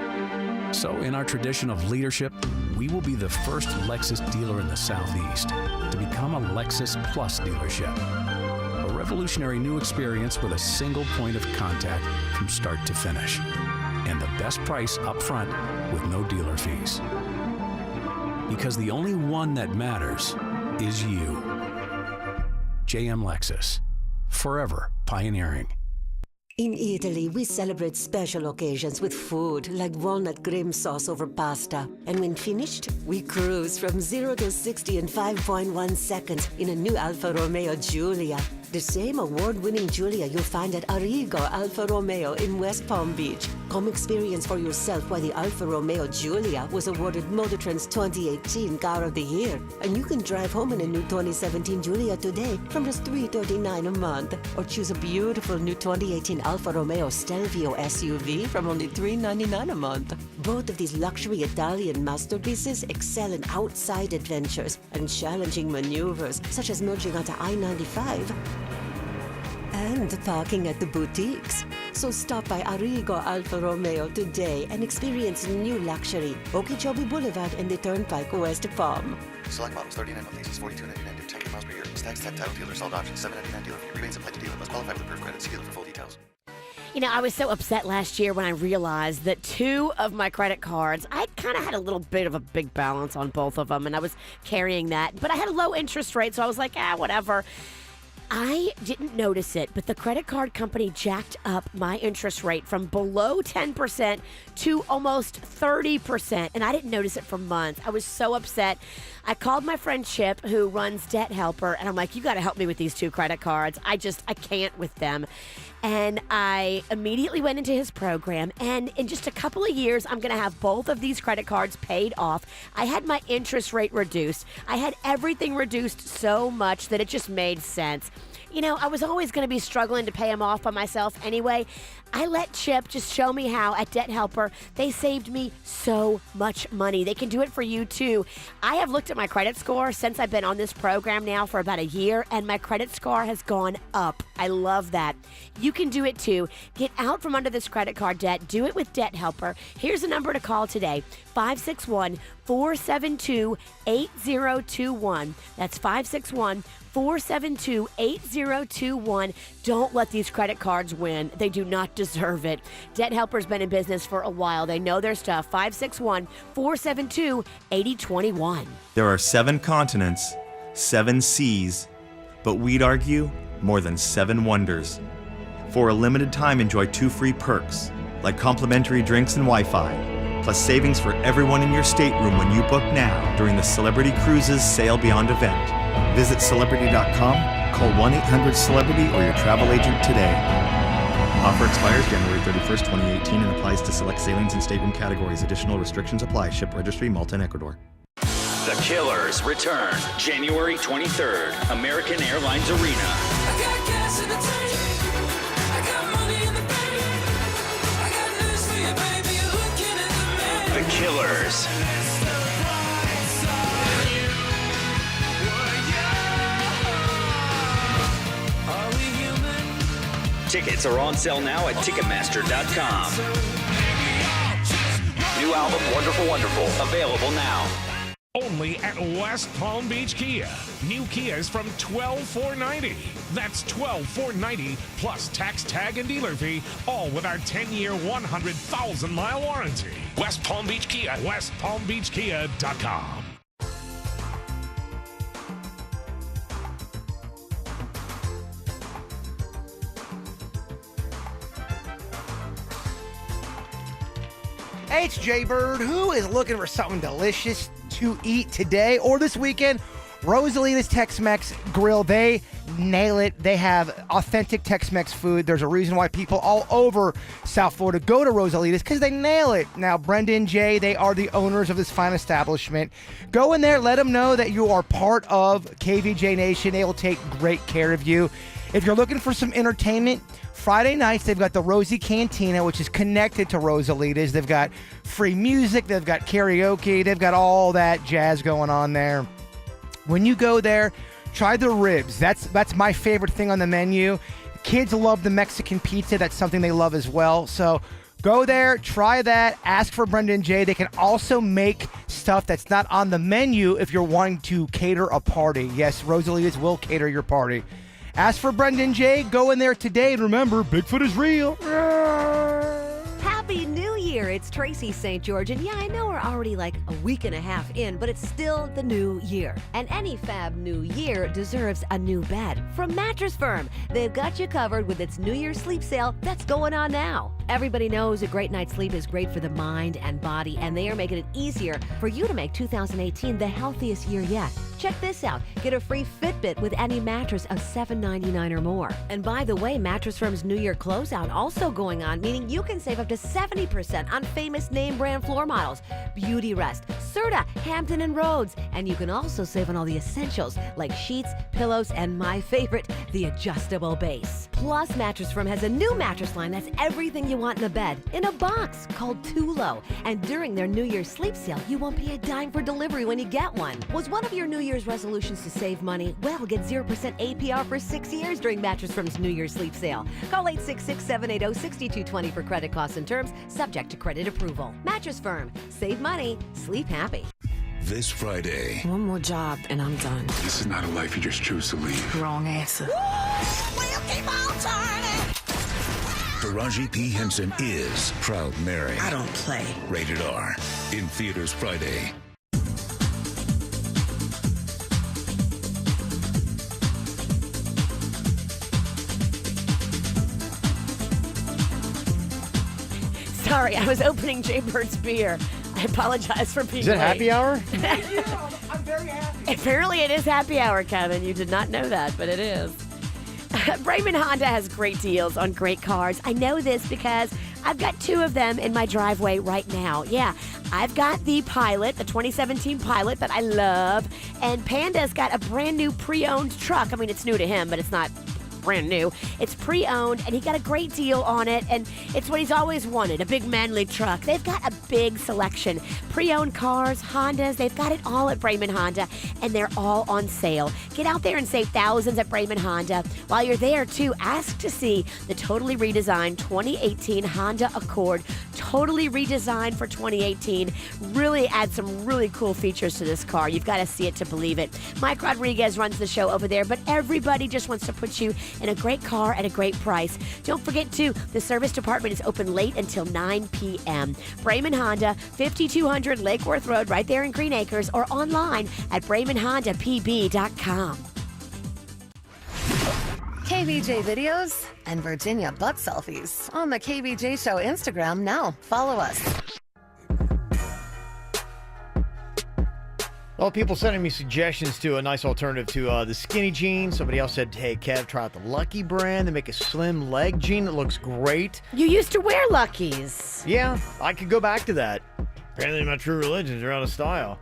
So in our tradition of leadership, we will be the first Lexus dealer in the Southeast to become a Lexus Plus dealership. A revolutionary new experience with a single point of contact from start to finish. And the best price up front with no dealer fees. Because the only one that matters is you. JM Lexus. Forever pioneering. In Italy, we celebrate special occasions with food like walnut cream sauce over pasta. And when finished, we cruise from 0 to 60 in 5.1 seconds in a new Alfa Romeo Giulia. The same award-winning Giulia you'll find at Arrigo Alfa Romeo in West Palm Beach. Come experience for yourself why the Alfa Romeo Giulia was awarded Motor Trend's 2018 Car of the Year. And you can drive home in a new 2017 Giulia today from just $339 a month. Or choose a beautiful new 2018 Alfa Romeo Stelvio SUV from only $399 a month. Both of these luxury Italian masterpieces excel in outside adventures and challenging maneuvers, such as merging onto I-95 and parking at the boutiques. So stop by Arrigo Alfa Romeo today and experience new luxury. Okeechobee Boulevard and the Turnpike, West Palm. Select models, 39 month leases, $42.99 due, 10 miles per year. Tax, title dealer, sold options, $7.99 dealer fee. Rebates applied to dealer. Must qualify with approved credit. See dealer for full details. You know, I was so upset last year when I realized that 2 of my credit cards, I kind of had a little bit of a big balance on both of them, and I was carrying that. But I had a low interest rate, so I was like, whatever. I didn't notice it, but the credit card company jacked up my interest rate from below 10% to almost 30%, and I didn't notice it for months. I was so upset. I called my friend Chip, who runs Debt Helper, and I'm like, you got to help me with these 2 credit cards. I can't with them. And I immediately went into his program, and in just a couple of years, I'm going to have both of these credit cards paid off. I had my interest rate reduced. I had everything reduced so much that it just made sense. You know, I was always going to be struggling to pay them off by myself anyway. I let Chip just show me how at Debt Helper. They saved me so much money. They can do it for you too. I have looked at my credit score since I've been on this program now for about a year, and my credit score has gone up. I love that. You can do it too. Get out from under this credit card debt. Do it with Debt Helper. Here's a number to call today. 561-472-8021. That's 561-472-8021. Don't let these credit cards win. They do not deserve it. Debt Helper's been in business for a while. They know their stuff. 561-472-8021. There are 7 continents, 7 seas, but we'd argue more than 7 wonders. For a limited time, enjoy 2 free perks, like complimentary drinks and Wi-Fi, plus savings for everyone in your stateroom when you book now during the Celebrity Cruises Sail Beyond event. Visit Celebrity.com, call 1-800-CELEBRITY or your travel agent today. Offer expires January 31st, 2018 and applies to select sailings and stateroom categories. Additional restrictions apply. Ship registry, Malta and Ecuador. The Killers return January 23rd, American Airlines Arena. The Killers. Tickets are on sale now at Ticketmaster.com. New album, Wonderful Wonderful, available now. Only at West Palm Beach Kia. New Kias from $12,490. That's $12,490 plus tax, tag, and dealer fee, all with our 10-year, 100,000-mile warranty. West Palm Beach Kia, westpalmbeachkia.com. Hey, it's Jay Bird. Who is looking for something delicious to eat today or this weekend? Rosalita's Tex-Mex Grill. They nail it. They have authentic Tex-Mex food. There's a reason why people all over South Florida go to Rosalita's, because they nail it. Now, Brendan, Jay, they are the owners of this fine establishment. Go in there. Let them know that you are part of KVJ Nation. They will take great care of you. If you're looking for some entertainment, Friday nights, they've got the Rosie Cantina, which is connected to Rosalita's. They've got free music. They've got karaoke. They've got all that jazz going on there. When you go there, try the ribs. That's my favorite thing on the menu. Kids love the Mexican pizza. That's something they love as well. So go there, try that, ask for Brendan J. They can also make stuff that's not on the menu if you're wanting to cater a party. Yes, Rosalita's will cater your party. Ask for Brendan J. Go in there today, and remember, Bigfoot is real. Happy New Year it's Tracy St. George, and yeah, I know we're already like a week and a half in, but it's still the new year. And any fab new year deserves a new bed. From Mattress Firm, they've got you covered with its New Year's sleep sale that's going on now. Everybody knows a great night's sleep is great for the mind and body, and they are making it easier for you to make 2018 the healthiest year yet. Check this out. Get a free Fitbit with any mattress of $7.99 or more. And by the way, Mattress Firm's New Year closeout also going on, meaning you can save up to 70% on famous name brand floor models, Beauty Rest, Serta, Hampton and Rhodes. And you can also save on all the essentials like sheets, pillows, and my favorite, the adjustable base. Plus, Mattress Firm has a new mattress line that's everything you want in a bed in a box called Tulo. And during their New Year's sleep sale, you won't pay a dime for delivery when you get one. Was one of your New Year's resolutions to save money? Well, get 0% APR for 6 years during Mattress Firm's New Year's sleep sale. Call 866-780-6220 for credit costs and terms, subject to credit approval. Mattress Firm. Save money. Sleep happy. This Friday. One more job and I'm done. This is not a life you just choose to leave. Wrong answer. We'll keep on turning. Taraji P. Henson is Proud Mary. I don't play. Rated R. In theaters Friday. Sorry, I was opening Jay Bird's beer. I apologize for being Is it late. happy hour? I'm very happy. Apparently it is happy hour, Kevin. You did not know that, but it is. Braman Honda has great deals on great cars. I know this because I've got 2 of them in my driveway right now. Yeah, I've got the Pilot, the 2017 Pilot that I love, and Panda's got a brand new pre-owned truck. I mean, it's new to him, but it's not brand new. It's pre-owned, and he got a great deal on it, and it's what he's always wanted, a big manly truck. They've got a big selection. Pre-owned cars, Hondas, they've got it all at Braman Honda, and they're all on sale. Get out there and save thousands at Braman Honda. While you're there, too, ask to see the totally redesigned 2018 Honda Accord. Totally redesigned for 2018. Really adds some really cool features to this car. You've got to see it to believe it. Mike Rodriguez runs the show over there, but everybody just wants to put you in a great car at a great price. Don't forget, too, the service department is open late until 9 p.m. Braman Honda, 5200 Lake Worth Road, right there in Green Acres, or online at BramanHondaPB.com. KVJ videos and Virginia butt selfies on the KVJ Show Instagram now. Follow us. Well, people sending me suggestions to a nice alternative to the skinny jean. Somebody else said, hey, Kev, try out the Lucky brand. They make a slim leg jean that looks great. You used to wear Luckies. Yeah, I could go back to that. Apparently my true religions are out of style.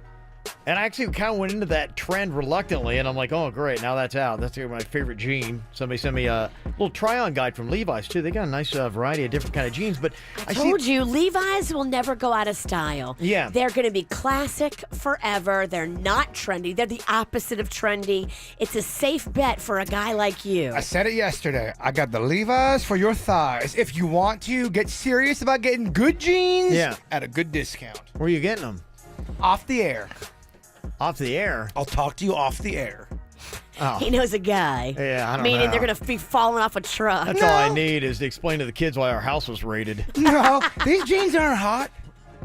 And I actually kind of went into that trend reluctantly, and I'm like, oh, great, now that's out. That's my favorite jean. Somebody sent me a little try-on guide from Levi's, too. They got a nice variety of different kind of jeans. But I told you, Levi's will never go out of style. Yeah. They're going to be classic forever. They're not trendy. They're the opposite of trendy. It's a safe bet for a guy like you. I said it yesterday. I got the Levi's for your thighs. If you want to get serious about getting good jeans at a good discount. Where are you getting them? Off the air. Off the air? I'll talk to you off the air. Oh. He knows a guy. Yeah, I don't Meaning know. they're going to be falling off a truck. That's all I need is to explain to the kids why our house was raided. No, these jeans aren't hot.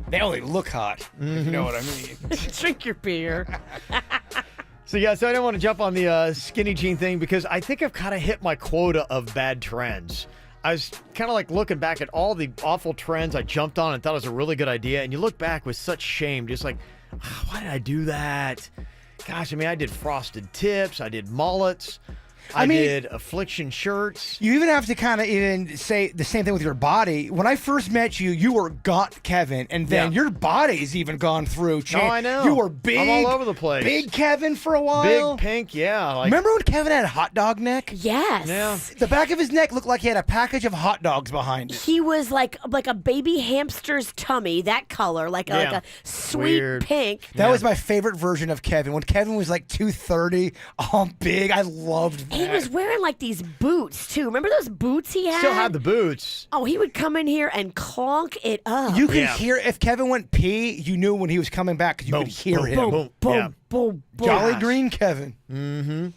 They only look hot, if you know what I mean. Drink your beer. So I didn't want to jump on the skinny jean thing because I think I've kind of hit my quota of bad trends. I was kind of like looking back at all the awful trends I jumped on and thought it was a really good idea. And you look back with such shame, just like, why did I do that? Gosh, I mean, I did frosted tips. I did mullets. I did affliction shirts. You even have to kind of even say the same thing with your body. When I first met you, you were gaunt Kevin, and then your body's even gone through change. Oh, I know. You were big. I'm all over the place. Big Kevin for a while. Big pink, yeah. Like, remember when Kevin had a hot dog neck? Yes. Yeah. The back of his neck looked like he had a package of hot dogs behind it. He was like a baby hamster's tummy, that color, like a sweet pink. That was my favorite version of Kevin. When Kevin was like 230, all big, I loved that. He was wearing like these boots too. Remember those boots he had? Still had the boots. Oh, he would come in here and clonk it up. You could hear, if Kevin went pee, you knew when he was coming back because you could hear him. Boom, boom, boom, boom. Jolly Green Kevin. Mm-hmm.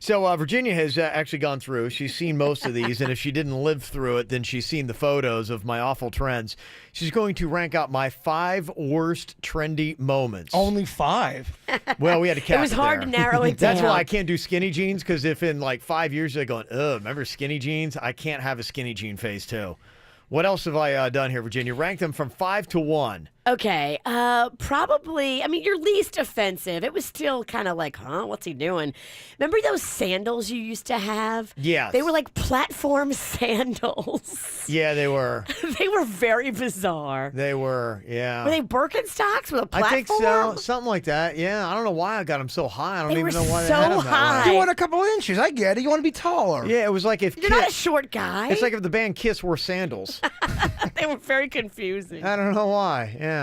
So Virginia has actually gone through. She's seen most of these, and if she didn't live through it, then she's seen the photos of my awful trends. She's going to rank out my 5 worst trendy moments. Only 5? Well, we had to cap It was hard there. to narrow it down. That's why I can't do skinny jeans, because if in like 5 years they're going, ugh, remember skinny jeans? I can't have a skinny jean phase too. What else have I done here, Virginia? Rank them from 5 to 1. Okay, probably, I mean, your least offensive. It was still kind of like, huh, what's he doing? Remember those sandals you used to have? Yes. They were like platform sandals. Yeah, they were. They were very bizarre. They were, yeah. Were they Birkenstocks with a platform? I think so. Something like that. Yeah, I don't know why I got them so high. I don't They even were know why so they had them high. that way. You want a couple inches. I get it. You want to be taller. Yeah, it was like if You're not a short guy. It's like if the band Kiss wore sandals. They were very confusing. I don't know why. Yeah.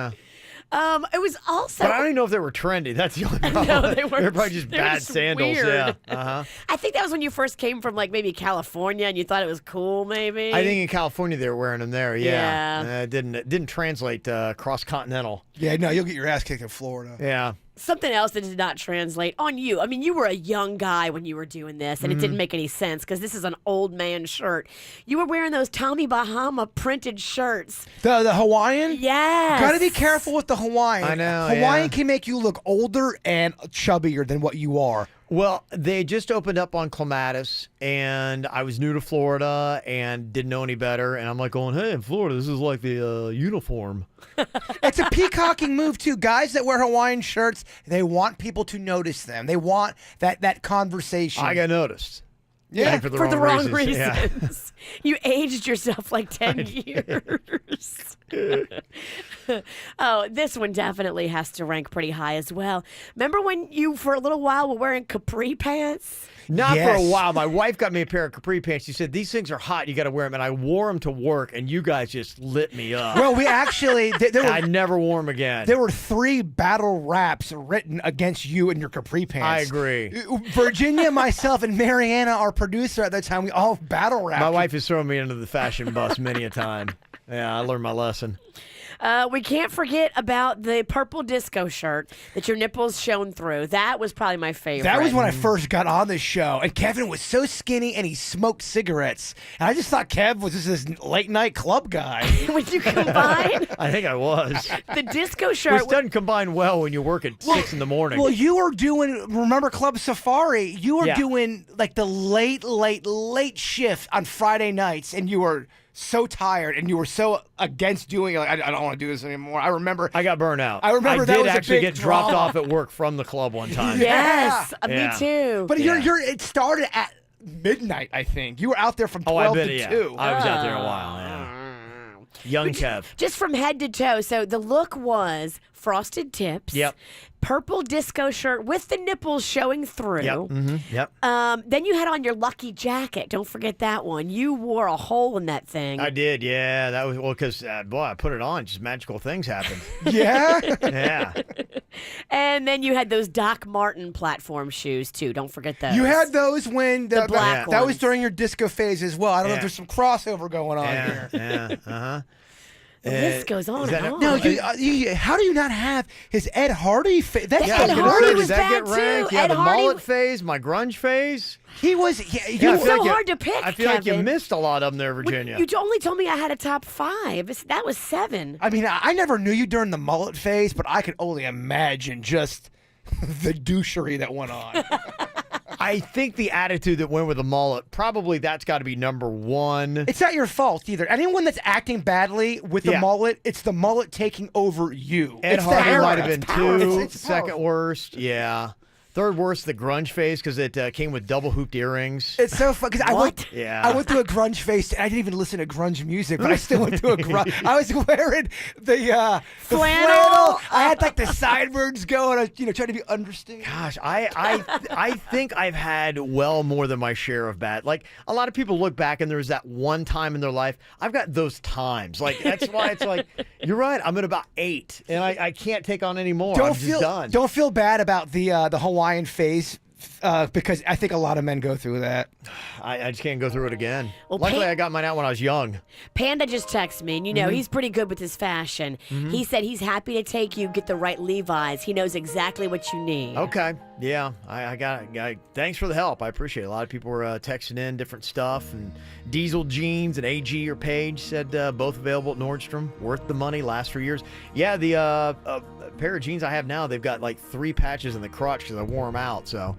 It was also. But I don't even know if they were trendy. That's the only problem. No, they were probably just they were bad just sandals. weird. Yeah. Uh-huh. I think that was when you first came from like maybe California and you thought it was cool, maybe. I think in California they were wearing them there. Yeah. Yeah. It didn't translate cross continental. Yeah, no, you'll get your ass kicked in Florida. Yeah. Something else that did not translate on you. I mean, you were a young guy when you were doing this, and it didn't make any sense because this is an old man shirt. You were wearing those Tommy Bahama printed shirts. The Hawaiian? Yes. Got to be careful with the Hawaiian. I know, Hawaiian yeah. can make you look older and chubbier than what you are. Well, they just opened up on Clematis, and I was new to Florida and didn't know any better. And I'm like going, hey, in Florida, this is like the uniform. It's a peacocking move, too. Guys that wear Hawaiian shirts, they want people to notice them. They want that conversation. I got noticed. Yeah, for the wrong reasons. Yeah. You aged yourself like 10 years. Oh, this one definitely has to rank pretty high as well. Remember when you, for a little while, were wearing capri pants? Not for a while. My wife got me a pair of capri pants. She said, these things are hot. You got to wear them. And I wore them to work, and you guys just lit me up. Well, we actually... I never wore them again. There were 3 battle raps written against you and your capri pants. I agree. Virginia, myself, and Mariana, our producer at that time, we all battle rapped. My wife has thrown me into the fashion bus many a time. Yeah, I learned my lesson. We can't forget about the purple disco shirt that your nipples shone through. That was probably my favorite. That was when I first got on the show, and Kevin was so skinny, and he smoked cigarettes. And I just thought Kev was just this late-night club guy. When you combine I think I was. the disco shirt... Which doesn't combine well when you work at 6 in the morning. Well, you were doing, remember Club Safari? You were doing like the late shift on Friday nights, and you were so tired, and you were so against doing it. Like, I don't want to do this anymore. I remember I got burned out. I remember that did was a actually big get dropped drama. off at work from the club one time. Yes, Yeah. me too. But it started at midnight, I think. You were out there from 12 to 2. I was out there a while, yeah. Young Kev. Just from head to toe. So the look was frosted tips. Yep. Purple disco shirt with the nipples showing through. Yep. Mm-hmm. Yep. Then you had on your lucky jacket. Don't forget that one. You wore a hole in that thing. I did, yeah. That was, well, because, boy, I put it on. Just magical things happened. Yeah? Yeah. And then you had those Doc Martin platform shoes, too. Don't forget those. You had those when The black that was ones. during your disco phase as well. I don't know if there's some crossover going on here. Yeah. Uh-huh. The list goes on and on. No, how do you not have his Ed Hardy face? That's Ed the Hardy worst. was Did that bad, get ranked? too. Yeah, Ed the Hardy mullet was- phase, my grunge phase. He was. It was so hard to pick, I feel like you Kevin. missed a lot of them there, Virginia. You only told me I had a top 5. That was 7. I mean, I never knew you during the mullet phase, but I could only imagine just the douchery that went on. I think the attitude that went with the mullet, probably that's got to be number 1. It's not your fault either. Anyone that's acting badly with the mullet, it's the mullet taking over you. Ed It's the Hardy hair. might have It's been powerful. 2. It's Second powerful. worst, yeah. Third worst, the grunge phase, because it came with double hooped earrings. It's so fun because I went through a grunge phase. And I didn't even listen to grunge music, but I still went through a grunge. I was wearing the flannel. I had like the sideburns going. I was, trying to be understated. Gosh, I think I've had well more than my share of bad. Like a lot of people look back and there's that one time in their life. I've got those times. Like that's why it's like you're right. I'm at about 8, and I can't take on any more. I'm just done. Don't feel bad about the Hawaiian phase because I think a lot of men go through that. I just can't go through it again. Well, Luckily, I got mine out when I was young. Panda just texted me, and he's pretty good with his fashion. He said he's happy to take you, get the right Levi's. He knows exactly what you need. Okay. Yeah, I got it. Thanks for the help. I appreciate it. A lot of people were texting in different stuff. And Diesel Jeans and AG or Paige said both available at Nordstrom. Worth the money. Last for years. Yeah, the pair of jeans I have now, they've got like 3 patches in the crotch because I wore them out. So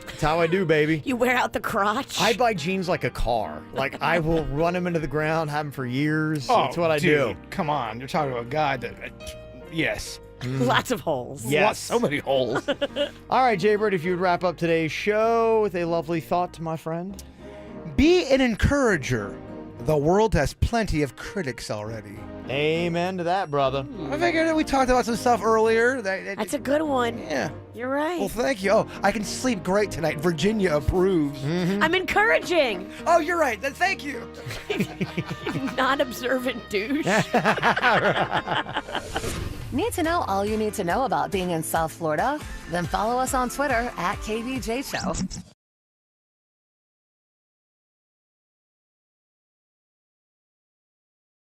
that's how I do, baby. You wear out the crotch? I buy jeans like a car. Like, I will run them into the ground, have them for years. That's what I do. Come on. You're talking to a guy that... yes. Lots of holes. Yes. So many holes. All right, Jaybird, if you would wrap up today's show with a lovely thought to my friend. Be an encourager. The world has plenty of critics already. Amen to that, brother. I figured that we talked about some stuff earlier. That's a good one. Yeah. You're right. Well, thank you. Oh, I can sleep great tonight. Virginia approves. I'm encouraging. Oh, you're right. Thank you. You non-observant douche. Need to know all you need to know about being in South Florida? Then follow us on Twitter at KVJ Show.